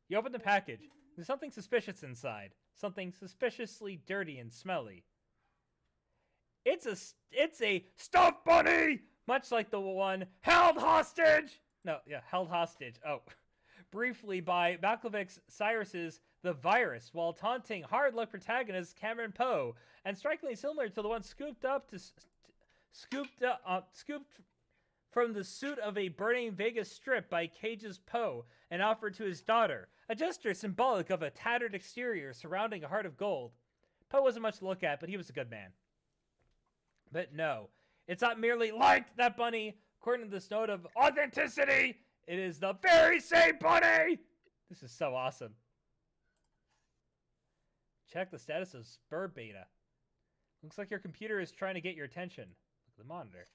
You open the package. There's something suspicious inside. Something suspiciously dirty and smelly. It's a stuffed bunny! Much like the one held hostage! No, yeah, held hostage. Oh. Briefly by Malkovich Cyrus's The Virus, while taunting hard luck protagonist Cameron Poe, and strikingly similar to the one scooped from the suit of a burning Vegas strip by Cage's Poe and offered to his daughter, a gesture symbolic of a tattered exterior surrounding a heart of gold. Poe wasn't much to look at, but he was a good man. But no, it's not merely like that bunny. According to this note of authenticity, it is the very same bunny! This is so awesome. Check the status of Spur Beta. Looks like your computer is trying to get your attention. Look at the monitor.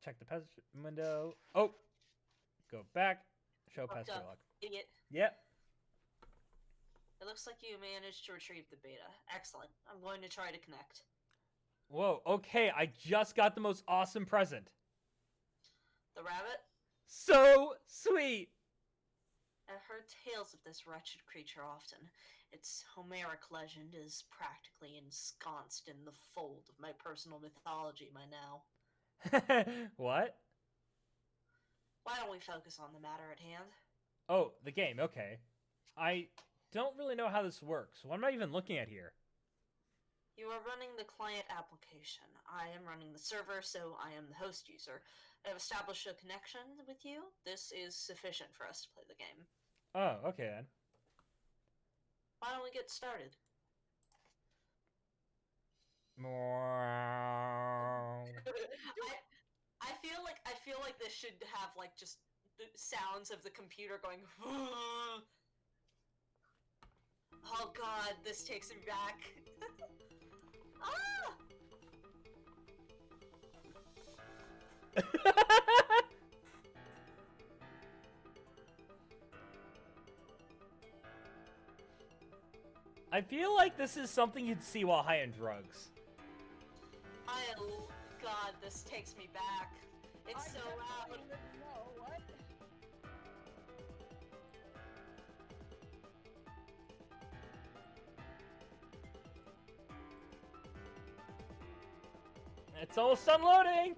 Check the password window. Oh! Go back. Show password lock. Idiot. Yep. It looks like you managed to retrieve the beta. Excellent. I'm going to try to connect. Whoa, okay, I just got the most awesome present. The rabbit? So sweet! I've heard tales of this wretched creature often. Its Homeric legend is practically ensconced in the fold of my personal mythology by now. What? Why don't we focus on the matter at hand? Oh, the game, okay. I don't really know how this works. What am I even looking at here? You are running the client application. I am running the server, so I am the host user. I have established a connection with you. This is sufficient for us to play the game. Oh, okay then. Why don't we get started? I feel like this should have like just the sounds of the computer going. Oh god, this takes me back. Ah! I feel like this is something you'd see while high on drugs. God, this takes me back. It's so loud. No, what? It's almost unloading!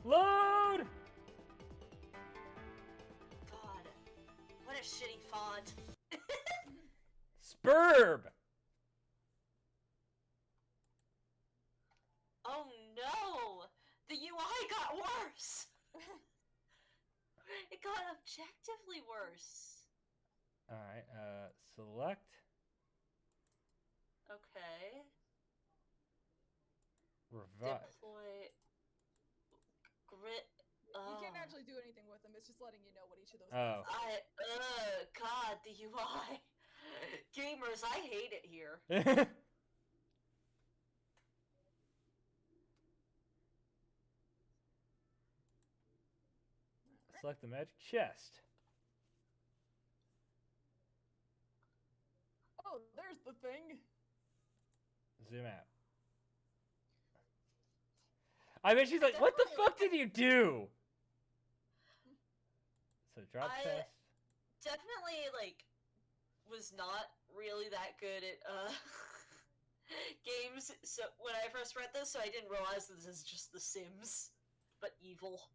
Load! God, what a shitty font. Spurb! Oh no! The UI got worse! It got objectively worse. Alright, select. Okay. Revive. Deploy. Grit. You can't actually do anything with them. It's just letting you know what each of those Oh. God, the UI. Gamers, I hate it here. Select the magic chest. Oh, there's the thing. Zoom out. I mean, she's like, what the fuck did you do? So drop I- chest. Definitely, like, was not really that good at, games, so when I first read this, so I didn't realize that this is just The Sims, but evil.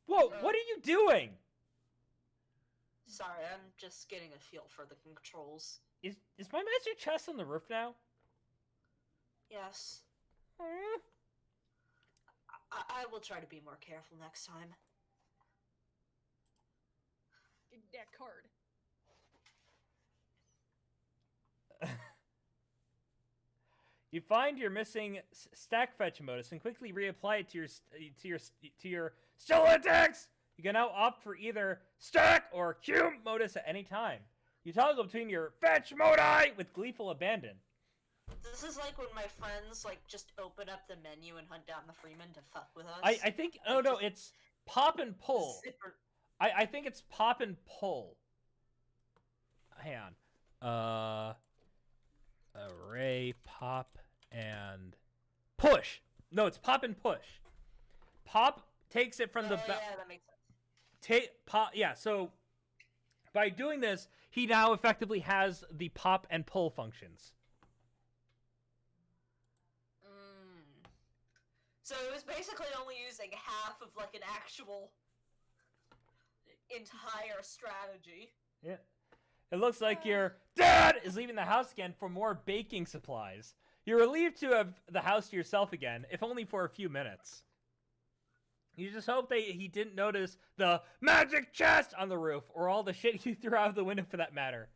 Whoa, what are you doing? Sorry, I'm just getting a feel for the controls. Is my magic chest on the roof now? Yes. I will try to be more careful next time. Give me that card. You find your missing stack fetch modus and quickly reapply it to your still attacks. You can now opt for either stack or queue modus at any time. You toggle between your fetch modi with gleeful abandon. This is like when my friends like just open up the menu and hunt down the Freeman to fuck with us. I think no, it's pop and pull. Zipper. I think it's pop and pull. Hang on. Array, pop, and push. No, it's pop and push. Pop takes it from the yeah, that makes sense. pop. Yeah, so by doing this, he now effectively has the pop and pull functions. So it was basically only using half of like an actual entire strategy. Yeah. It looks like your dad is leaving the house again for more baking supplies. You're relieved to have the house to yourself again, if only for a few minutes. You just hope he didn't notice the magic chest on the roof, or all the shit you threw out of the window for that matter.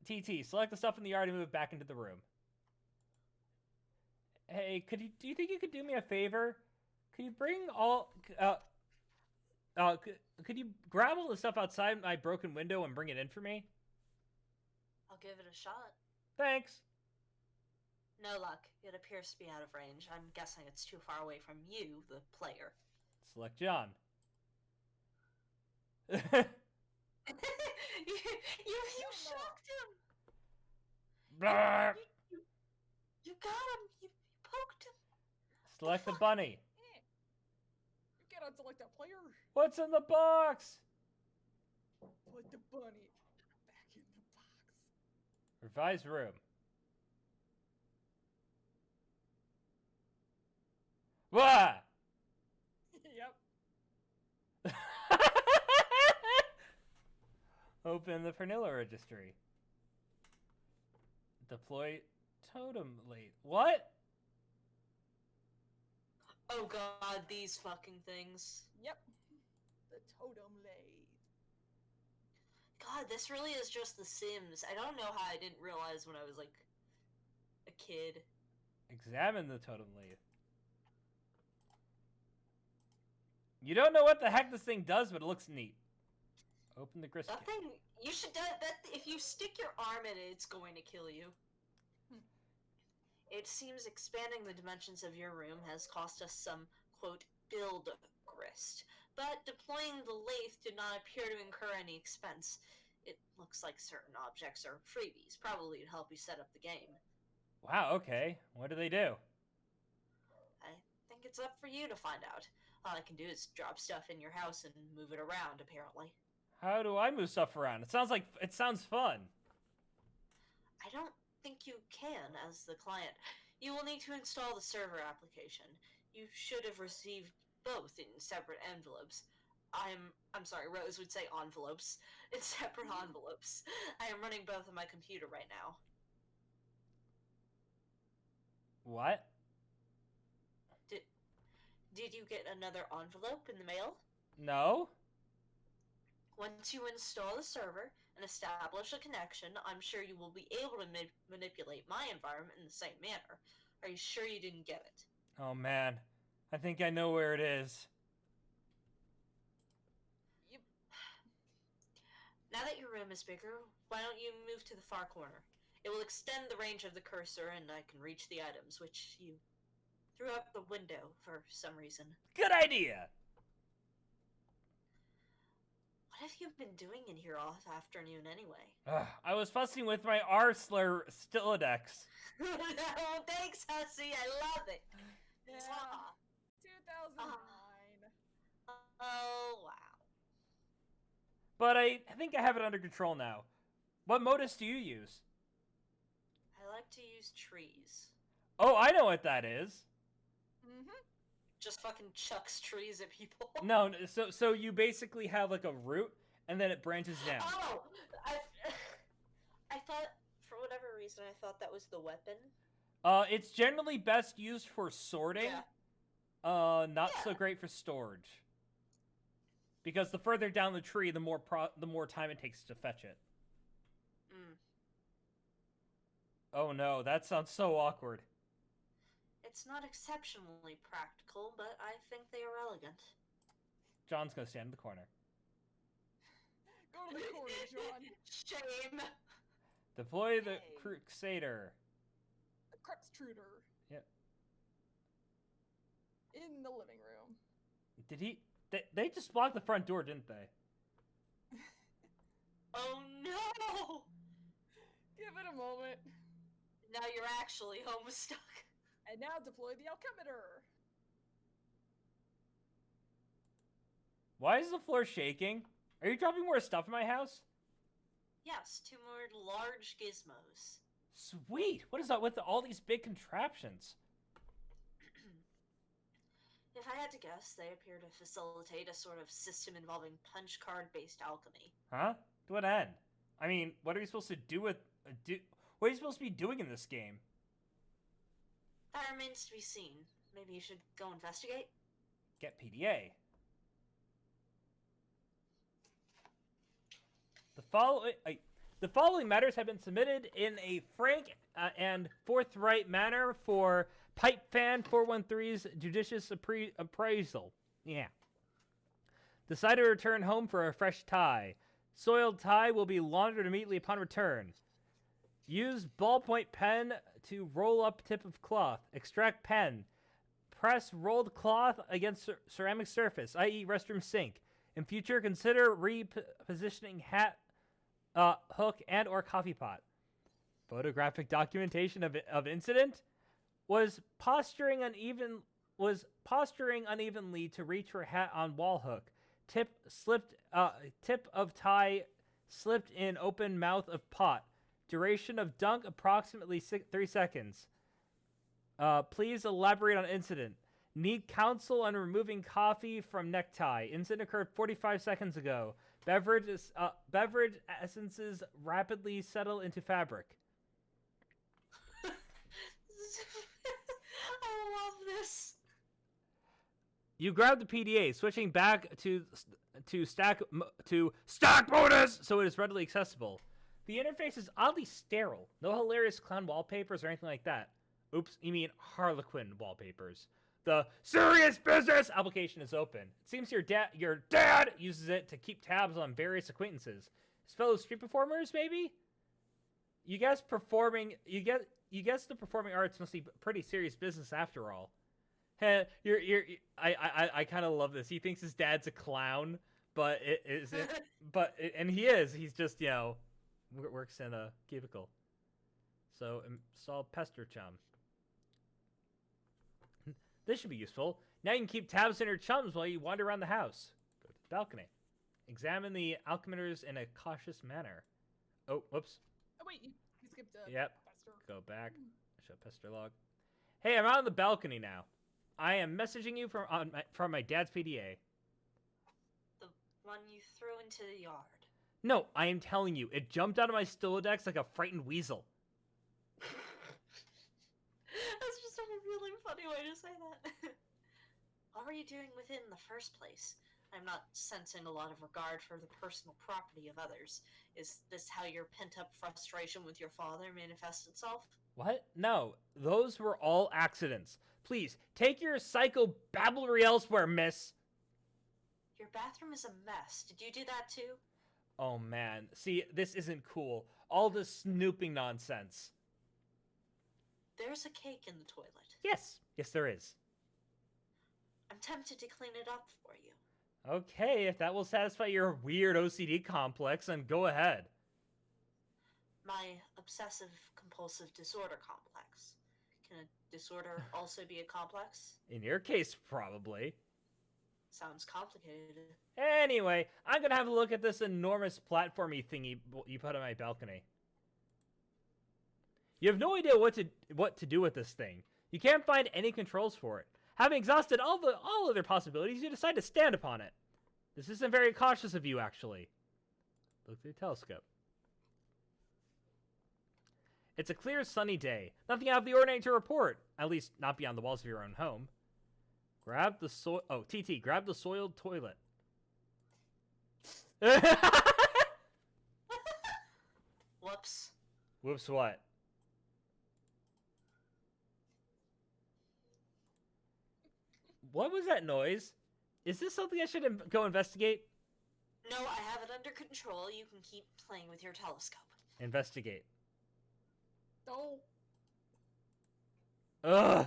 TT, select the stuff in the yard and move it back into the room. Hey, do you think you could do me a favor? Could you bring all, could you grab all the stuff outside my broken window and bring it in for me? I'll give it a shot. Thanks. No luck. It appears to be out of range. I'm guessing it's too far away from you, the player. Select John. you shocked him! Blah. You got him! You poked him! Select the bunny. You cannot select that player. What's in the box? Put the bunny back in the box. Revised room. Wah! Yep. Open the Pernilla registry. Deploy totem late. What? Oh god, these fucking things. Yep. The totem laid. God, this really is just The Sims. I don't know how I didn't realize when I was like a kid. Examine the totem lathe. You don't know what the heck this thing does, but it looks neat. Open the grist. That thing, you should that if you stick your arm in it, it's going to kill you. It seems expanding the dimensions of your room has cost us some, quote, build grist. But deploying the lathe did not appear to incur any expense. It looks like certain objects are freebies, probably to help you set up the game. Wow, okay. What do they do? I think it's up for you to find out. All I can do is drop stuff in your house and move it around, apparently. How do I move stuff around? It sounds fun. I don't think you can, as the client. You will need to install the server application. You should have received both in separate envelopes. I'm sorry, Rose would say envelopes. In separate envelopes. I am running both on my computer right now. What? Did you get another envelope in the mail? No? Once you install the server and establish a connection, I'm sure you will be able to manipulate my environment in the same manner. Are you sure you didn't get it? Oh man. I think I know where it is. Yep. Now that your room is bigger, why don't you move to the far corner? It will extend the range of the cursor and I can reach the items, which you threw out the window for some reason. Good idea! What have you been doing in here all afternoon anyway? I was fussing with my R-slur Stilodex. No, thanks, Hussy. I love it. Yeah. Mwah. 2009. Oh, wow. But I think I have it under control now. What modus do you use? I like to use trees. Oh, I know what that is. Mm-hmm. Just fucking chucks trees at people. No, so you basically have like a root, and then it branches down. Oh! I thought, for whatever reason, I thought that was the weapon. It's generally best used for sorting. Yeah. Not so Yeah. great for storage. Because the further down the tree, the more time it takes to fetch it. Mm. Oh no, that sounds so awkward. It's not exceptionally practical, but I think they are elegant. John's gonna stand in the corner. Go to the corner, John. Shame. Deploy the Hey. Crusader. The Crepstruder. Yep. In the living room. Did he? They just blocked the front door, didn't they? Oh no! Give it a moment. Now you're actually Homestuck. And now deploy the alchemitor. Why is the floor shaking? Are you dropping more stuff in my house? Yes, 2 more large gizmos. Sweet! What is that with all these big contraptions? If I had to guess, they appear to facilitate a sort of system involving punch card-based alchemy. Huh? To what end? I mean, what are you supposed to do with... what are you supposed to be doing in this game? That remains to be seen. Maybe you should go investigate? Get PDA. The following matters have been submitted in a frank and forthright manner for Pipe Fan 413's judicious appraisal. Yeah. Decided to return home for a fresh tie. Soiled tie will be laundered immediately upon return. Use ballpoint pen to roll up tip of cloth. Extract pen. Press rolled cloth against ceramic surface, i.e. restroom sink. In future, consider repositioning hat, hook, and or coffee pot. Photographic documentation of incident. Was posturing unevenly to reach for hat on wall hook. Tip of tie slipped in open mouth of pot. Duration of dunk approximately 3 seconds. Please elaborate on incident. Need counsel on removing coffee from necktie. Incident occurred 45 seconds ago. Beverage essences rapidly settle into fabric. I love this. You grab the PDA, switching back to stack bonus, so it is readily accessible. The interface is oddly sterile. No hilarious clown wallpapers or anything like that. Oops, you mean Harlequin wallpapers. The serious business application is open. It seems your dad uses it to keep tabs on various acquaintances. His fellow street performers, maybe? You guess the performing arts must be pretty serious business after all. I kind of love this. He thinks his dad's a clown, but and he is. He's just, works in a cubicle. So install Pester Chum. This should be useful. Now you can keep tabs on your chums while you wander around the house. Go to the balcony. Examine the alchemists in a cautious manner. Oh, whoops. Oh wait, you skipped Yep. Pester. Go back. Show Pester log. Hey, I'm out on the balcony now. I am messaging you from my dad's PDA. The one you threw into the yard. No, I am telling you, it jumped out of my Stilodex like a frightened weasel. That's just a really funny way to say that. What were you doing with it in the first place? I'm not sensing a lot of regard for the personal property of others. Is this how your pent-up frustration with your father manifests itself? What? No, those were all accidents. Please, take your psycho babblery elsewhere, miss. Your bathroom is a mess. Did you do that too? Oh man, see, this isn't cool. All this snooping nonsense. There's a cake in the toilet. Yes, there is. I'm tempted to clean it up for you. Okay, if that will satisfy your weird OCD complex, then go ahead. My obsessive-compulsive disorder complex. Can a disorder also be a complex? In your case, probably. Sounds complicated. Anyway, I'm gonna have a look at this enormous platformy thingy you put on my balcony. You have no idea what to do with this thing. You can't find any controls for it. Having exhausted all other possibilities, you decide to stand upon it. This isn't very cautious of you, actually. Look through the telescope. It's a clear, sunny day. Nothing out of the ordinary to report. At least, not beyond the walls of your own home. Grab the TT, grab the soiled toilet. Whoops. Whoops, what? What was that noise? Is this something I should go investigate? No, I have it under control. You can keep playing with your telescope. Investigate. Oh, Ugh!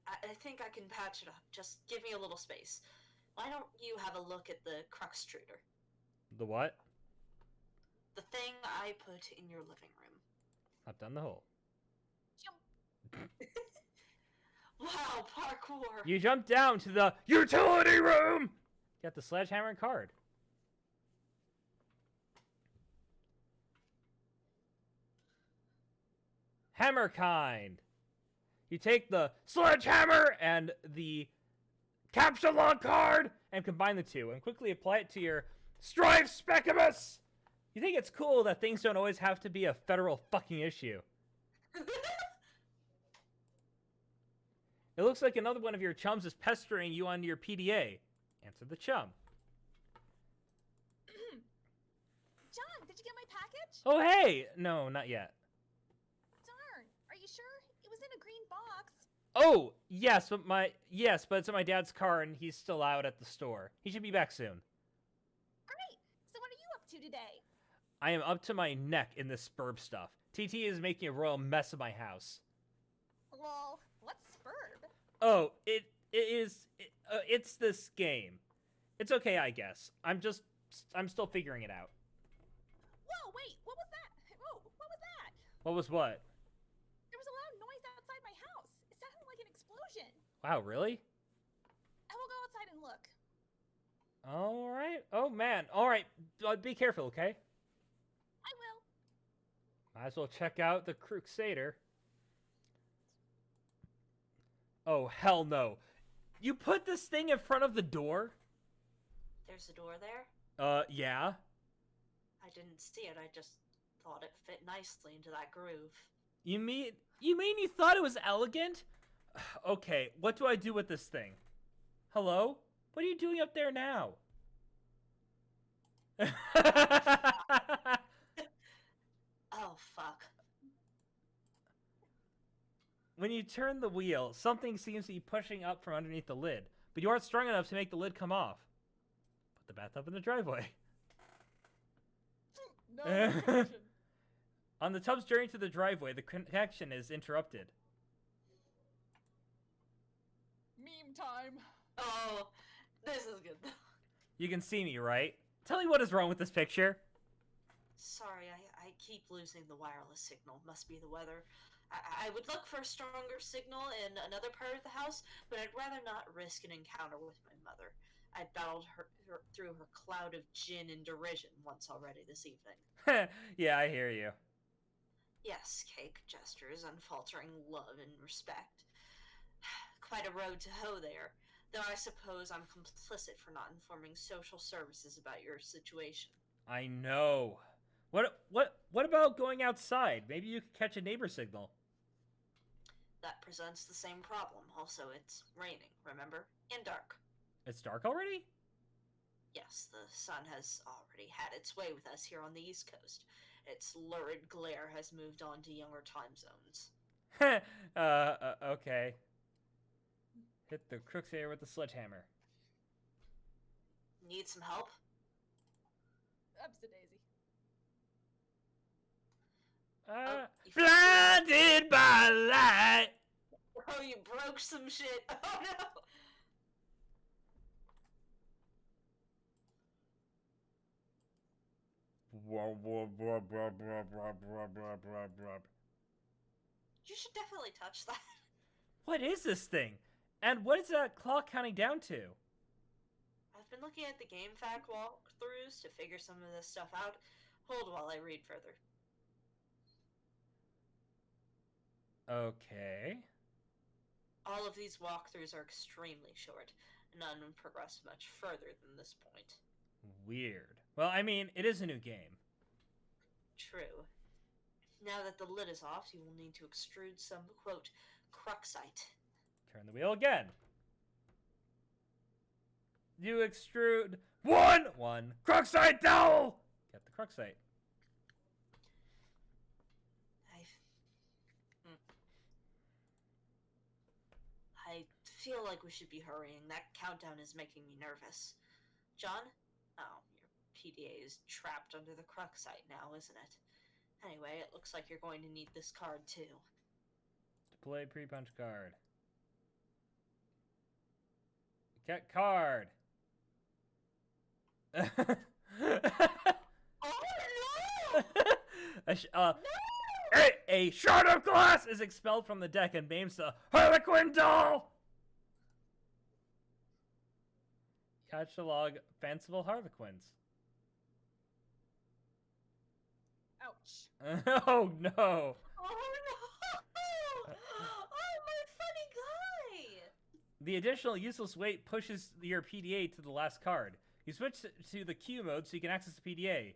I think I can patch it up. Just give me a little space. Why don't you have a look at the Cruxtruder? The what? The thing I put in your living room. Up down the hole. jump. Wow, parkour! You jump down to the utility room! Get the sledgehammer and card. Hammer kind. You take the sledgehammer and the capsulon card and combine the two and quickly apply it to your Strive Specumus! You think it's cool that things don't always have to be a federal fucking issue. It looks like another one of your chums is pestering you on your PDA. Answer the chum. John, did you get my package? Oh, hey! No, not yet. Darn. Are you sure? It was in a green box. Oh, yes, but it's in my dad's car and he's still out at the store. He should be back soon. Great. So what are you up to today? I am up to my neck in this spurb stuff. TT is making a royal mess of my house. Lol. What's Spurb? Oh, it's this game. It's okay, I guess. I'm still figuring it out. Whoa, wait. What was that? Whoa, what was that? What was what? There was a loud noise outside my house. It sounded like an explosion. Wow, really? I will go outside and look. All right. Oh, man. All right. Be careful, okay? I will. Might as well check out the Crusader. Oh, hell no. You put this thing in front of the door? There's a door there? Yeah. I didn't see it. I just thought it fit nicely into that groove. You mean you thought it was elegant? Okay, what do I do with this thing? Hello? What are you doing up there now? Oh, fuck. When you turn the wheel, something seems to be pushing up from underneath the lid, but you aren't strong enough to make the lid come off. Put the bathtub in the driveway. No connection. On the tub's journey to the driveway, the connection is interrupted. Meme time. Oh, this is good. You can see me, right? Tell me what is wrong with this picture. Sorry, I keep losing the wireless signal. Must be the weather. I would look for a stronger signal in another part of the house, but I'd rather not risk an encounter with my mother. I battled her through her cloud of gin and derision once already this evening. Yeah, I hear you. Yes, cake, gestures, unfaltering love and respect. Quite a road to hoe there, though I suppose I'm complicit for not informing social services about your situation. I know. What about going outside? Maybe you could catch a neighbor signal. That presents the same problem. Also, it's raining, remember? And dark. It's dark already? Yes, the sun has already had its way with us here on the East Coast. Its lurid glare has moved on to younger time zones. Okay. Hit the Crusader with the sledgehammer. Need some help? Upsta daisy. You Blinded by light. Oh, you broke some shit. Oh no! You should definitely touch that. What is this thing? And what is that clock counting down to? I've been looking at the game fact walkthroughs to figure some of this stuff out. Hold while I read further. Okay. All of these walkthroughs are extremely short. None progress much further than this point. Weird. Well, I mean, it is a new game. True. Now that the lid is off, you will need to extrude some, quote, cruxite. Turn the wheel again. You extrude one cruxite dowel. Get the cruxite. I feel like we should be hurrying. That countdown is making me nervous. John? Oh, your PDA is trapped under the cruxite now, isn't it? Anyway, it looks like you're going to need this card too. Display pre-punch card. Get card. Oh no! No! A shard of glass is expelled from the deck and maims the Harlequin doll! Catalog fanciful Harlequins. Ouch. Oh no! Oh no! Oh, my funny guy! The additional useless weight pushes your PDA to the last card. You switch to the Q mode so you can access the PDA.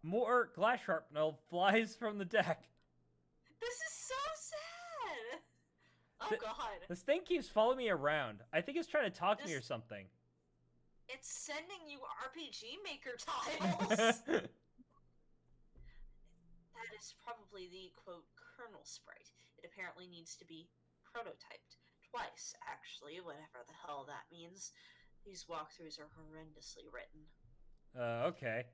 More glass shrapnel flies from the deck. This is so sad! Oh god. This thing keeps following me around. I think it's trying to talk to me or something. It's sending you RPG Maker tiles! That is probably the, quote, kernel sprite. It apparently needs to be prototyped. Twice, actually, whatever the hell that means. These walkthroughs are horrendously written. Okay.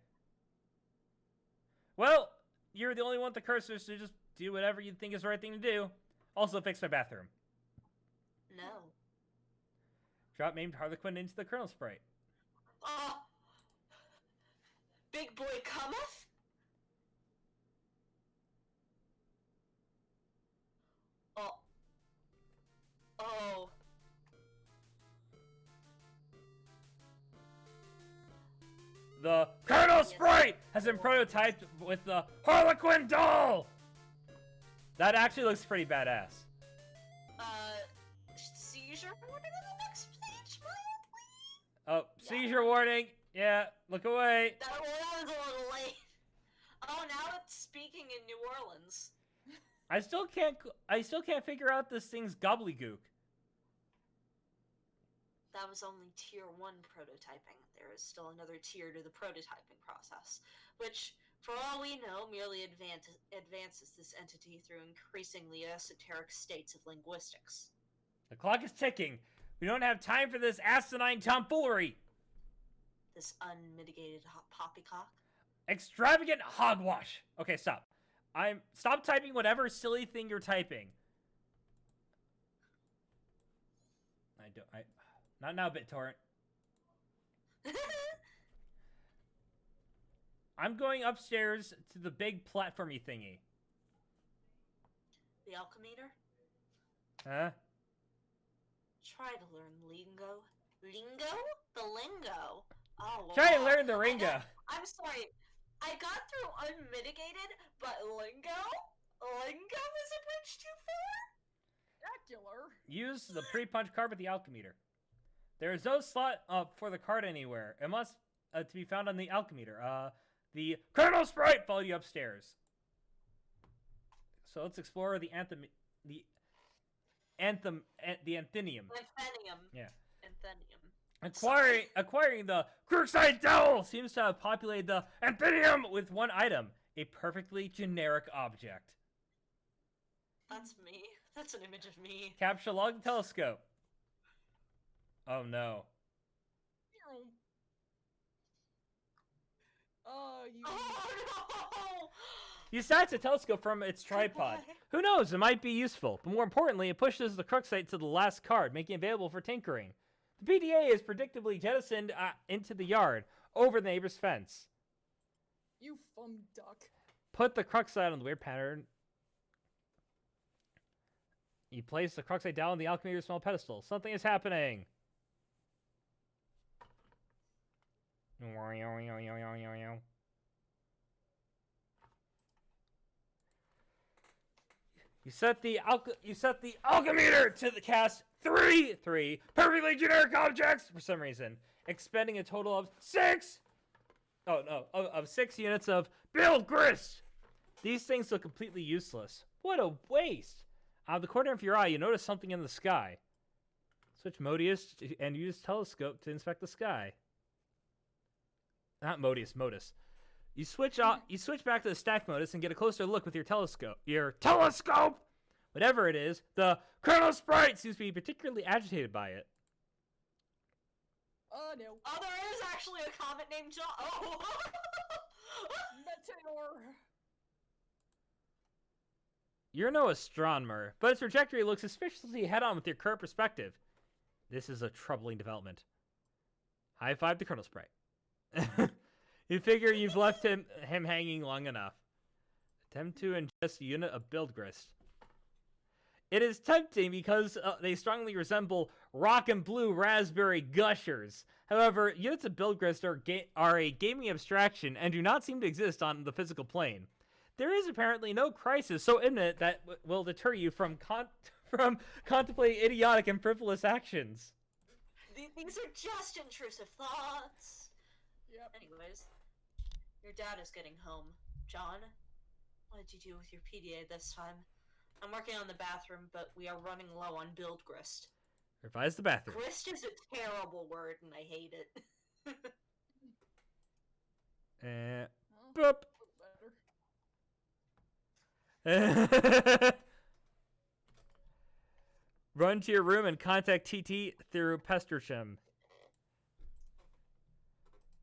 Well, you're the only one with the cursor, so just do whatever you think is the right thing to do. Also, fix my bathroom. No. Drop named Harlequin into the kernel sprite. Big boy cometh? Oh. The kernel sprite has been prototyped with the Harlequin doll! That actually looks pretty badass. Seizure warning on the next page, please? Oh, seizure warning. Yeah, look away. That was a little late. Oh, now it's speaking in New Orleans. I still can't figure out this thing's gobbledygook. That was only tier 1 prototyping. There is still another tier to the prototyping process, which, for all we know, merely advances this entity through increasingly esoteric states of linguistics. The clock is ticking. We don't have time for this asinine tomfoolery. This unmitigated poppycock? Extravagant hogwash. Okay, stop. Stop typing whatever silly thing you're typing. Not now, BitTorrent. I'm going upstairs to the big platformy thingy. The alchemimeter? Huh? Try to learn lingo. Lingo? The lingo? Oh, Try to wow. learn the ringo. I'm sorry. I got through unmitigated, but lingo? Lingo is a bridge too far? Spectacular. Use the pre-punch card with the alchemimeter. There is no slot for the card anywhere. It must to be found on the alchemimeter. The kernel sprite followed you upstairs. So let's explore the anthenium. Anthenium. Yeah. Anthenium. Acquiring the Crookside Dowel seems to have populated the anthenium with one item, a perfectly generic object. That's me. That's an image of me. Capture log the telescope. Oh no. Oh, you. Oh no! You detach the telescope from its tripod. Who knows, it might be useful, but more importantly, it pushes the Crooksite to the last card, making it available for tinkering. The PDA is predictably jettisoned into the yard, over the neighbor's fence. You duck. Put the Crooksite on the weird pattern. You place the Crooksite down on the alchemimeter's small pedestal. Something is happening. You set the alchemimeter to the cast three perfectly generic objects for some reason, expending a total of 6 units of build grist. These things look completely useless. What a waste! Out of the corner of your eye, you notice something in the sky. Switch Modius and use telescope to inspect the sky. Not Modius, Modus. You switch back to the stack modus and get a closer look with your telescope. Whatever it is, the Colonel Sprite seems to be particularly agitated by it. Oh no. Oh, there is actually a comet named John. Oh! Meteor. You're no astronomer, but its trajectory looks suspiciously head-on with your current perspective. This is a troubling development. High five to Colonel Sprite. You figure you've left him hanging long enough. Attempt to ingest a unit of Buildgrist. It is tempting because they strongly resemble rock and blue raspberry gushers. However, units of Buildgrist are a gaming abstraction and do not seem to exist on the physical plane. There is apparently no crisis so imminent that will deter you from contemplating idiotic and frivolous actions. These are just intrusive thoughts. Yep. Anyways, your dad is getting home. John, what did you do with your PDA this time? I'm working on the bathroom, but we are running low on build grist. Revise the bathroom. Grist is a terrible word, and I hate it. Well, Boop. better. Run to your room and contact TT through Pestersham.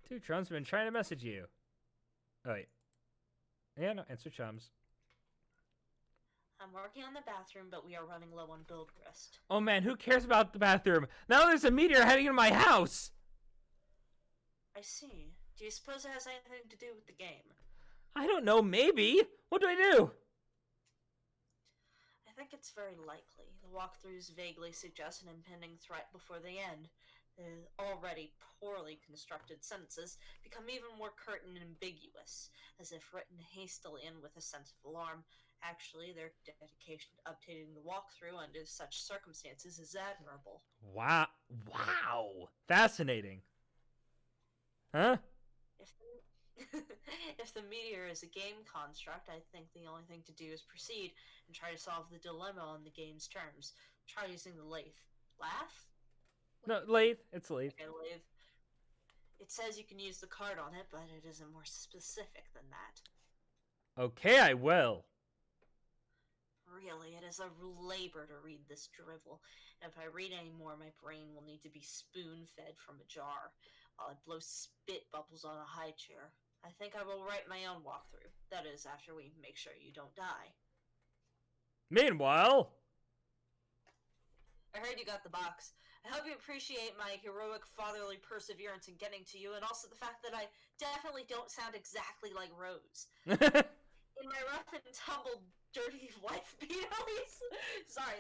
Two chums have been trying to message you. Oh, wait. Yeah, no, answer chums. I'm working on the bathroom, but we are running low on build grist. Oh man, who cares about the bathroom? Now there's a meteor heading into my house! I see. Do you suppose it has anything to do with the game? I don't know, maybe. What do I do? I think it's very likely. The walkthroughs vaguely suggest an impending threat before the end. The already poorly constructed sentences become even more curt and ambiguous, as if written hastily and with a sense of alarm. Actually, their dedication to updating the walkthrough under such circumstances is admirable. Wow. Wow. Fascinating. Huh? If the meteor is a game construct, I think the only thing to do is proceed and try to solve the dilemma on the game's terms. Try using the lathe. Laugh? No, lathe. It's lathe. Okay, lathe. It says you can use the card on it, but it isn't more specific than that. Okay, I will. Really, it is a labor to read this drivel. If I read any more, my brain will need to be spoon-fed from a jar, while I blow spit bubbles on a high chair. I think I will write my own walkthrough. That is, after we make sure you don't die. Meanwhile... I heard you got the box. I hope you appreciate my heroic fatherly perseverance in getting to you, and also the fact that I definitely don't sound exactly like Rose. In my rough and tumble, dirty wife beaterly... Sorry,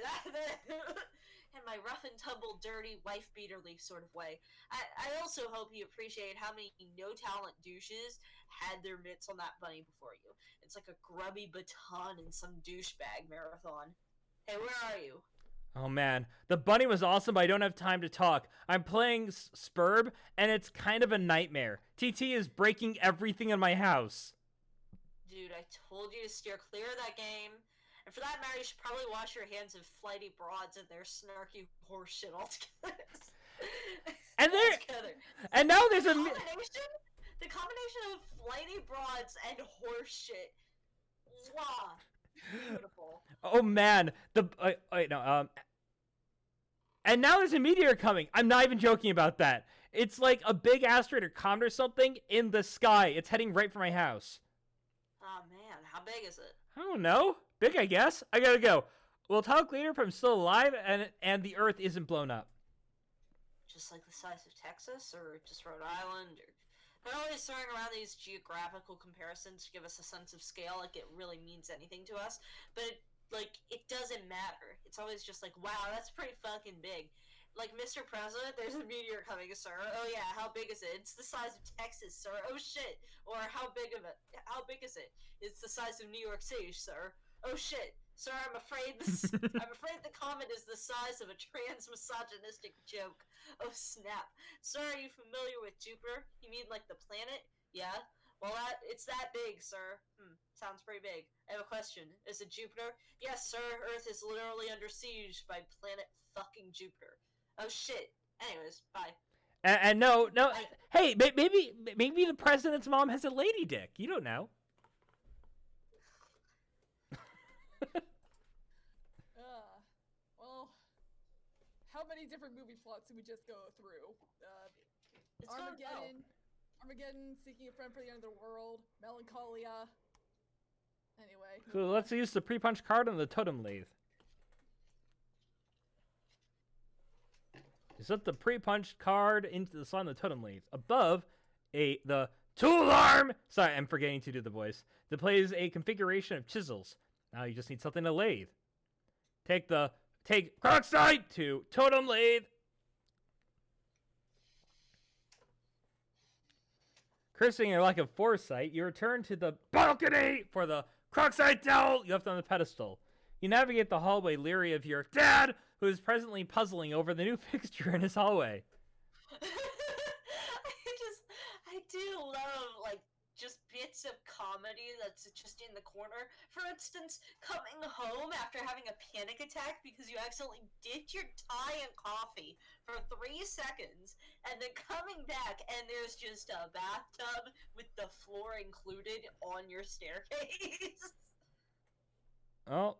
in my rough and tumble, dirty, wife beaterly sort of way. I also hope you appreciate how many no-talent douches had their mitts on that bunny before you. It's like a grubby baton in some douchebag marathon. Hey, where are you? Oh man, the bunny was awesome, but I don't have time to talk. I'm playing Spurb, and it's kind of a nightmare. TT is breaking everything in my house. Dude, I told you to steer clear of that game. And for that matter, you should probably wash your hands of flighty broads and their snarky horseshit altogether. And there, altogether. and now there's a the combination of flighty broads and horseshit. Wow. Beautiful. Oh man, and now there's a meteor coming. I'm not even joking about that. It's like a big asteroid or comet or something in the sky. It's heading right for my house. Oh man, how big is it? I don't know. Big, I guess. I gotta go. We'll talk later if I'm still alive and the Earth isn't blown up. Just like the size of Texas, or just Rhode Island, or... I'm always throwing around these geographical comparisons to give us a sense of scale, like it really means anything to us, but, it doesn't matter. It's always just like, wow, that's pretty fucking big. Like, Mr. President, there's a meteor coming, sir. Oh yeah, how big is it? It's the size of Texas, sir. Oh shit. Or how big is it? It's the size of New York City, sir. Oh shit. Sir, I'm afraid the comet is the size of a trans-misogynistic joke. Oh snap. Sir, are you familiar with Jupiter? You mean like the planet? Yeah? Well, it's that big, sir. Sounds pretty big. I have a question. Is it Jupiter? Yes, sir. Earth is literally under siege by planet fucking Jupiter. Oh shit. Anyways, bye. And no, I- hey, maybe the president's mom has a lady dick. You don't know. Well, how many different movie plots did we just go through? It's going well. Armageddon, Seeking a Friend for the End of the World, Melancholia. Anyway. So let's use the pre-punch card on the totem lathe. You set the pre-punch card into the slot on the totem lathe. Above, the tool arm. Sorry, I'm forgetting to do the voice. Displays a configuration of chisels. Now you just need something to lathe. Take Crockside to totem lathe. Cursing your lack of foresight, you return to the balcony for the Crockside dowel you left on the pedestal. You navigate the hallway leery of your dad, who is presently puzzling over the new fixture in his hallway. I do love, like, just bits of comedy that's just in the corner. For instance, coming home after having a panic attack because you accidentally dipped your tie in coffee for 3 seconds, and then coming back and there's just a bathtub with the floor included on your staircase. Oh,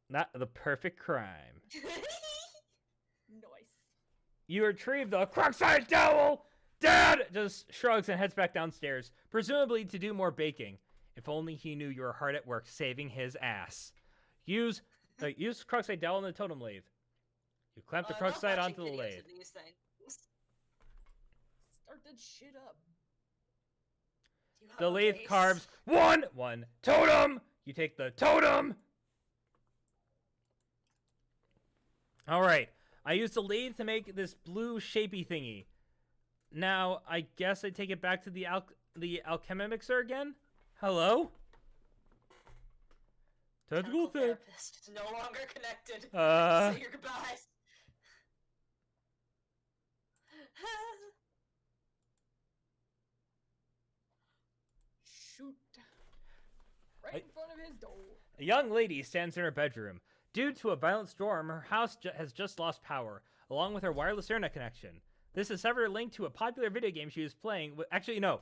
not the perfect crime. Nice. You retrieve the Crockside dowel. Dad just shrugs and heads back downstairs, presumably to do more baking. If only he knew you were hard at work saving his ass. Use Crockside dowel on the totem lathe. You clamp the Crockside onto the lathe. Start that shit up. The lathe carves one totem. You take the totem. All right. I used the lathe to make this blue shapy thingy. Now, I guess I take it back to the alchemy mixer again? Hello? Technical therapist is no longer connected. Say your goodbyes. Shoot. Right in front of his door. A young lady stands in her bedroom. Due to a violent storm, her house has just lost power, along with her wireless internet connection. This is severed link to a popular video game she was playing with. Actually, no.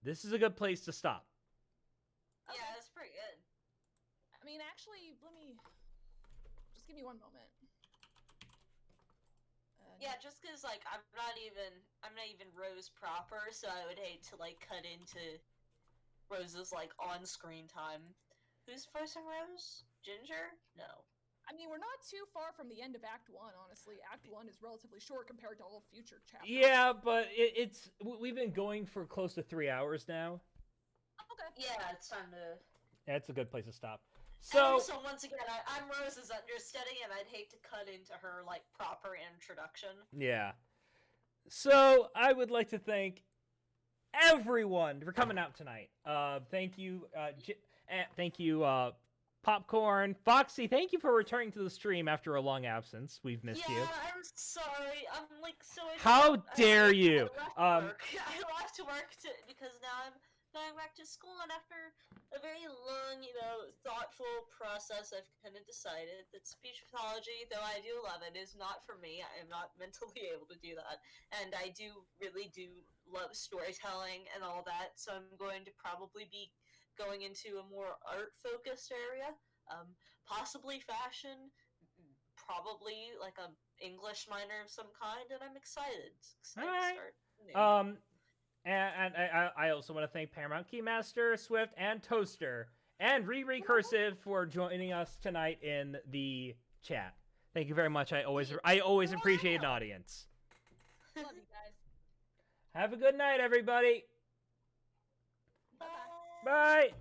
This is a good place to stop. Yeah, that's pretty good. I mean, actually, just give me one moment. Yeah, just because, like, I'm not even Rose proper, so I would hate to, like, cut into Rose's, like, on-screen time. Who's voicing Rose? Ginger? No. I mean, we're not too far from the end of Act 1, honestly. Act 1 is relatively short compared to all future chapters. Yeah, but we've been going for close to 3 hours now. Okay. Yeah, it's time to... That's a good place to stop. So once again, I'm Rose's understudy, and I'd hate to cut into her, like, proper introduction. Yeah. So, I would like to thank everyone for coming out tonight. Thank you, Popcorn. Foxy, thank you for returning to the stream after a long absence. We've missed you. Yeah, I'm sorry. I'm, like, so... How dare you? I left work because now I'm going back to school, and after a very long, thoughtful process, I've kind of decided that speech pathology, though I do love it, is not for me. I am not mentally able to do that, and I really do love storytelling and all that, so I'm going to probably be going into a more art-focused area, possibly fashion, probably like a English minor of some kind, and I'm excited. All right. And I also want to thank Paramount Keymaster, Swift, and Toaster, and Recursive for joining us tonight in the chat. Thank you very much. I always appreciate an audience. Love you guys. Have a good night, everybody. Bye. Bye.